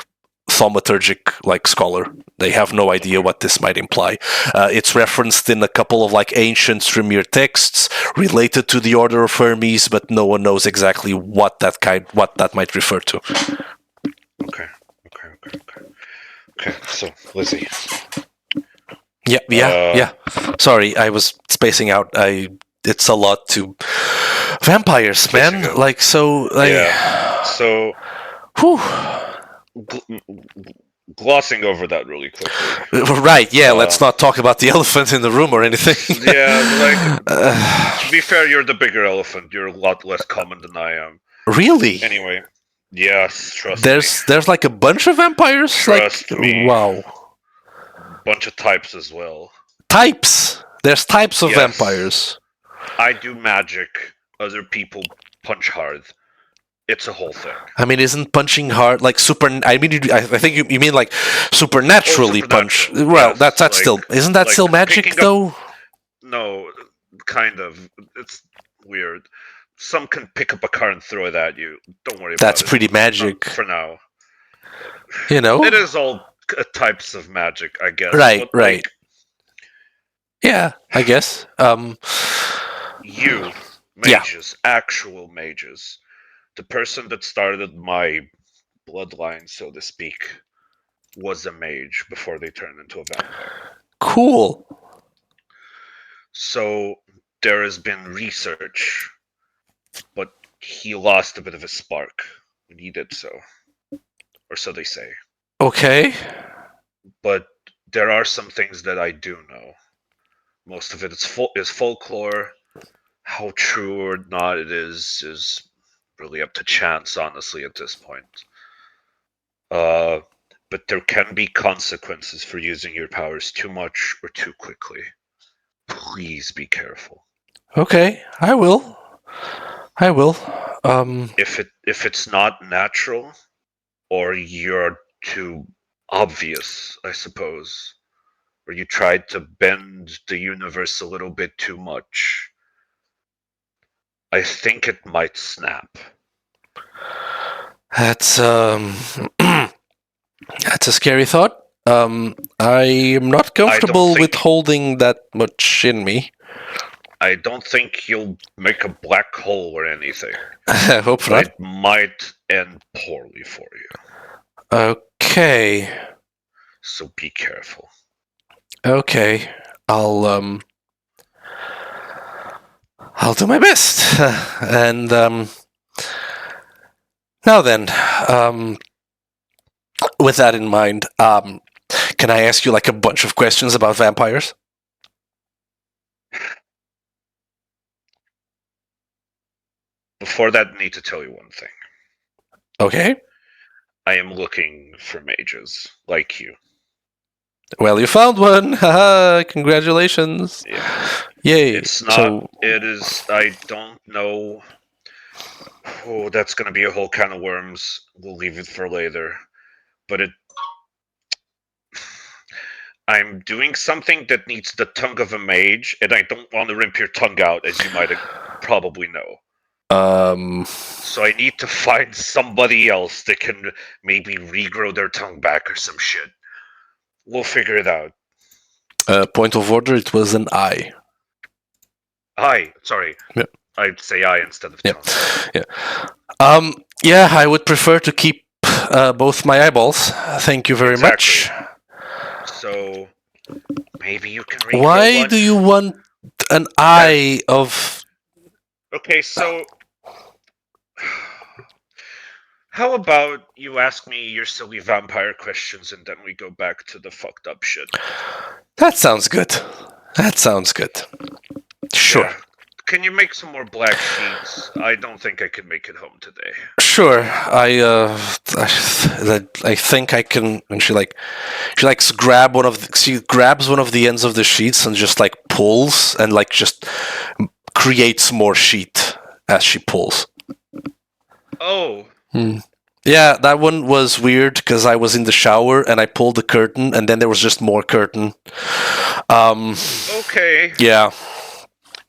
thaumaturgic like scholar. They have no idea what this might imply. It's referenced in a couple of like ancient Tremere texts related to the Order of Hermes, but no one knows exactly what that might refer to. Okay. So, Lizzie. Yeah. Sorry, I was spacing out. It's a lot to vampires, man. Like so. Like, yeah. So. Whew. glossing over that really quickly. Right, yeah, let's not talk about the elephant in the room or anything. Yeah, to be fair, you're the bigger elephant. You're a lot less common than I am. Really? Anyway, yes, trust me. There's like a bunch of vampires? Trust me. Wow. Bunch of types as well. Types! There's types of Yes. vampires. I do magic. Other people punch hard. It's a whole thing. I mean, isn't punching hard like super? I mean, I think you mean like supernaturally punch. supernatural, Well, yes, that's like- still isn't that like still magic picking up- though? No, kind of. It's weird. Some can pick up a car and throw it at you. Don't worry about it. That's pretty magic, For now. you know. It is all types of magic, I guess. Right, but, right. Yeah, I guess. You, Yeah. mages, actual mages. The person that started my bloodline, so to speak, was a mage before they turned into a vampire. Cool. So there has been research, but he lost a bit of his spark when he did so. Or so they say. Okay. But there are some things that I do know. Most of it is folklore. How true or not it is really up to chance, honestly, at this point. But there can be consequences for using your powers too much or too quickly. Please be careful. Okay, I will. I will. If it's not natural, or you're too obvious, I suppose, or you tried to bend the universe a little bit too much, I think it might snap. That's that's a scary thought. I am not comfortable with holding that much in me. I don't think you'll make a black hole or anything. I hope But not. it might end poorly for you. Okay. So be careful. Okay. I'll do my best. And now then, with that in mind, can I ask you like a bunch of questions about vampires? Before that, I need to tell you one thing. Okay. I am looking for mages like you. Well, you found one. Haha, congratulations. Yeah. Yay. It's not. So, It is. I don't know. Oh, that's going to be a whole can of worms. We'll leave it for later. But I'm doing something that needs the tongue of a mage, and I don't want to rip your tongue out, as you might probably know. So I need to find somebody else that can maybe regrow their tongue back or some shit. We'll figure it out. point of order, it was an I. Sorry. Yeah. I'd say I instead of tongue. Yeah. Yeah, I would prefer to keep both my eyeballs. Thank you very much. So maybe you can regrow Why one. do you want an eye of... Okay, so how about you ask me your silly vampire questions and then we go back to the fucked up shit? That sounds good. That sounds good. Sure. Yeah. Can you make some more black sheets? I don't think I can make it home today. Sure. I think I can. And she grabs one of the ends of the sheets and just like pulls and like just creates more sheet as she pulls. Oh. Yeah, that one was weird because I was in the shower and I pulled the curtain and then there was just more curtain. Okay. Yeah.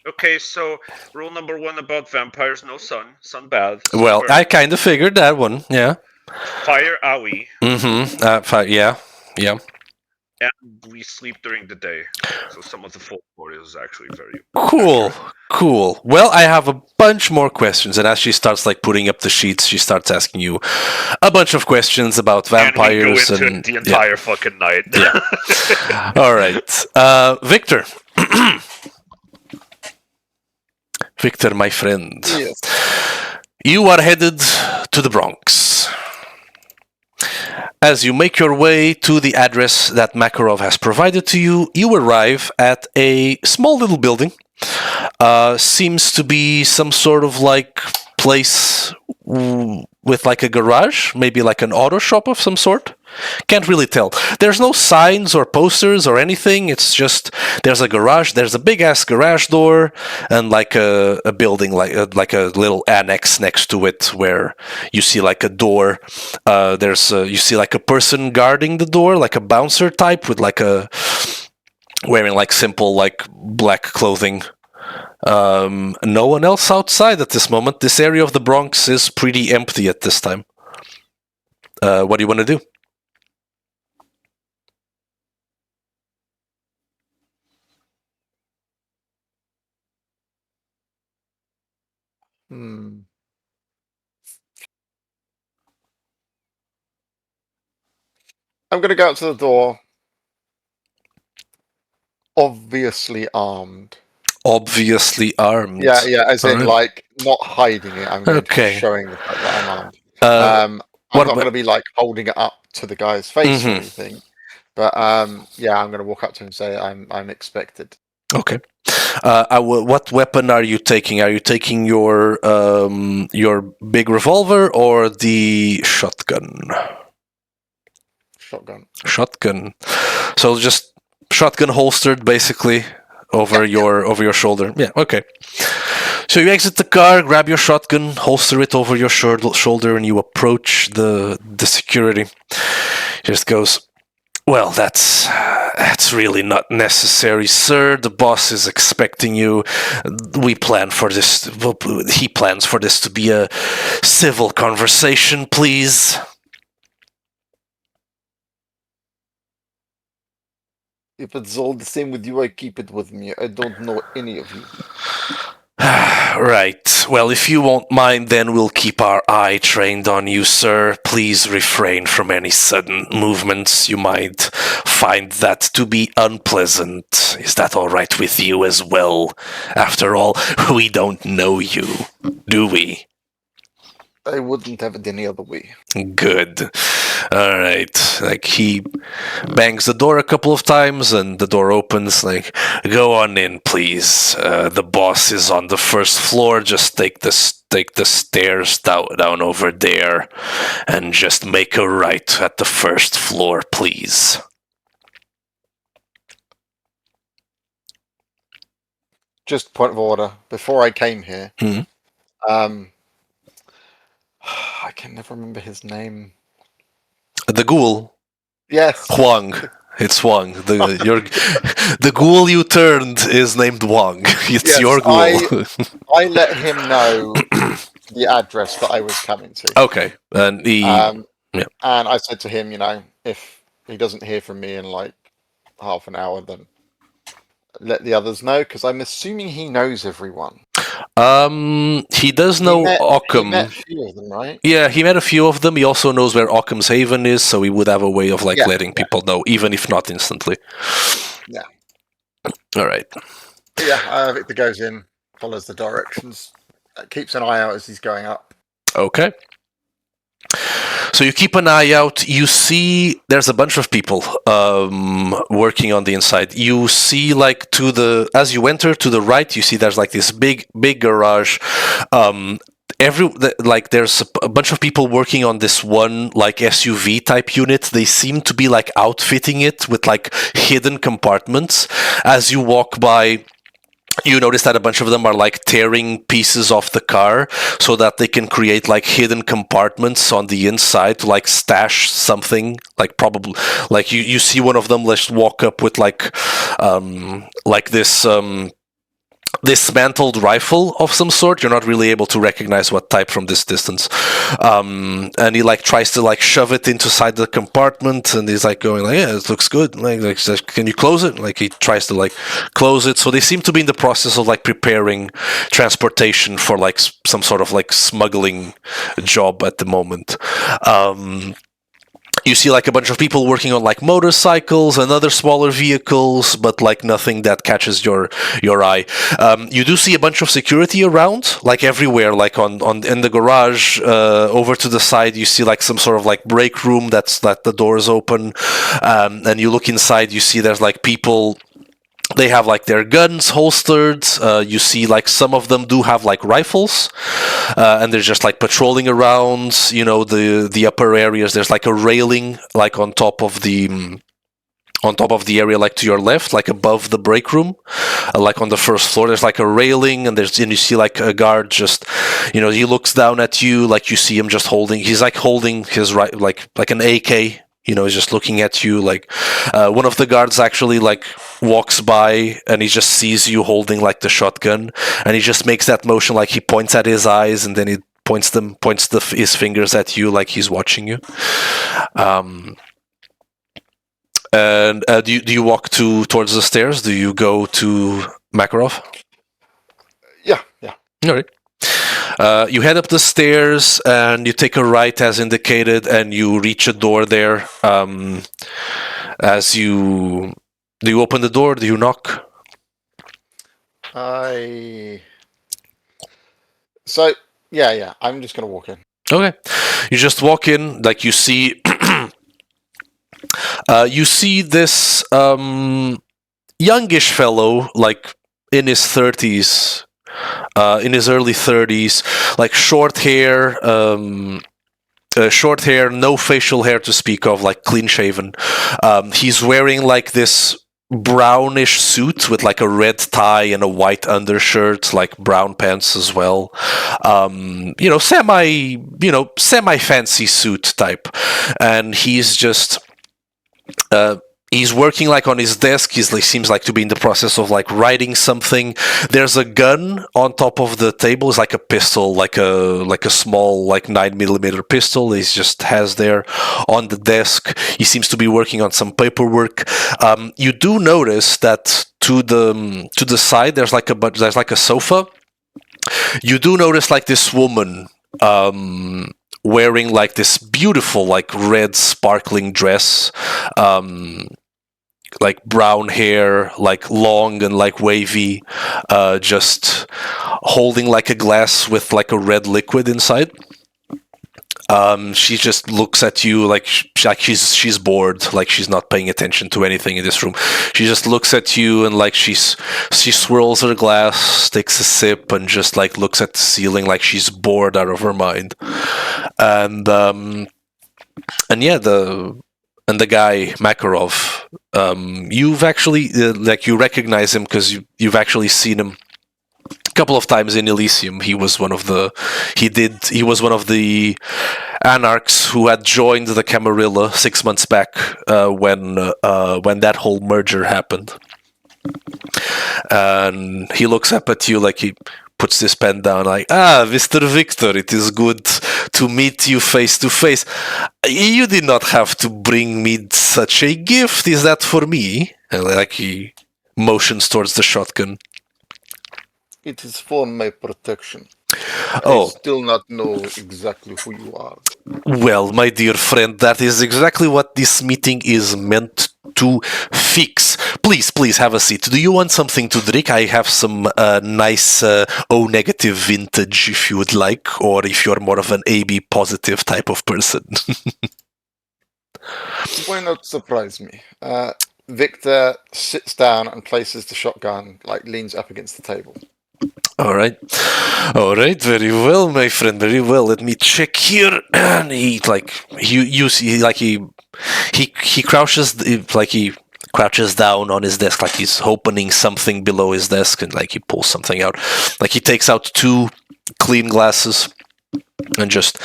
Okay, so rule number 1 about vampires: no sun. Sun baths. Well, I kind of figured that one. Yeah. Fire aoi. Yeah. Yeah. And we sleep during the day. So some of the folklore is actually very Cool. Cool. Well, I have a bunch more questions, and as she starts like putting up the sheets, she starts asking you a bunch of questions about vampires and we go into the entire fucking night. Yeah. All right, Victor. Victor, my friend. Yes. You are headed to the Bronx. as you make your way to the address that Makarov has provided to you, you arrive at a small little building. Seems to be some sort of like place with like a garage, maybe like an auto shop of some sort. Can't really tell. There's no signs or posters or anything. It's just there's a garage. There's a big ass garage door and like a building like a little annex next to it where you see like a door. There's you see like a person guarding the door, like a bouncer type with like a wearing like simple like black clothing. No one else outside at this moment. This area of the Bronx is pretty empty at this time. What do you want to do? Hmm. I'm gonna go out to the door. Obviously armed. Obviously armed. Yeah, as in Alright. like not hiding it. I'm going to Okay. be showing the fact that I'm armed. I'm what not about- going to be like holding it up to the guy's face or Mhm. anything. But yeah, I'm going to walk up to him and say I'm expected. Okay. What weapon are you taking? Are you taking your big revolver or the shotgun? Shotgun. Shotgun. So just shotgun holstered, basically, over your shoulder. Yeah. Okay. So you exit the car, grab your shotgun, holster it over your shoulder, and you approach the security. Just goes, well, that's really not necessary, sir. The boss is expecting you. We plan for this. He plans for this to be a civil conversation, please. If it's all the same with you, I keep it with me. I don't know any of you. Right. Well, if you won't mind, then we'll keep our eye trained on you, sir. Please refrain from any sudden movements. You might find that to be unpleasant. Is that all right with you as well? After all, we don't know you, do we? I wouldn't have it any other way. Good. All right. Like, he bangs the door a couple of times and the door opens. Like, go on in, please. The boss is on the first floor. Just take the stairs down over there and just make a right at the first floor, please. Just point of order. Before I came here, Mhm. I can never remember his name. The ghoul. Yes. Huang. It's Huang. The ghoul you turned is named Huang. It's Yes, your ghoul. I let him know the address that I was coming to. Okay. And he... And yeah. I said to him, if he doesn't hear from me in like half an hour, then let the others know, because I'm assuming he knows everyone. He does know Occam. He met a few of them, right? Yeah, he met a few of them. He also knows where Occam's Haven is, so he would have a way of letting people know, even if not instantly. Yeah. All right. Yeah, Victor goes in, follows the directions, keeps an eye out as he's going up. Okay. So you keep an eye out. You see there's a bunch of people working on the inside. You see as you enter to the right, you see there's like this big garage. There's a bunch of people working on this one like SUV type unit. They seem to be like outfitting it with like hidden compartments. As you walk by, you notice that a bunch of them are like tearing pieces off the car so that they can create like hidden compartments on the inside to like stash something. Like probably like you see one of them just walk up with like this dismantled rifle of some sort. You're not really able to recognize what type from this distance. And he like tries to like shove it inside the compartment, and he's like going like, yeah, it looks good. Like can you close it? Like he tries to like close it. So they seem to be in the process of like preparing transportation for like some sort of like smuggling job at the moment. You see like a bunch of people working on like motorcycles and other smaller vehicles, but like nothing that catches your eye. You do see a bunch of security around, like everywhere, like on in the garage. Over to the side, you see like some sort of like break room that the door is open, and you look inside. You see there's like people. They have like their guns holstered. You see like some of them do have like rifles, and they're just like patrolling around. You know, the upper areas. There's like a railing like on top of the area, like to your left, like above the break room, like on the first floor. There's like a railing, and you see like a guard just, you know, he looks down at you, like you see him just holding. He's like holding his right, like an AK. You know, he's just looking at you. Like one of the guards actually like walks by and he just sees you holding like the shotgun, and he just makes that motion, like he points at his eyes, and then he points his fingers at you, like he's watching you. And do you walk towards the stairs? Do you go to Makarov? Yeah. All right. You head up the stairs and you take a right as indicated, and you reach a door there. Do you open the door? Do you knock? Yeah. I'm just gonna walk in. Okay. You just walk in, like you see. You see this youngish fellow, like in his 30s. In his early 30s, like short hair, no facial hair to speak of, like clean shaven. He's wearing like this brownish suit with like a red tie and a white undershirt, like brown pants as well. Semi fancy suit type, and he's just. He's working like on his desk. He seems like to be in the process of like writing something. There's a gun on top of the table. It's like a pistol, like a small like 9mm pistol. He just has there on the desk. He seems to be working on some paperwork. You do notice that to the side there's like a sofa. You do notice like this woman. Wearing like this beautiful like red sparkling dress, like brown hair, like long and like wavy, just holding like a glass with like a red liquid inside. She just looks at you like she's bored, like she's not paying attention to anything in this room. She just looks at you and like she swirls her glass, takes a sip, and just like looks at the ceiling like she's bored out of her mind. And yeah, the guy Makarov, you've actually you recognize him because you've actually seen him a couple of times in Elysium. He was one of the anarchs who had joined the Camarilla 6 months back when that whole merger happened. And he looks up at you like he puts this pen down, like, Mr. Victor, it is good to meet you face to face. You did not have to bring me such a gift. Is that for me? And like he motions towards the shotgun. It is for my protection. Oh. I still not know exactly who you are. Well, my dear friend, that is exactly what this meeting is meant to fix. Please have a seat. Do you want something to drink? I have some nice O negative vintage if you would like, or if you're more of an AB positive type of person. Why not surprise me? Victor sits down and places the shotgun, like leans up against the table. All right, very well, my friend, very well. Let me check here. And he crouches down on his desk, like he's opening something below his desk, and like he pulls something out. Like he takes out 2 clean glasses and just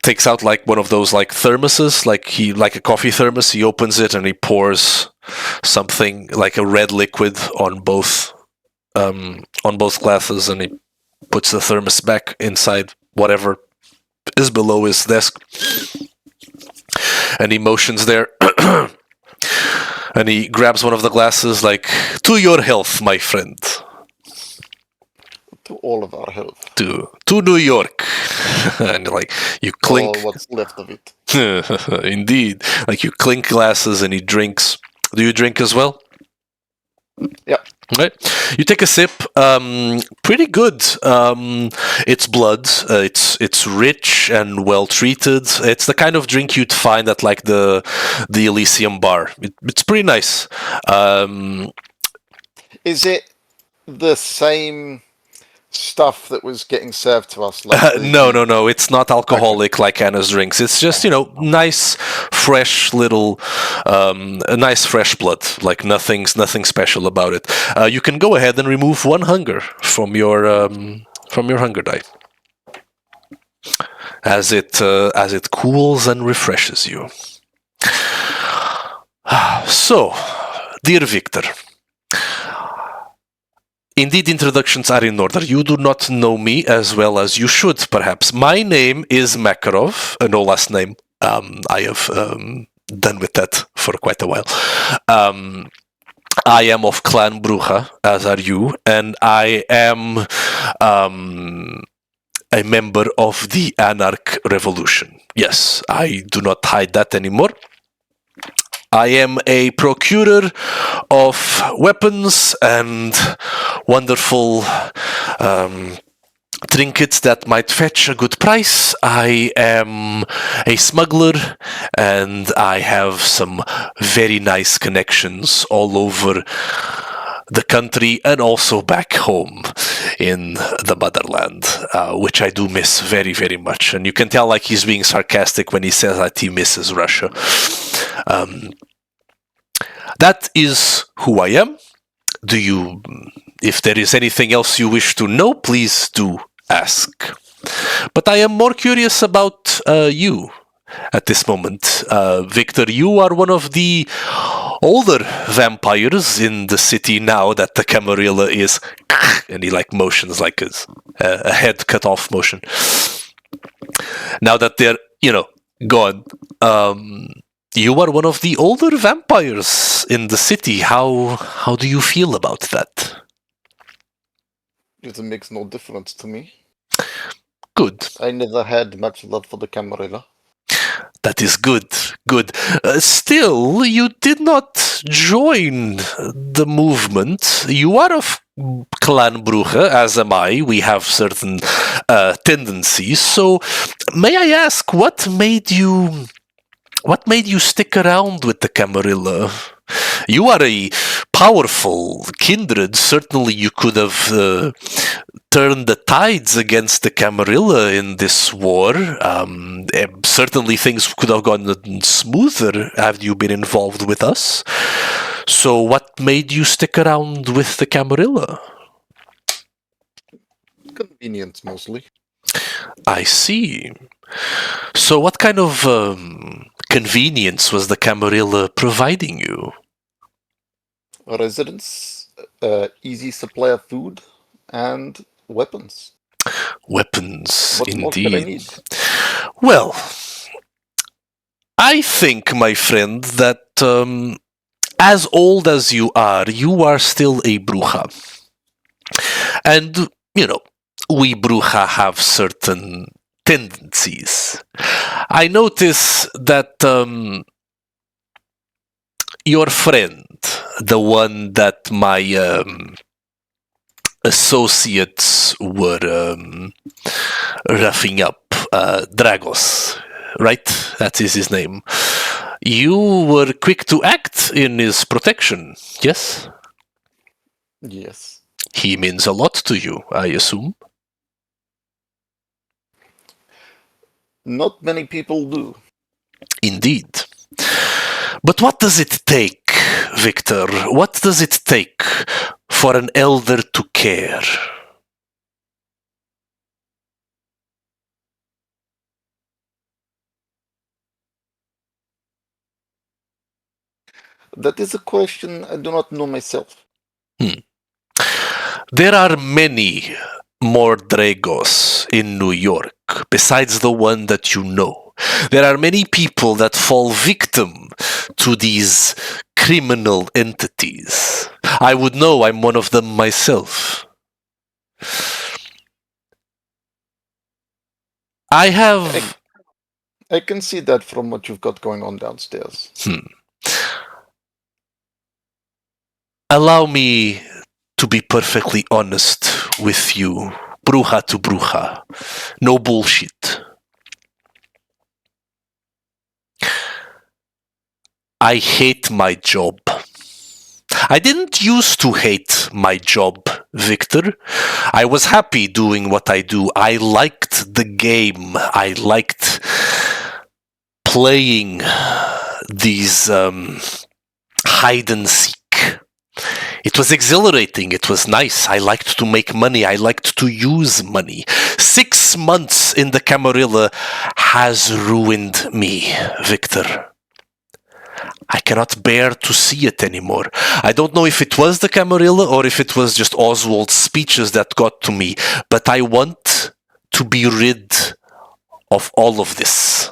takes out like one of those like thermoses, like a coffee thermos. He opens it and he pours something like a red liquid on both glasses, and he puts the thermos back inside whatever is below his desk, and he motions there. And he grabs one of the glasses, like, to your health, my friend. To all of our health. To New York. And like you clink. All what's left of it. Indeed. Like you clink glasses and he drinks. Do you drink as well? Yep. Right. You take a sip. Pretty good. It's blood. It's rich and well treated. It's the kind of drink you'd find at like the Elysium bar. It's pretty nice. Is it the same stuff that was getting served to us? Like No. It's not alcoholic like Anna's drinks. It's just nice, fresh little, nice fresh blood. Like nothing special about it. You can go ahead and remove 1 hunger from your hunger die, as it cools and refreshes you. So, dear Victor. Indeed, introductions are in order. You do not know me as well as you should, perhaps. My name is Makarov, no last name. I have done with that for quite a while. I am of Clan Bruja, as are you, and I am a member of the Anarch Revolution. Yes, I do not hide that anymore. I am a procurer of weapons and wonderful trinkets that might fetch a good price. I am a smuggler and I have some very nice connections all over the country and also back home in the motherland, which I do miss very, very much. And you can tell like he's being sarcastic when he says that he misses Russia. That is who I am. If there is anything else you wish to know, please do ask. But I am more curious about you at this moment. Victor, you are one of the older vampires in the city now that the Camarilla is... And he like motions like a head cut off motion. Now that they're, gone. You are one of the older vampires in the city. How do you feel about that? It makes no difference to me. Good. I never had much love for the Camarilla. That is good. Good. Still, you did not join the movement. You are of Clan Bruja, as am I. We have certain tendencies. So, may I ask, what made you stick around with the Camarilla? You are a powerful kindred. Certainly you could have turned the tides against the Camarilla in this war. Certainly things could have gone smoother had you been involved with us. So what made you stick around with the Camarilla? Convenience, mostly. I see. So what kind of convenience was the Camarilla providing you? Residence, easy supply of food, and weapons. Weapons, What more could I need? Well, I think, my friend, that as old as you are still a bruja. And, we bruja have certain tendencies. I notice that your friend, the one that my associates were roughing up, Dragos, right? That is his name. You were quick to act in his protection, yes? Yes. He means a lot to you, I assume. Not many people do. Indeed. But what does it take, Victor? What does it take for an elder to care? That is a question I do not know myself. There are many more Dragos in New York, besides the one that you know. There are many people that fall victim to these criminal entities. I would know, I'm one of them myself. I have... I can see that from what you've got going on downstairs. Allow me to be perfectly honest with you. Bruja to bruja. No bullshit. I hate my job. I didn't used to hate my job, Victor. I was happy doing what I do. I liked the game. I liked playing these hide and seek. It was exhilarating. It was nice. I liked to make money. I liked to use money. 6 months in the Camarilla has ruined me, Victor. I cannot bear to see it anymore. I don't know if it was the Camarilla or if it was just Oswald's speeches that got to me, but I want to be rid of all of this.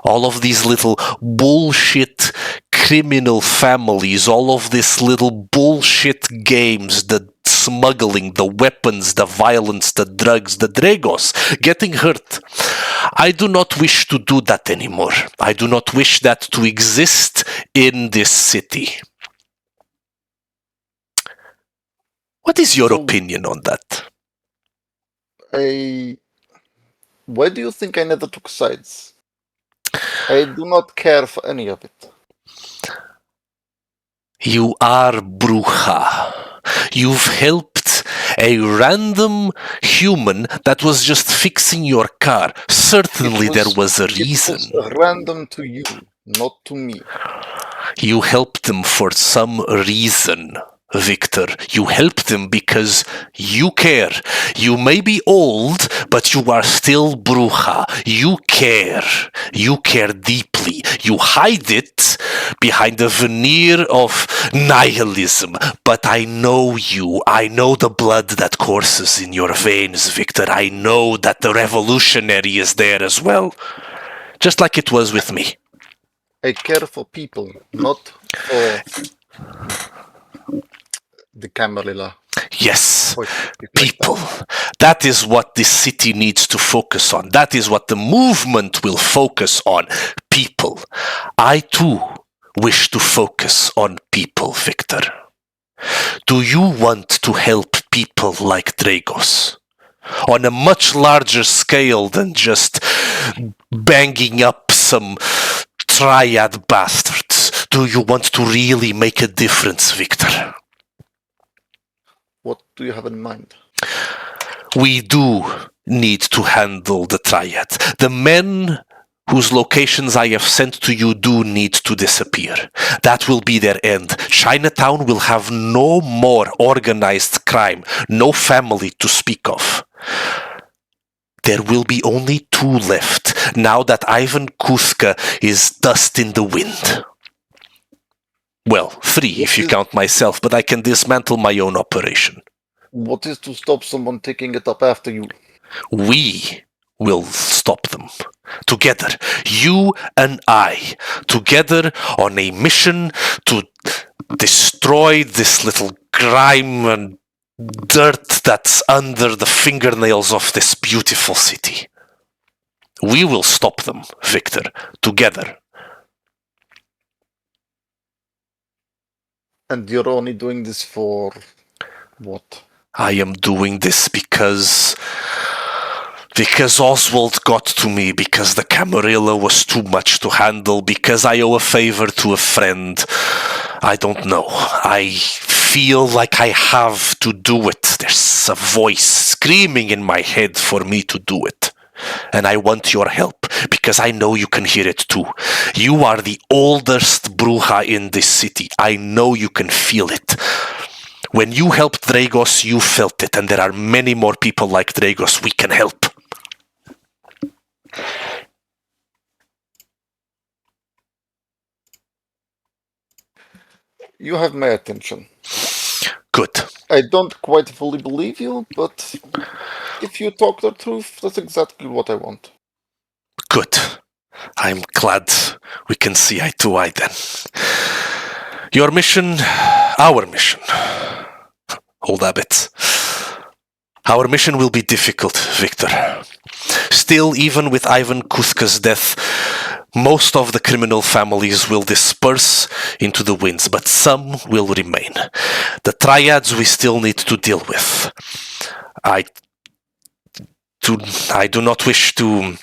All of these little bullshit criminal families, all of this little bullshit games, the smuggling, the weapons, the violence, the drugs, the Dragos, getting hurt. I do not wish to do that anymore. I do not wish that to exist in this city. What is your opinion on that? Why do you think I never took sides? I do not care for any of it. You are Bruja. You've helped a random human that was just fixing your car. Certainly there was a reason. It was random to you, not to me. You helped them for some reason, Victor. You helped them because you care. You may be old, but you are still Bruja. You care. You care deeply. You hide it behind a veneer of nihilism. But I know you. I know the blood that courses in your veins, Victor. I know that the revolutionary is there as well. Just like it was with me. I care for people, not for the Camarilla. Yes, people. That is what this city needs to focus on. That is what the movement will focus on. People. I too wish to focus on people, Victor. Do you want to help people like Dragos? On a much larger scale than just banging up some triad bastards. Do you want to really make a difference, Victor? What do you have in mind? We do need to handle the triad. The men whose locations I have sent to you do need to disappear. That will be their end. Chinatown will have no more organized crime, no family to speak of. There will be only 2 left, now that Ivan Kuska is dust in the wind. Well, 3 if you count myself, but I can dismantle my own operation. What is to stop someone taking it up after you? We will stop them. Together, you and I, together on a mission to destroy this little grime and dirt that's under the fingernails of this beautiful city. We will stop them, Victor, together. And you're only doing this for what? I am doing this because Oswald got to me, because the Camarilla was too much to handle, because I owe a favor to a friend. I don't know. I feel like I have to do it. There's a voice screaming in my head for me to do it. And I want your help, because I know you can hear it too. You are the oldest Bruja in this city. I know you can feel it. When you helped Dragos, you felt it, and there are many more people like Dragos we can help. You have my attention. Good. I don't quite fully believe you, but if you talk the truth, that's exactly what I want. Good. I'm glad we can see eye to eye then. Your mission, our mission. Hold habits. Our mission will be difficult, Victor. Still, even with Ivan Kuthka's death, most of the criminal families will disperse into the winds, but some will remain. The triads we still need to deal with. I do not wish to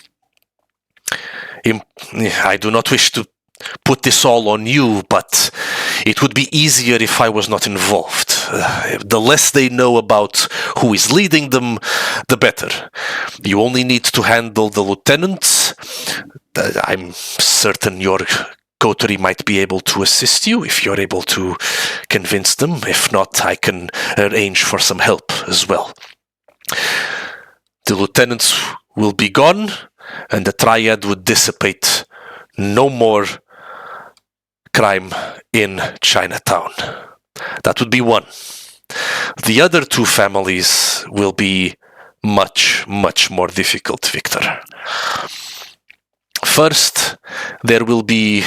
put this all on you, but it would be easier if I was not involved. The less they know about who is leading them, the better. You only need to handle the lieutenants. I'm certain your coterie might be able to assist you if you're able to convince them. If not, I can arrange for some help as well. The lieutenants will be gone, and the triad would dissipate. No more crime in Chinatown. That would be one. The other two families will be much, much more difficult, Victor. First, there will be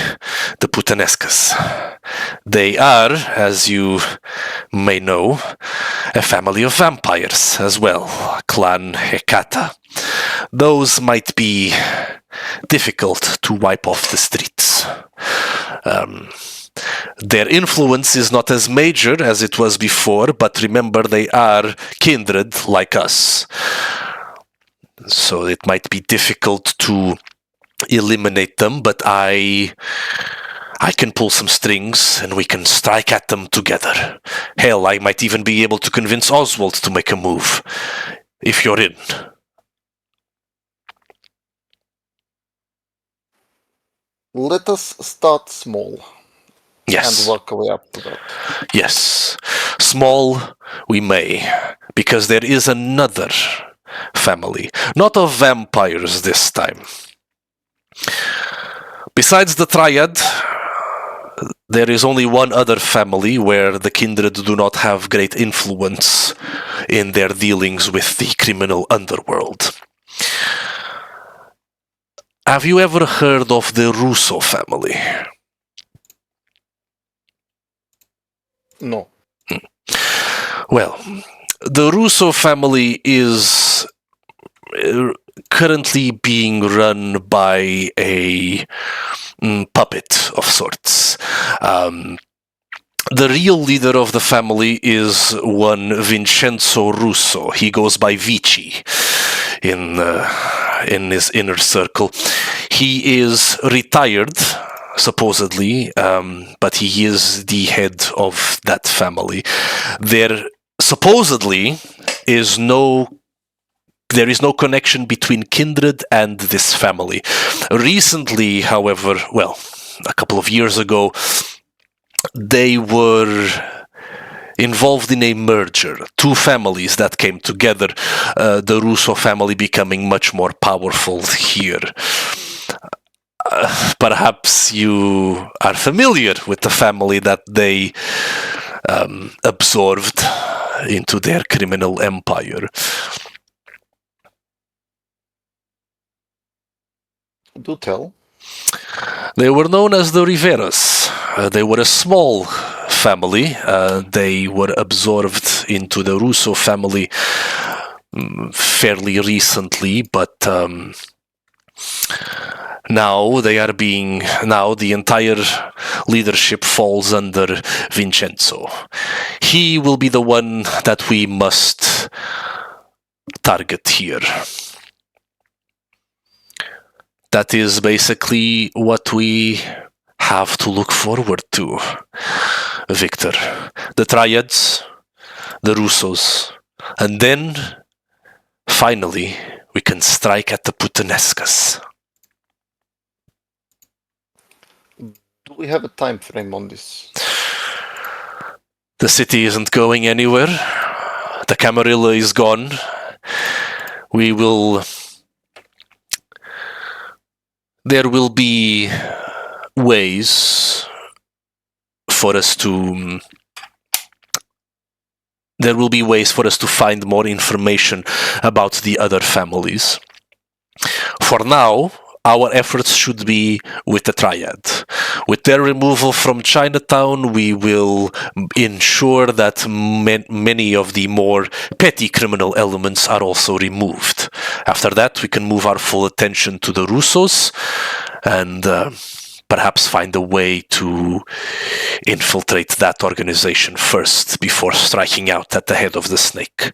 the Putanescas. They are, as you may know, a family of vampires as well, Clan Hecata. Those might be difficult to wipe off the streets. Their influence is not as major as it was before, but remember they are kindred like us. So it might be difficult to eliminate them, but I can pull some strings and we can strike at them together. Hell, I might even be able to convince Oswald to make a move, if you're in. Let us start small. Yes. And work our way up to that. Yes. Small we may, because there is another family, not of vampires this time. Besides the triad, there is only one other family where the kindred do not have great influence in their dealings with the criminal underworld. Have you ever heard of the Russo family? No. Well, the Russo family is currently being run by a puppet of sorts. The real leader of the family is one Vincenzo Russo. He goes by Vici in his inner circle. He is retired, supposedly, but he is the head of that family. There supposedly there is no connection between kindred and this family. Recently, however, well, a couple of years ago, they were involved in a merger. Two families that came together, the Russo family becoming much more powerful here. Perhaps you are familiar with the family that they absorbed into their criminal empire. Do tell. They were known as the Riveras. They were a small family. They were absorbed into the Russo family fairly recently, but now the entire leadership falls under Vincenzo. He will be the one that we must target here. That is basically what we have to look forward to, Victor. The Triads, the Russos, and then, finally, we can strike at the Putanescas. Do we have a time frame on this? The city isn't going anywhere. The Camarilla is gone. There will be ways for us to find more information about the other families. For now, our efforts should be with the Triad. With their removal from Chinatown, we will ensure that many of the more petty criminal elements are also removed. After that, we can move our full attention to the Russos and perhaps find a way to infiltrate that organization first before striking out at the head of the snake.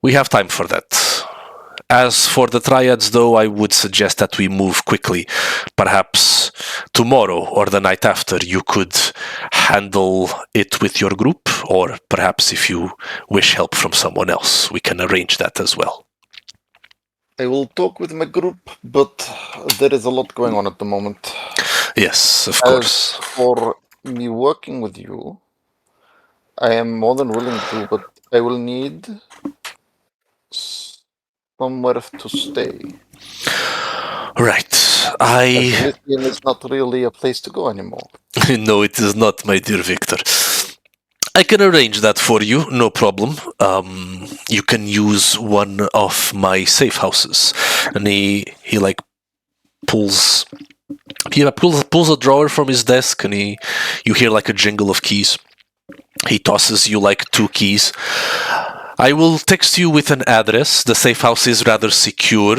We have time for that. As for the Triads, though, I would suggest that we move quickly. Perhaps tomorrow or the night after you could handle it with your group, or perhaps if you wish help from someone else, we can arrange that as well. I will talk with my group, but there is a lot going on at the moment. Yes, of As course. for me working with you, I am more than willing to, but I will need somewhere to stay. Right. As Lithium is not really a place to go anymore. No, it is not, my dear Victor. I can arrange that for you, no problem. You can use one of my safe houses. And he like pulls a drawer from his desk, and you hear like a jingle of keys. He tosses you like 2 keys. I will text you with an address. The safe house is rather secure.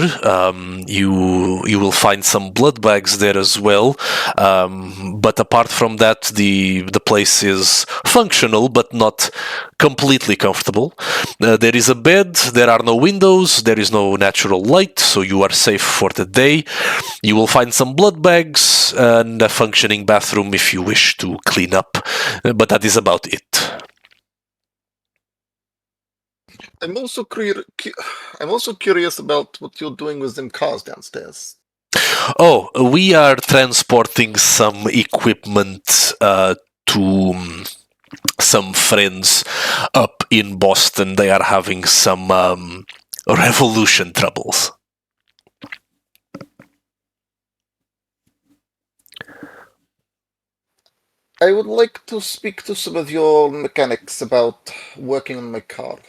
You will find some blood bags there as well. But apart from that, the place is functional, but not completely comfortable. There is a bed. There are no windows. There is no natural light, so you are safe for the day. You will find some blood bags and a functioning bathroom if you wish to clean up. But that is about it. I'm also curious about what you're doing with them cars downstairs. Oh, we are transporting some equipment to some friends up in Boston. They are having some revolution troubles. I would like to speak to some of your mechanics about working on my car.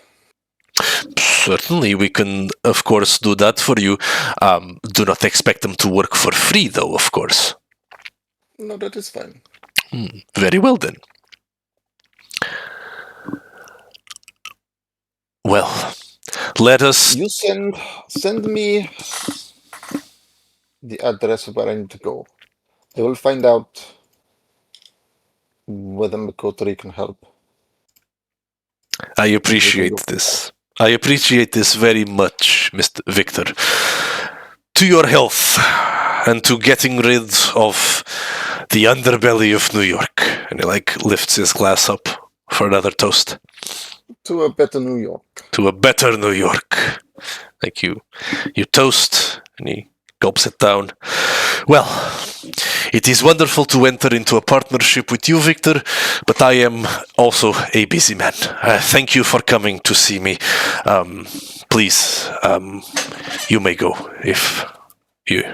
Certainly, we can, of course, do that for you. Do not expect them to work for free, though, of course. No, that is fine. Very well, then. Well, let us... You send me the address of where I need to go. I will find out whether McCotery can help. I appreciate this. I appreciate this very much, Mr. Victor. To your health, and to getting rid of the underbelly of New York. And he lifts his glass up for another toast. To a better New York. To a better New York. You toast, and he gulps it down. Well, it is wonderful to enter into a partnership with you, Victor, but I am also a busy man. Thank you for coming to see me. Please, you may go if you...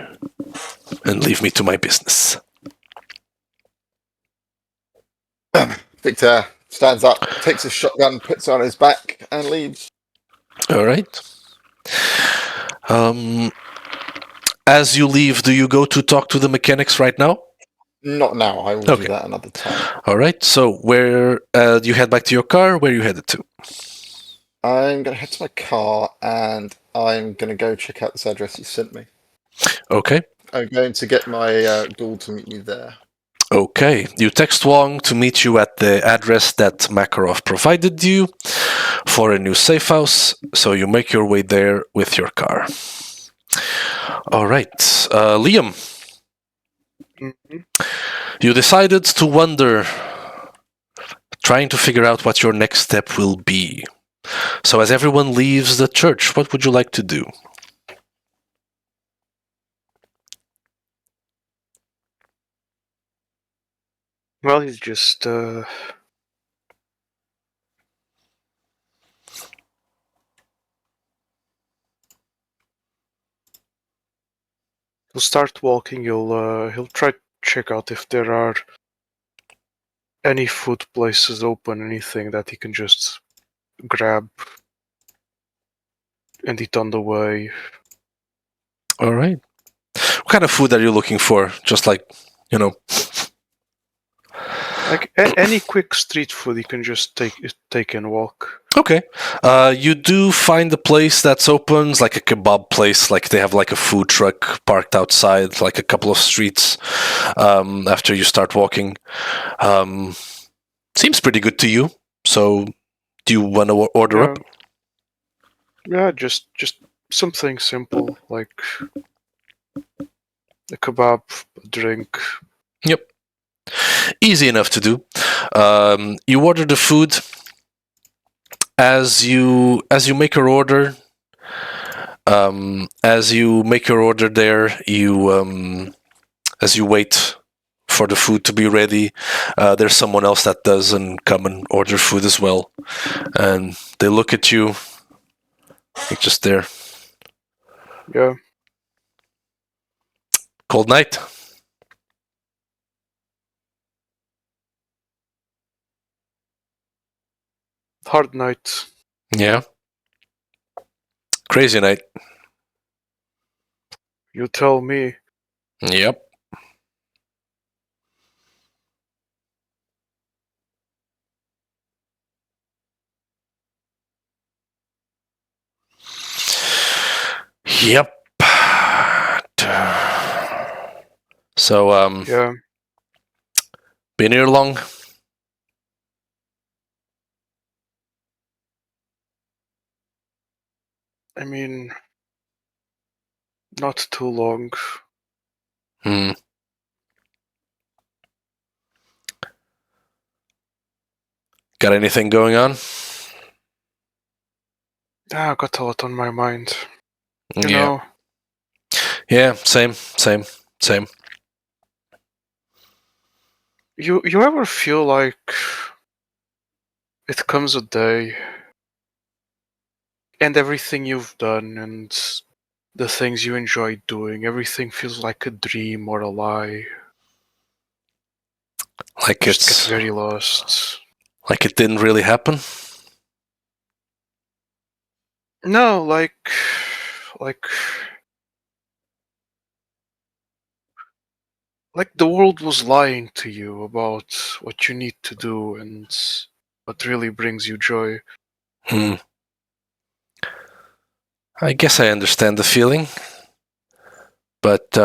and leave me to my business. Victor stands up, takes his shotgun, puts it on his back, and leaves. All right. As you leave, do you go to talk to the mechanics right now? Not now. I will do that another time. All right. So where do you head back to your car? Where are you headed to? I'm going to head to my car, and I'm going to go check out this address you sent me. Okay. I'm going to get my ghoul to meet me there. Okay. You text Wong to meet you at the address that Makarov provided you for a new safe house. So you make your way there with your car. All right. Liam. Mm-hmm. You decided to wander, trying to figure out what your next step will be. So as everyone leaves the church, what would you like to do? Well, he's just he'll start walking. He'll try to check out if there are any food places open, anything that he can just grab and eat on the way. All right. What kind of food are you looking for? Just like, you know. Like any quick street food you can just take and walk. Okay. You do find a place that's open, like a kebab place. Like they have like a food truck parked outside, like a couple of streets. After you start walking, seems pretty good to you. So, do you want to order up? Yeah, just something simple like a kebab, a drink. Yep. Easy enough to do. You order the food. As you make your order, there, you as you wait for the food to be ready, there's someone else that does and come and order food as well, and they look at you, like just there. Yeah. Cold night. Hard night. Yeah. Crazy night. You tell me. Yep. Yep. So, Yeah. been here long? I mean, not too long. Hmm. Got anything going on? Yeah, I got a lot on my mind. You Yeah. know, Yeah, same. you ever feel like it comes a day and everything you've done and the things you enjoy doing, everything feels like a dream or a lie. Like Just get it's very lost. like it didn't really happen. No, like the world was lying to you about what you need to do and what really brings you joy. Hmm. I guess I understand the feeling, but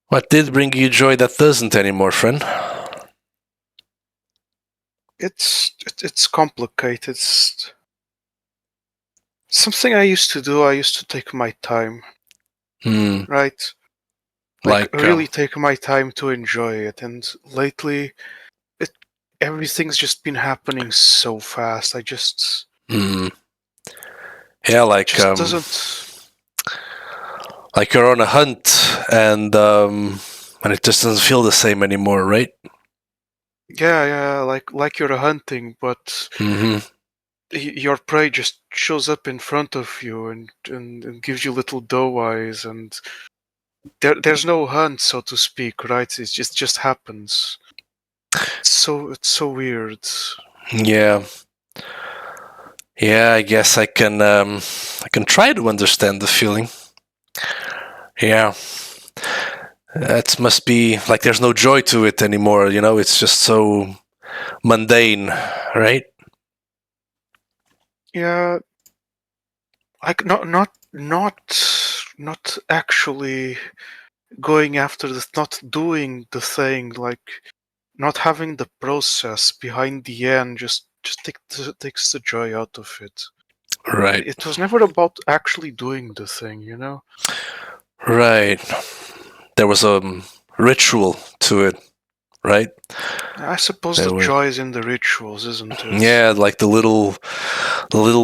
what did bring you joy that doesn't anymore, friend? It's complicated. It's something I used to do. I used to take my time, Hmm. right? Like Like, really take my time to enjoy it. And lately, everything's just been happening so fast. I just yeah, like doesn't. like you're on a hunt, and it just doesn't feel the same anymore, right? Yeah, like you're hunting, but Mm-hmm. your prey just shows up in front of you and gives you little doe eyes, and there's no hunt, so to speak, right? It just happens. It's so weird. Yeah. Yeah, I guess I can try to understand the feeling. Yeah. That must be like there's no joy to it anymore, you know, it's just so mundane, right? Yeah, like not actually going after this, not doing the thing, like not having the process behind the end just takes the joy out of it. Right. It was never about actually doing the thing, you know? Right. There was a ritual to it, right? I suppose There the were, joy is in the rituals, isn't it? yeah, like the little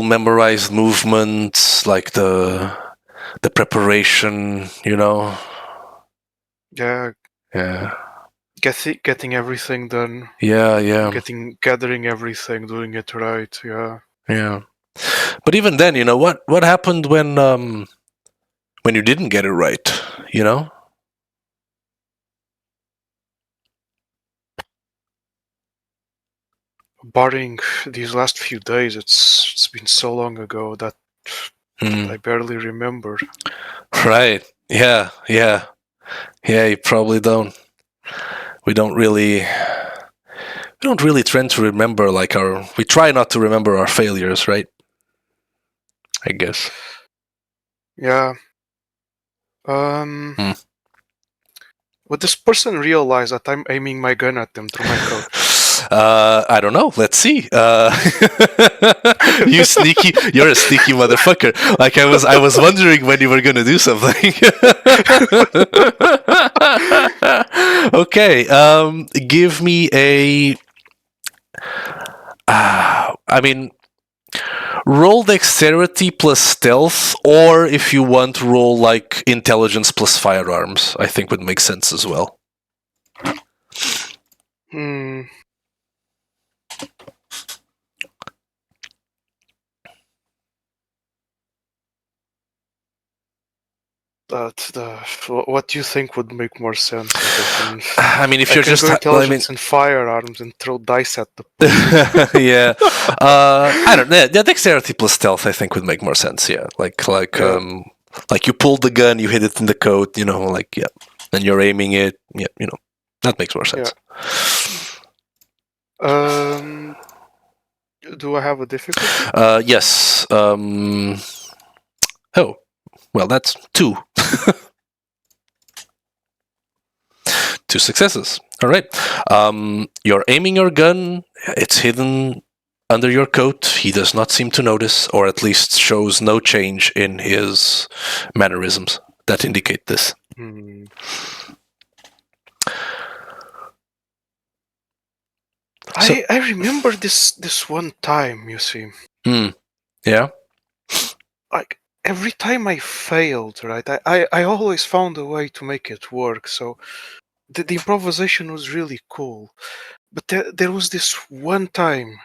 memorized movements, like the preparation, you know. Yeah, Yeah. getting everything done, Yeah. gathering everything, doing it right. Yeah. Yeah. But even then, you know, what happened when you didn't get it right, you know? Barring these last few days, it's been so long ago that I barely remember. Right. Yeah. You probably don't. We don't really tend to remember we try not to remember our failures, right? I guess. Yeah. Would this person realize that I'm aiming my gun at them through my coat? I don't know. Let's see. You're a sneaky motherfucker. Like I was wondering when you were gonna do something. Okay. Give me a. Roll dexterity plus stealth, or if you want, roll like intelligence plus firearms. I think would make sense as well. What do you think would make more sense? I mean, if you're just intelligence and firearms and throw dice at the yeah, I don't know. Yeah, dexterity plus stealth, I think, would make more sense. Yeah, like you pulled the gun, you hit it in the coat, and you're aiming it. Yeah, that makes more sense. Yeah. Do I have a difficulty? Yes. Oh, well, that's 2. 2 successes. All right. You're aiming your gun. It's hidden under your coat. He does not seem to notice, or at least shows no change in his mannerisms that indicate this. I remember this one time, you see. Yeah? Like, every time I failed, right, I always found a way to make it work, so the improvisation was really cool. But there was this one time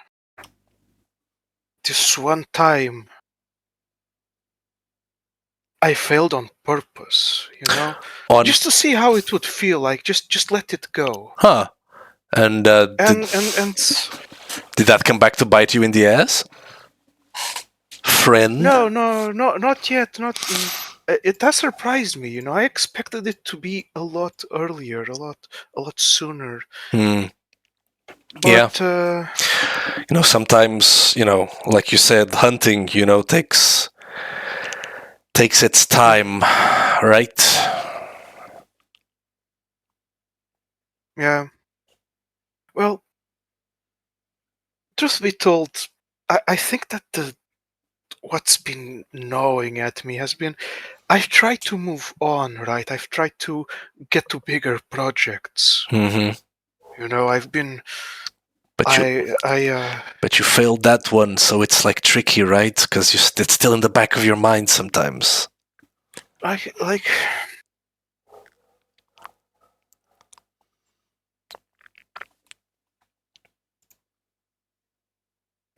I failed on purpose, just to see how it would feel like. Just let it go. Huh. And did that come back to bite you in the ass, friend? No, not yet. It has surprised me. I expected it to be a lot earlier, a lot sooner. But, sometimes, like you said, hunting, takes its time, right? Yeah. Well, truth be told, I think that what's been gnawing at me has been, I've tried to move on, right? I've tried to get to bigger projects. I've been. But you failed that one, so it's like tricky, right? Because it's still in the back of your mind sometimes.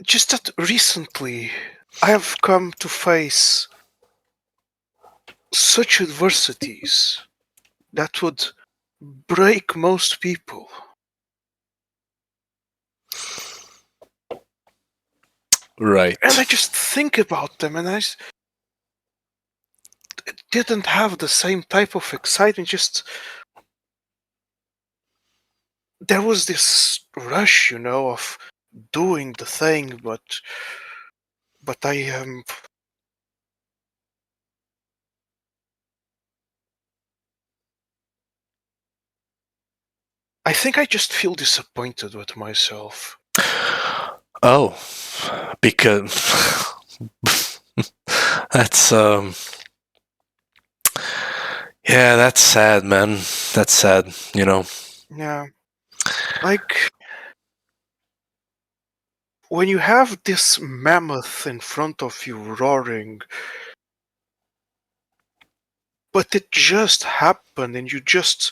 Just that recently, I have come to face such adversities that would break most people. Right. And I just think about them, and I didn't have the same type of excitement. Just there was this rush, of doing the thing, but I think I just feel disappointed with myself. Oh, because that's yeah, that's sad, man. That's sad, Yeah. Like, when you have this mammoth in front of you roaring, but it just happened and you just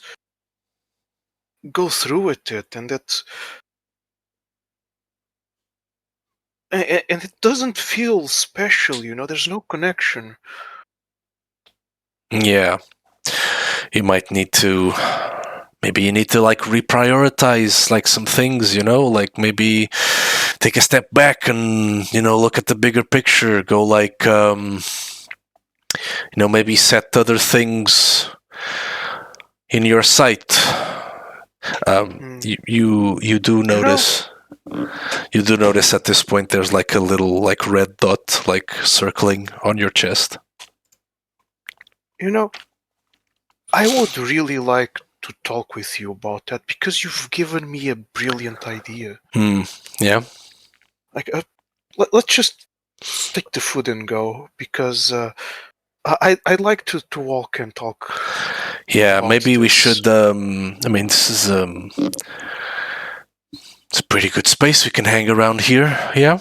go through with it, and it doesn't feel special, there's no connection. Yeah. You might need to reprioritize some things, like maybe take a step back and look at the bigger picture, go maybe set other things in your sight. You do notice. You do notice at this point there's like a little like red dot like circling on your chest. I would really like to talk with you about that because you've given me a brilliant idea. Yeah. Like, let's just take the food and go because I'd like to walk and talk. Yeah, maybe we this. should. I mean, this is it's a pretty good space. We can hang around here. Yeah,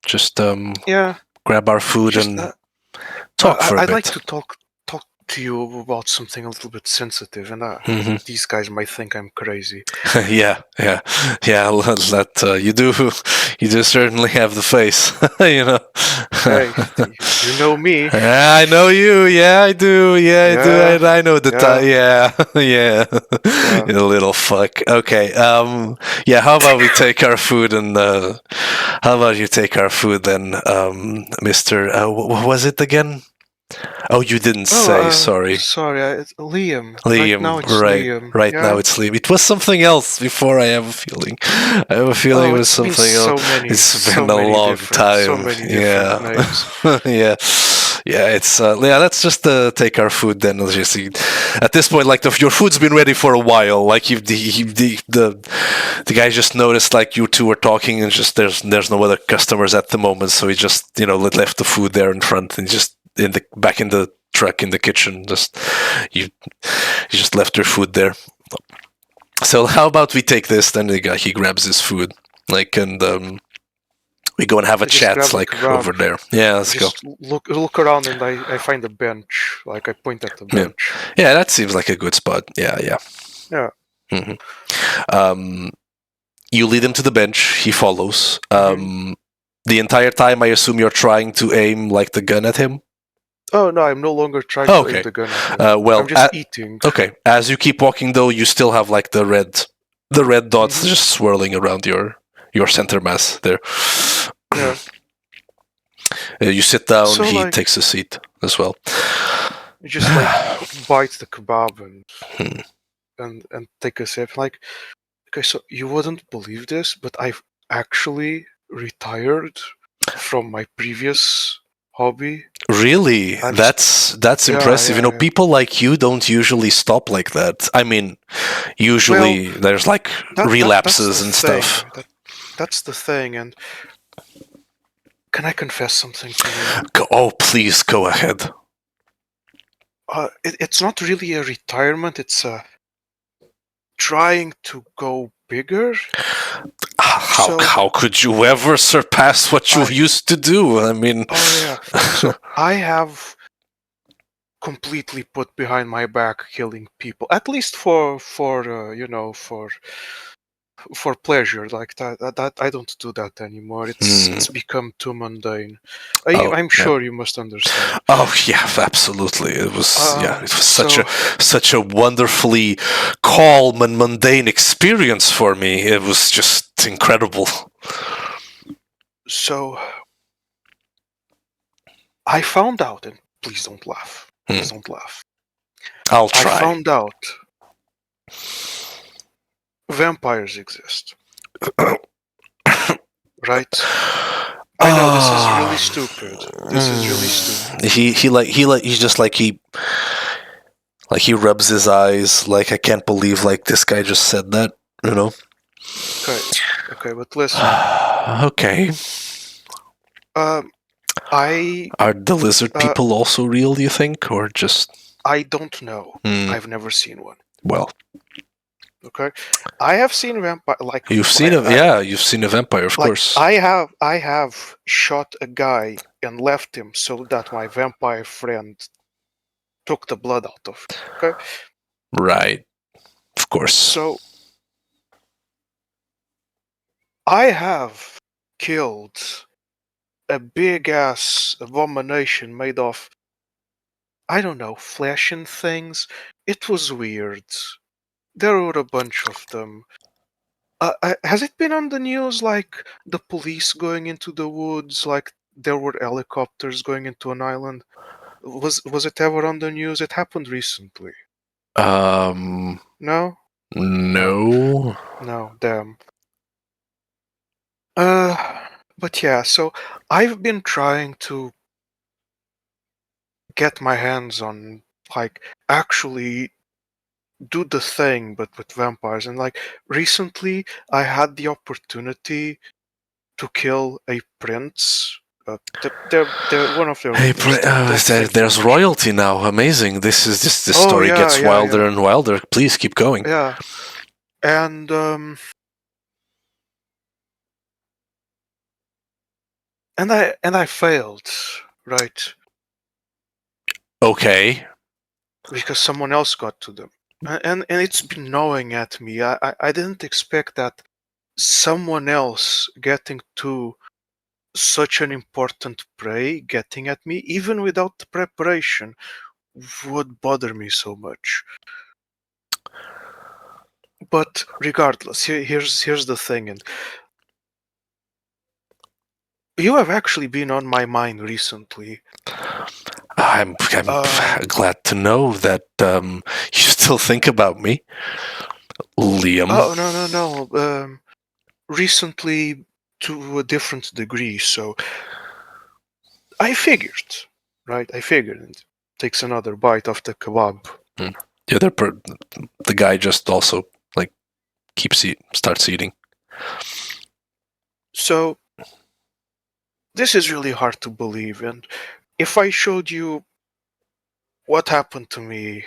just grab our food and talk for a bit. I'd like to talk to you about something a little bit sensitive, and these guys might think I'm crazy. yeah. That you do certainly have the face. You know. Hey, you know me. I know you. Yeah, I do. Yeah, I do. I know the time. Yeah. You little fuck. Okay. Yeah. How about we take our food and how about you take our food then, Mister? What was it again? Oh, you didn't say. Sorry. Sorry, it's Liam. Liam. Liam. Right now it's Liam. It was something else before. I have a feeling. It was something else. It's been a long time. So many different names. Yeah. It's let's just take our food then. Let's just see. At this point, like your food's been ready for a while. Like the guy just noticed like you two were talking and just there's no other customers at the moment, so he just left the food there in front and just back in the truck in the kitchen. Just you just left your food there. So how about we take this? Then the guy he grabs his food and we go and have a chat like over there. Yeah, let's go. Look around and I find a bench. Like I point at the bench. Yeah, that seems like a good spot. Yeah. Mm-hmm. You lead him to the bench. He follows. The entire time, I assume you're trying to aim like the gun at him. Oh no, I'm no longer trying to aim the gun at him. Well, I'm just eating. Okay. As you keep walking, though, you still have like the red dots just swirling around your center mass there. Yeah. You sit down. So, he takes a seat as well. He just like bites the kebab and take a sip. Like, okay, so you wouldn't believe this, but I've actually retired from my previous hobby. Really? That's impressive. Yeah. People like you don't usually stop like that. I mean, usually there's like relapses and stuff. That's the thing. And can I confess something to you? Oh, please go ahead. It's not really a retirement. It's trying to go bigger. How could you ever surpass what you used to do? I mean, so I have completely put behind my back killing people, at least for pleasure. Like that I don't do that anymore. It's become too mundane. I'm sure you must understand. Oh yeah, absolutely. It was such a wonderfully calm and mundane experience for me. It was just incredible. So I found out, and please don't laugh. Please don't laugh. I'll try. I found out vampires exist. Right? I know this is really stupid. He rubs his eyes like I can't believe like this guy just said that, Okay, but listen. Okay. Are the lizard people also real, do you think, or just? I don't know. I've never seen one. Well. Okay, I have seen vampire. Like you've seen you've seen a vampire, of course. I have shot a guy and left him so that my vampire friend took the blood out of him. Okay. Right. Of course. So I have killed a big ass abomination made of, I don't know, flesh and things. It was weird. There were a bunch of them. Has it been on the news, like the police going into the woods, like there were helicopters going into an island? Was it ever on the news? It happened recently. No. No? No. No, damn. But yeah, so I've been trying to get my hands on, like, actually do the thing, but with vampires. And, like, recently I had the opportunity to kill a prince. They're one of their Hey, leaders. Don't think there's much. royalty now. Amazing. This Oh, story yeah, gets yeah, wilder yeah. and wilder. Please keep going. Yeah. And I failed, right? Okay. Because someone else got to them. And it's been gnawing at me. I didn't expect that someone else getting to such an important prey getting at me, even without the preparation, would bother me so much. But regardless, here's the thing, and you have actually been on my mind recently. I'm glad to know that you still think about me, Liam. Oh, no. Recently, to a different degree. So I figured, right? I figured it takes another bite of the kebab. The guy just also like starts eating. So this is really hard to believe, and if I showed you what happened to me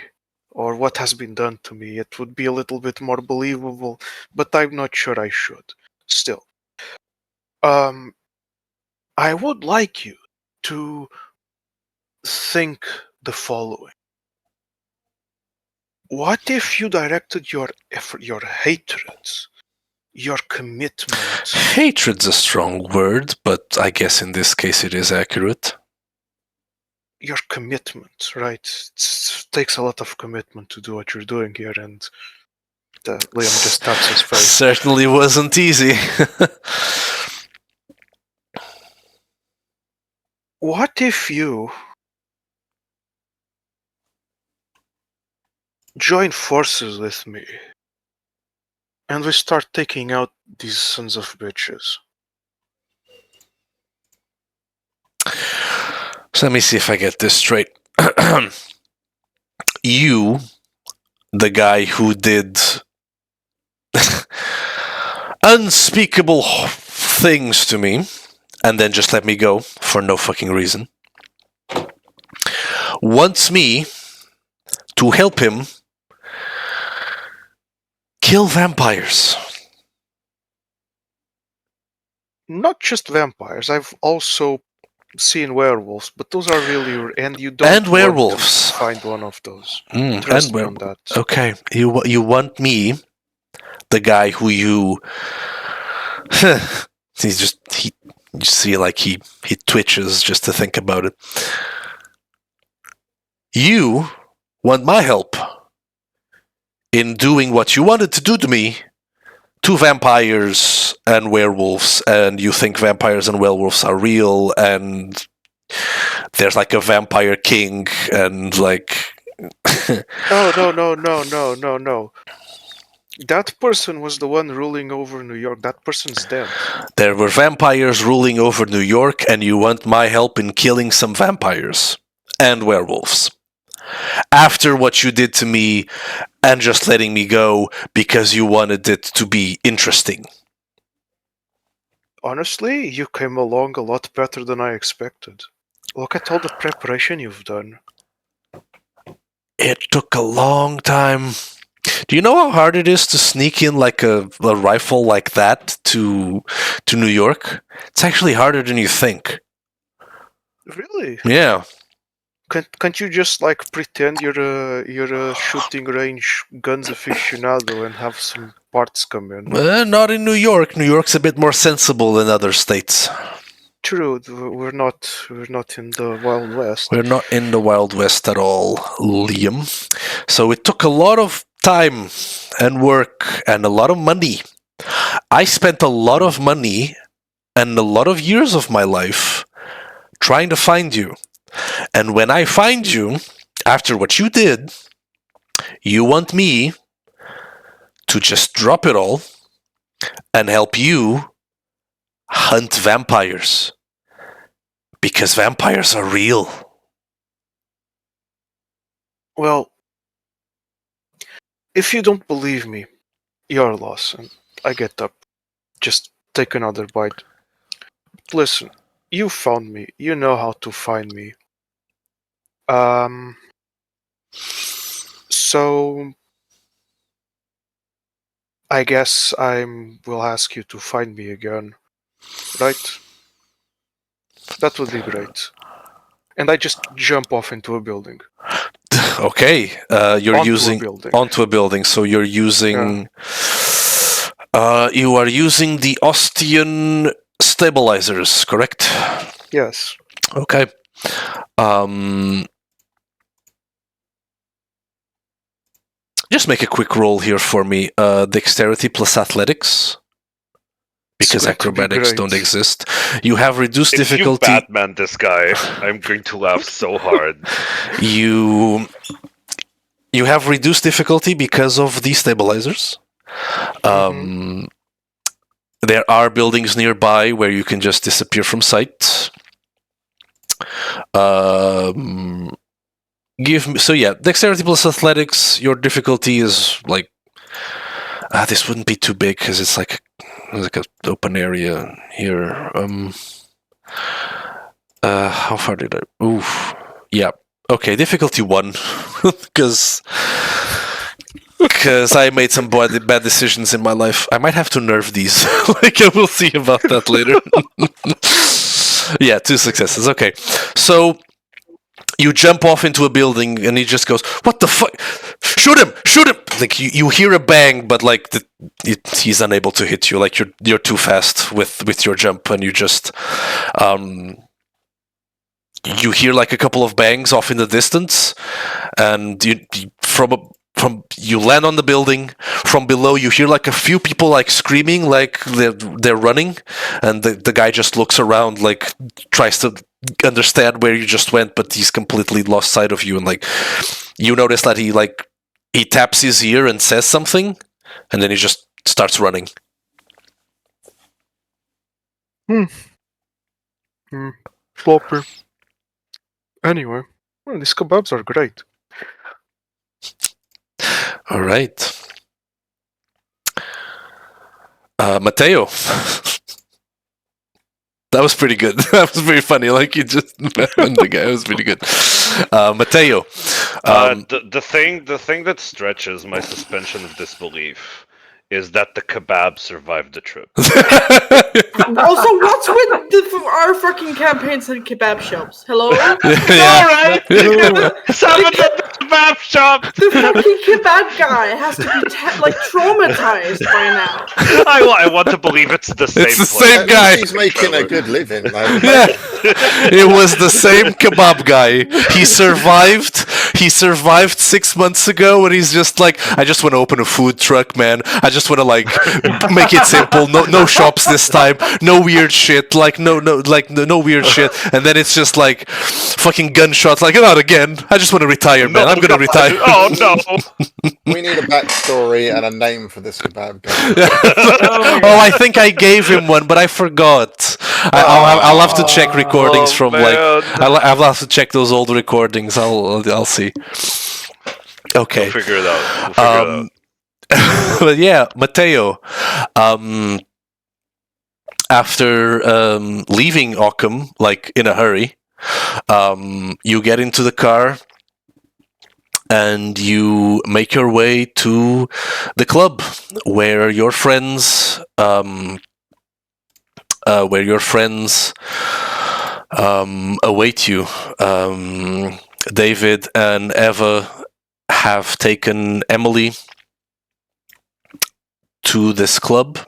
or what has been done to me, it would be a little bit more believable, but I'm not sure I should. Still, I would like you to think the following. What if you directed your effort, your hatred, your commitment? Hatred's a strong word, but I guess in this case it is accurate. Your commitment, right? It takes a lot of commitment to do what you're doing here, and Liam just taps his face. Certainly wasn't easy. What if you join forces with me and we start taking out these sons of bitches? So let me see if I get this straight. You, the guy who did unspeakable things to me and then just let me go for no fucking reason, wants me to help him kill vampires. Not just vampires. I've also seen werewolves, but those are really and you don't And want werewolves. to find one of those. And Trust me on that. Okay, you want me, the guy who you you see like he twitches just to think about it. You want my help in doing what you wanted to do to me to vampires and werewolves, and you think vampires and werewolves are real, and there's like a vampire king, and like No. That person was the one ruling over New York. That person's dead. there were vampires ruling over New York, and you want my help in killing some vampires and werewolves after what you did to me and just letting me go because you wanted it to be interesting. Honestly, you came along a lot better than I expected. Look at all the preparation you've done. It took a long time. Do you know how hard it is to sneak in like a rifle like that to New York? It's actually harder than you think. Really? Yeah. Can't you just like pretend you're a shooting range guns aficionado and have some parts come in? Not in New York. New York's a bit more sensible than other states. True, we're not in the Wild West. We're not in the Wild West at all, Liam. So it took a lot of time and work and a lot of money. I spent a lot of money and a lot of years of my life trying to find you. And when I find you, after what you did, you want me to just drop it all and help you hunt vampires. Because vampires are real. Well, if you don't believe me, your loss. And I get up. Just take another bite. Listen, you found me. You know how to find me. So I guess I will ask you to find me again, right? That would be great. And I just jump off into a building. Okay, you're Onto a using building. onto a building, so you're using. You are using the Ostian stabilizers, correct? Yes. Okay. Just make a quick roll here for me. Dexterity plus athletics. Because It's going to be acrobatics great. don't exist. You have reduced If you difficulty. Batman this guy, I'm going to laugh so hard. You have reduced difficulty because of the stabilizers. There are buildings nearby where you can just disappear from sight. Dexterity plus athletics. Your difficulty is like this wouldn't be too big because it's like an open area here. How far did I? Oof. Yeah. Okay. Difficulty 1, because I made some bad decisions in my life. I might have to nerf these. We'll see about that later. Yeah, 2 successes. Okay. So you jump off into a building and he just goes, "What the fuck? Shoot him! Shoot him!" Like you hear a bang, but like he's unable to hit you. Like you're too fast with your jump, and you just you hear like a couple of bangs off in the distance, and you land on the building. From below, you hear like a few people like screaming, like they're running, and the guy just looks around, like tries to understand where you just went, but he's completely lost sight of you. And like you notice that he taps his ear and says something, and then he just starts running. Flopper. Anyway, well, these kebabs are great. All right. Mateo. That was pretty good. That was very funny. Like you just the guy was pretty good. Mateo. The thing that stretches my suspension of disbelief is that the kebab survived the trip. Also, what's with our fucking campaigns and kebab shops? Hello? Alright! Summon the kebab shop! The fucking kebab guy has to be traumatized by now. I want to believe it's the same It's the place. same guy. He's making a good living, though. Yeah, it was the same kebab guy. He survived. He survived 6 months ago, and he's just like, I just want to open a food truck, man. I just want to like make it simple. No shops this time. No weird shit. Like no weird shit. And then it's just like fucking gunshots. Like not again. I just want to retire, man. I'm gonna retire. Oh no! We need a backstory and a name for this kebab guy. Oh, I think I gave him one, but I forgot. I'll have to check recordings from man. like. I'll have to check those old recordings. I'll see. Okay. We'll figure it out. But yeah, Mateo. After leaving Occam, like in a hurry, you get into the car and you make your way to the club where your friends await you. David and Eva have taken Emily to this club,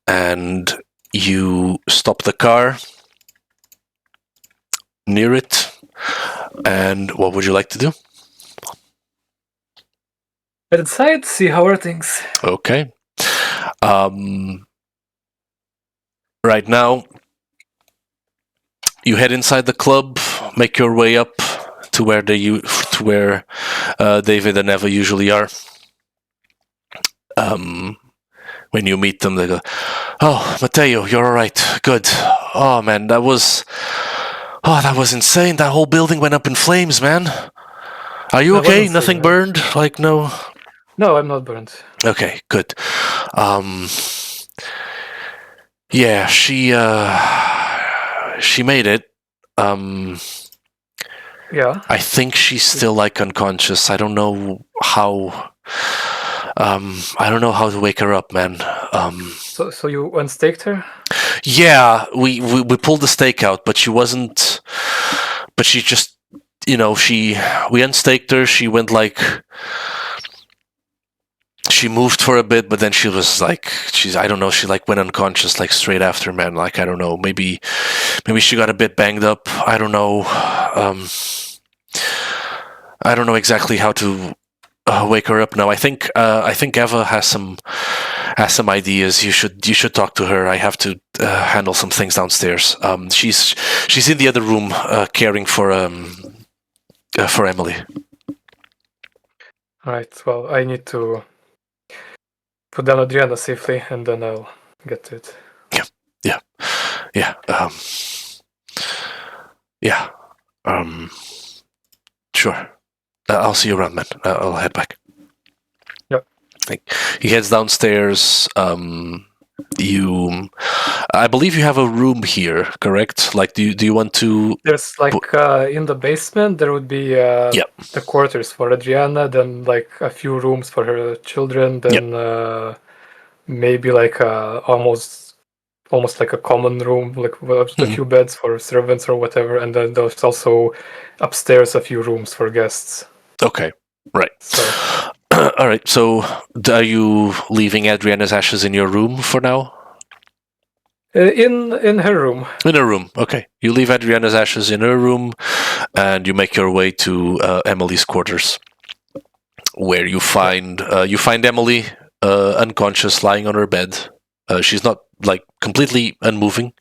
and you stop the car near it. And what would you like to do? Head inside, see how are things. Okay. Right now, you head inside the club. make your way up to where David and Eva usually are. When you meet them, they go, "Oh, Mateo, you're all right. Good. Oh man, that was insane. That whole building went up in flames, man. Are you That okay? wasn't Nothing so bad. burned? Like no." No, I'm not burned. Okay, good. Yeah, she made it. Yeah. I think she's still like unconscious. I don't know how. I don't know how to wake her up, man. So you unstaked her? Yeah, we pulled the stake out, but she wasn't. But she just, we unstaked her. She went like. She moved for a bit, but then she was like, I don't know, she like went unconscious like straight after, man. Like, I don't know, maybe she got a bit banged up. I don't know. I don't know exactly how to wake her up now. I think Eva has some ideas. You should talk to her. I have to handle some things downstairs. She's in the other room caring for Emily. All right. Well, I need to put down Adriana safely, and then I'll get to it. Yeah. Sure. I'll see you around, man. I'll head back. Yep. He heads downstairs. I believe you have a room here, correct? Like, do you want to? There's like in the basement there would be the quarters for Adriana, then like a few rooms for her children, then maybe like almost like a common room, like with a few beds for servants or whatever, and then there's also upstairs a few rooms for guests. Okay, right. So. All right. So, are you leaving Adriana's ashes in your room for now? In her room. In her room. Okay. You leave Adriana's ashes in her room, and you make your way to Emily's quarters, where you find Emily unconscious, lying on her bed. She's not like completely unmoving.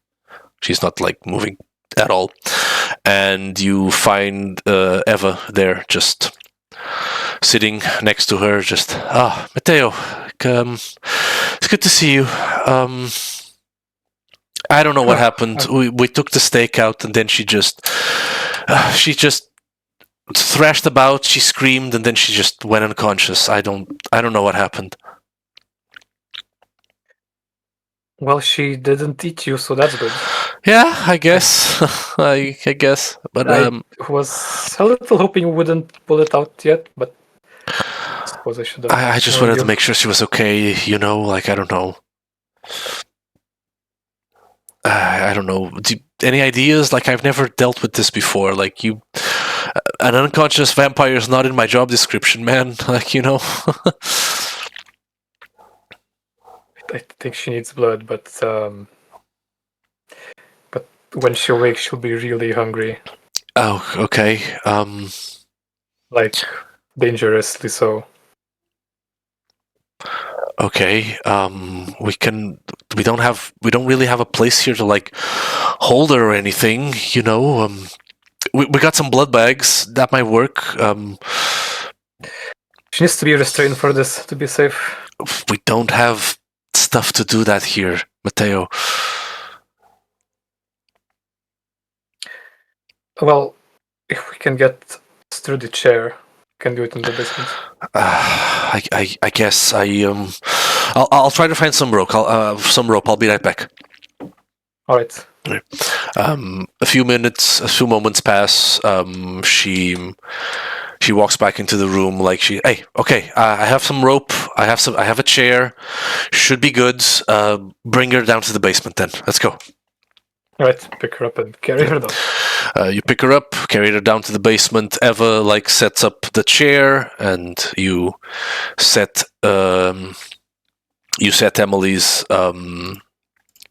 She's not like moving at all. And you find Eva there, just sitting next to her. Just Mateo, it's good to see you. I don't know what happened. We took the stake out, and then she just thrashed about. She screamed, and then she just went unconscious. I don't know what happened. Well, she didn't eat you, so that's good. Yeah, I guess. I guess, but I was a little hoping you wouldn't pull it out yet, but I suppose I should have. I just wanted to make sure she was okay. Like I don't know. I don't know. Any ideas? Like I've never dealt with this before. Like an unconscious vampire is not in my job description, man. Like I think she needs blood, but when she wakes, she'll be really hungry. Oh, okay. Like dangerously so. Okay. We don't really have a place here to like hold her or anything. We got some blood bags that might work. She needs to be restrained for this to be safe. We don't have stuff to do that here, Mateo. Well, if we can get through the chair, we can do it in the basement. I guess I'll try to find some rope. I'll be right back. All right. A few moments pass. She walks back into the room like I have some rope. I have a chair. Should be good. Bring her down to the basement then. Let's go. All right, pick her up and carry her down. You pick her up, carry her down to the basement. Eva sets up the chair, and you set Emily's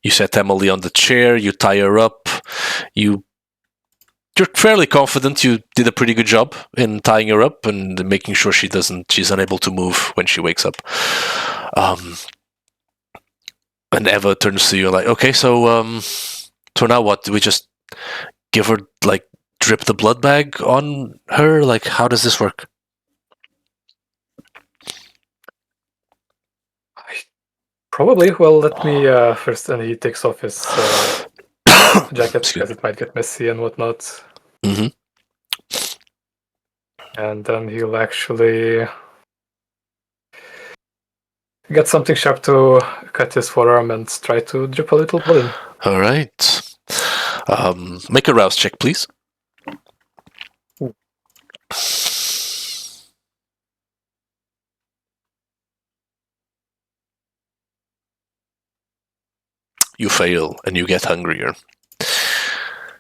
you set Emily on the chair. You tie her up. You're fairly confident you did a pretty good job in tying her up and making sure she's unable to move when she wakes up. And Eva turns to you like, okay, so now what? Do we just give her drip the blood bag on her? Like, how does this work? Probably. Well, let me first. And he takes off his jacket Excuse because it might get messy and whatnot. Mm-hmm. And then he'll actually get something sharp to cut his forearm and try to drip a little blood in. All right. Make a rouse check, please. Ooh. You fail, and you get hungrier.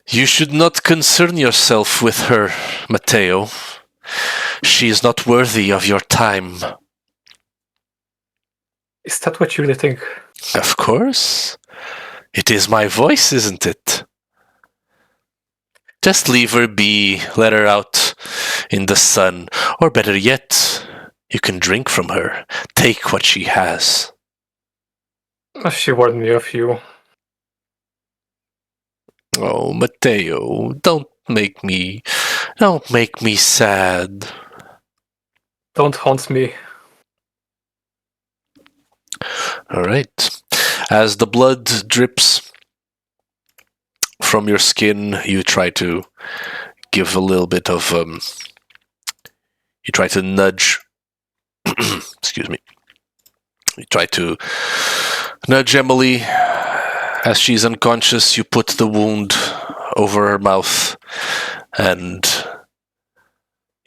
You should not concern yourself with her, Matteo. She is not worthy of your time. Is that what you really think? Of course. It is my voice, isn't it? Just leave her be, let her out in the sun. Or better yet, you can drink from her. Take what she has. She warned me of you. Oh, Matteo, don't make me sad. Don't haunt me. All right. As the blood drips from your skin, you try to give a little bit of you try to nudge excuse me. You try to nudge Emily as she's unconscious. You put the wound over her mouth, and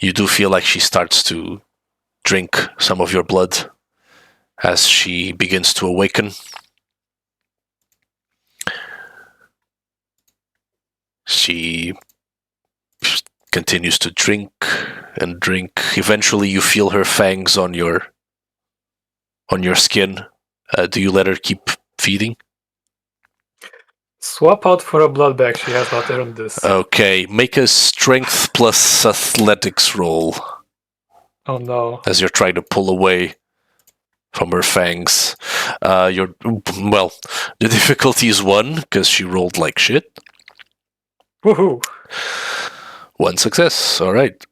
you do feel like she starts to drink some of your blood as she begins to awaken. She continues to drink and drink. Eventually, you feel her fangs on your skin. Do you let her keep feeding? Swap out for a blood bag. She has not earned this. Okay, make a strength plus athletics roll Oh no. as you're trying to pull away from her fangs. The difficulty is 1 because she rolled like shit. Woohoo! 1 success. All right.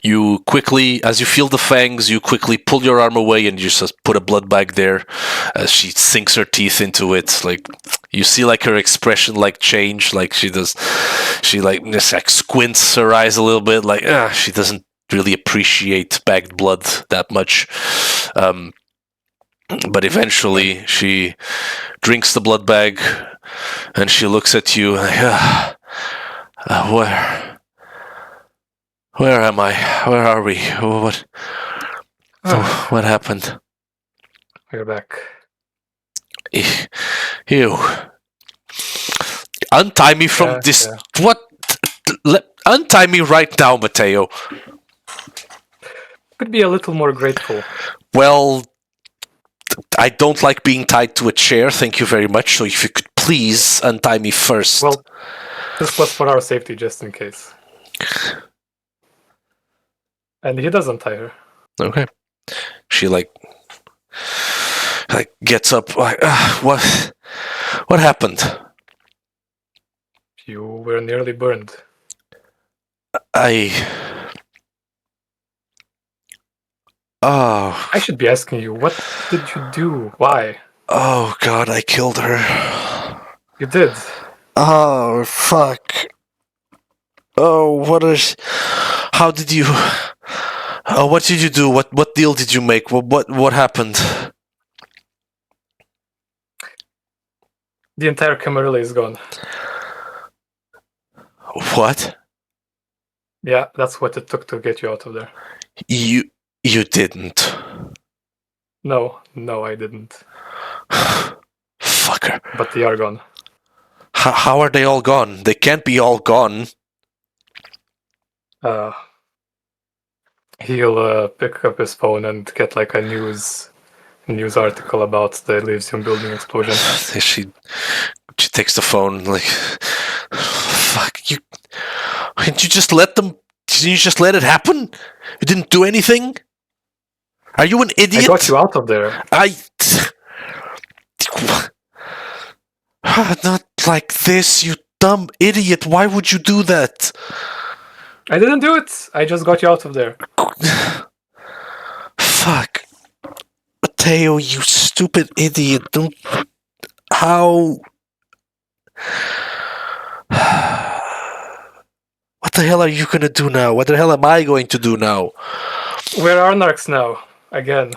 You quickly, as you feel the fangs, you quickly pull your arm away and you just put a blood bag there as she sinks her teeth into it. Like, you see like her expression like change, like she just like squints her eyes a little bit, like she doesn't really appreciate bagged blood that much. But eventually she drinks the blood bag and she looks at you like, where am I? Where are we? What happened? We're back. Ew. Untie me from this. Yeah. What? Untie me right now, Matteo. Could be a little more grateful. Well, I don't like being tied to a chair, thank you very much. So if you could please untie me first. Well, this was for our safety, just in case. And he does untie her. Okay. She like gets up. Like, what happened? You were nearly burned. I should be asking you, what did you do? Why? Oh God, I killed her. You did. Oh fuck. Oh, how did you? Oh, what did you do? What deal did you make? What happened? The entire Camarilla is gone. What? Yeah, that's what it took to get you out of there. You didn't. No, I didn't. Fucker. But they are gone. How are they all gone? They can't be all gone. He'll pick up his phone and get like a news article about the Elysium building explosion. She takes the phone like, fuck you. Didn't you just let them? Didn't you just let it happen? You didn't do anything? Are you an idiot? I got you out of there. Not like this, you dumb idiot. Why would you do that? I didn't do it. I just got you out of there. Fuck. Mateo, you stupid idiot. Don't... How... What the hell are you gonna do now? What the hell am I going to do now? Where are Narcs now? Again.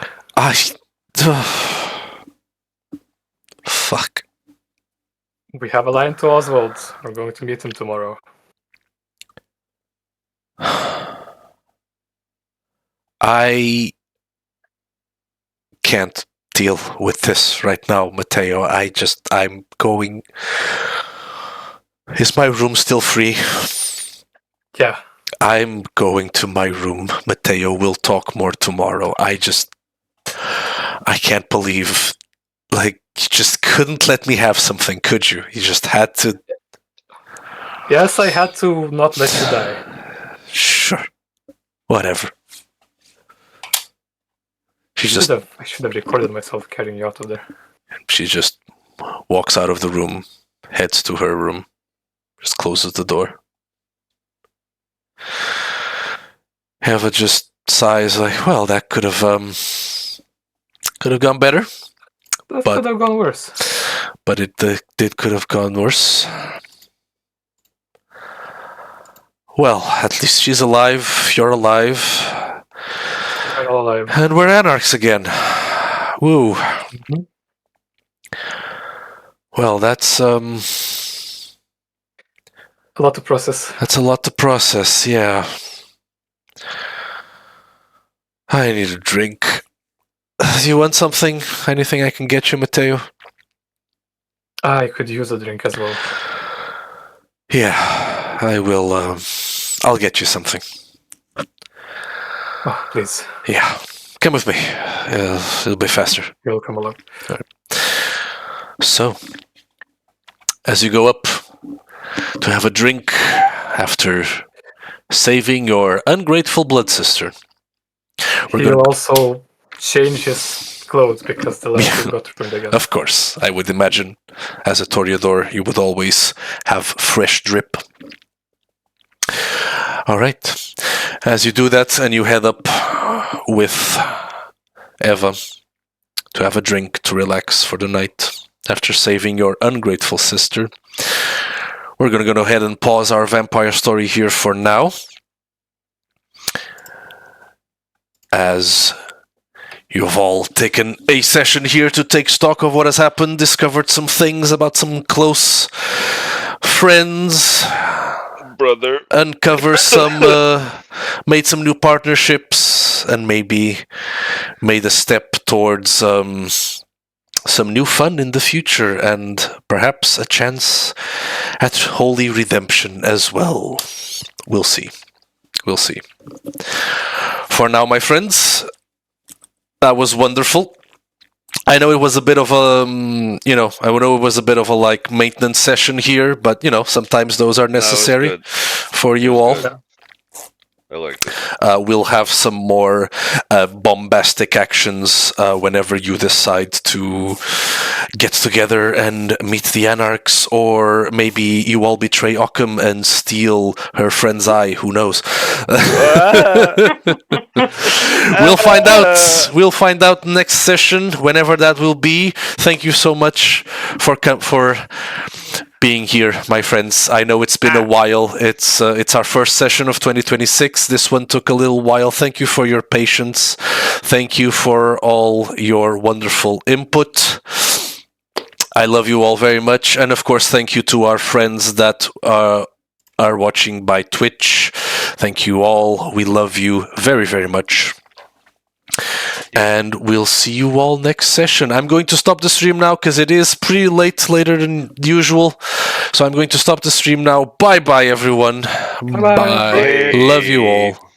Fuck. We have a line to Oswald. We're going to meet him tomorrow. I can't deal with this right now, Mateo. I'm going... Is my room still free? Yeah. I'm going to my room, Mateo. We'll talk more tomorrow. I can't believe... Like, you just couldn't let me have something, could you? You just had to... Yes, I had to not let you die. Sure. Whatever. I should have recorded myself carrying you out of there. She just walks out of the room, heads to her room, just closes the door. Eva just sighs like, well, that could have gone better. That could have gone worse. But it could have gone worse. Well, at least she's alive, you're alive. We're all alive. And we're anarchs again. Woo. Mm-hmm. Well, that's a lot to process. That's a lot to process, yeah. I need a drink. Do you want something? Anything I can get you, Mateo? I could use a drink as well. Yeah, I will. I'll get you something. Oh, please. Yeah, come with me. It'll be faster. You'll come along. Right. So, as you go up to have a drink after saving your ungrateful blood sister, he'll also change his clothes because the last one got ruined again. Of course, I would imagine, as a Toreador, you would always have fresh drip. All right. As you do that and you head up with Eva to have a drink to relax for the night after saving your ungrateful sister, we're going to go ahead and pause our vampire story here for now. As you've all taken a session here to take stock of what has happened, discovered some things about some close friends, brother, uncover some, made some new partnerships, and maybe made a step towards some new fun in the future, and perhaps a chance at holy redemption as well. We'll see. We'll see. For now, my friends, that was wonderful. I know it was a bit of a, like maintenance session here, but sometimes those are necessary for you all. Yeah. I like it. We'll have some more bombastic actions whenever you decide to get together and meet the Anarchs, or maybe you all betray Occam and steal her friend's eye. Who knows? We'll find out. We'll find out next session, whenever that will be. Thank you so much for being here, my friends. I know it's been a while. It's our first session of 2026. This one took a little while. Thank you for your patience. Thank you for all your wonderful input. I love you all very much. And of course, thank you to our friends that are watching by Twitch. Thank you all. We love you very, very much. And we'll see you all next session. I'm going to stop the stream now because it is pretty later than usual. So I'm going to stop the stream now. Bye-bye, everyone. Bye. Bye. Love you all.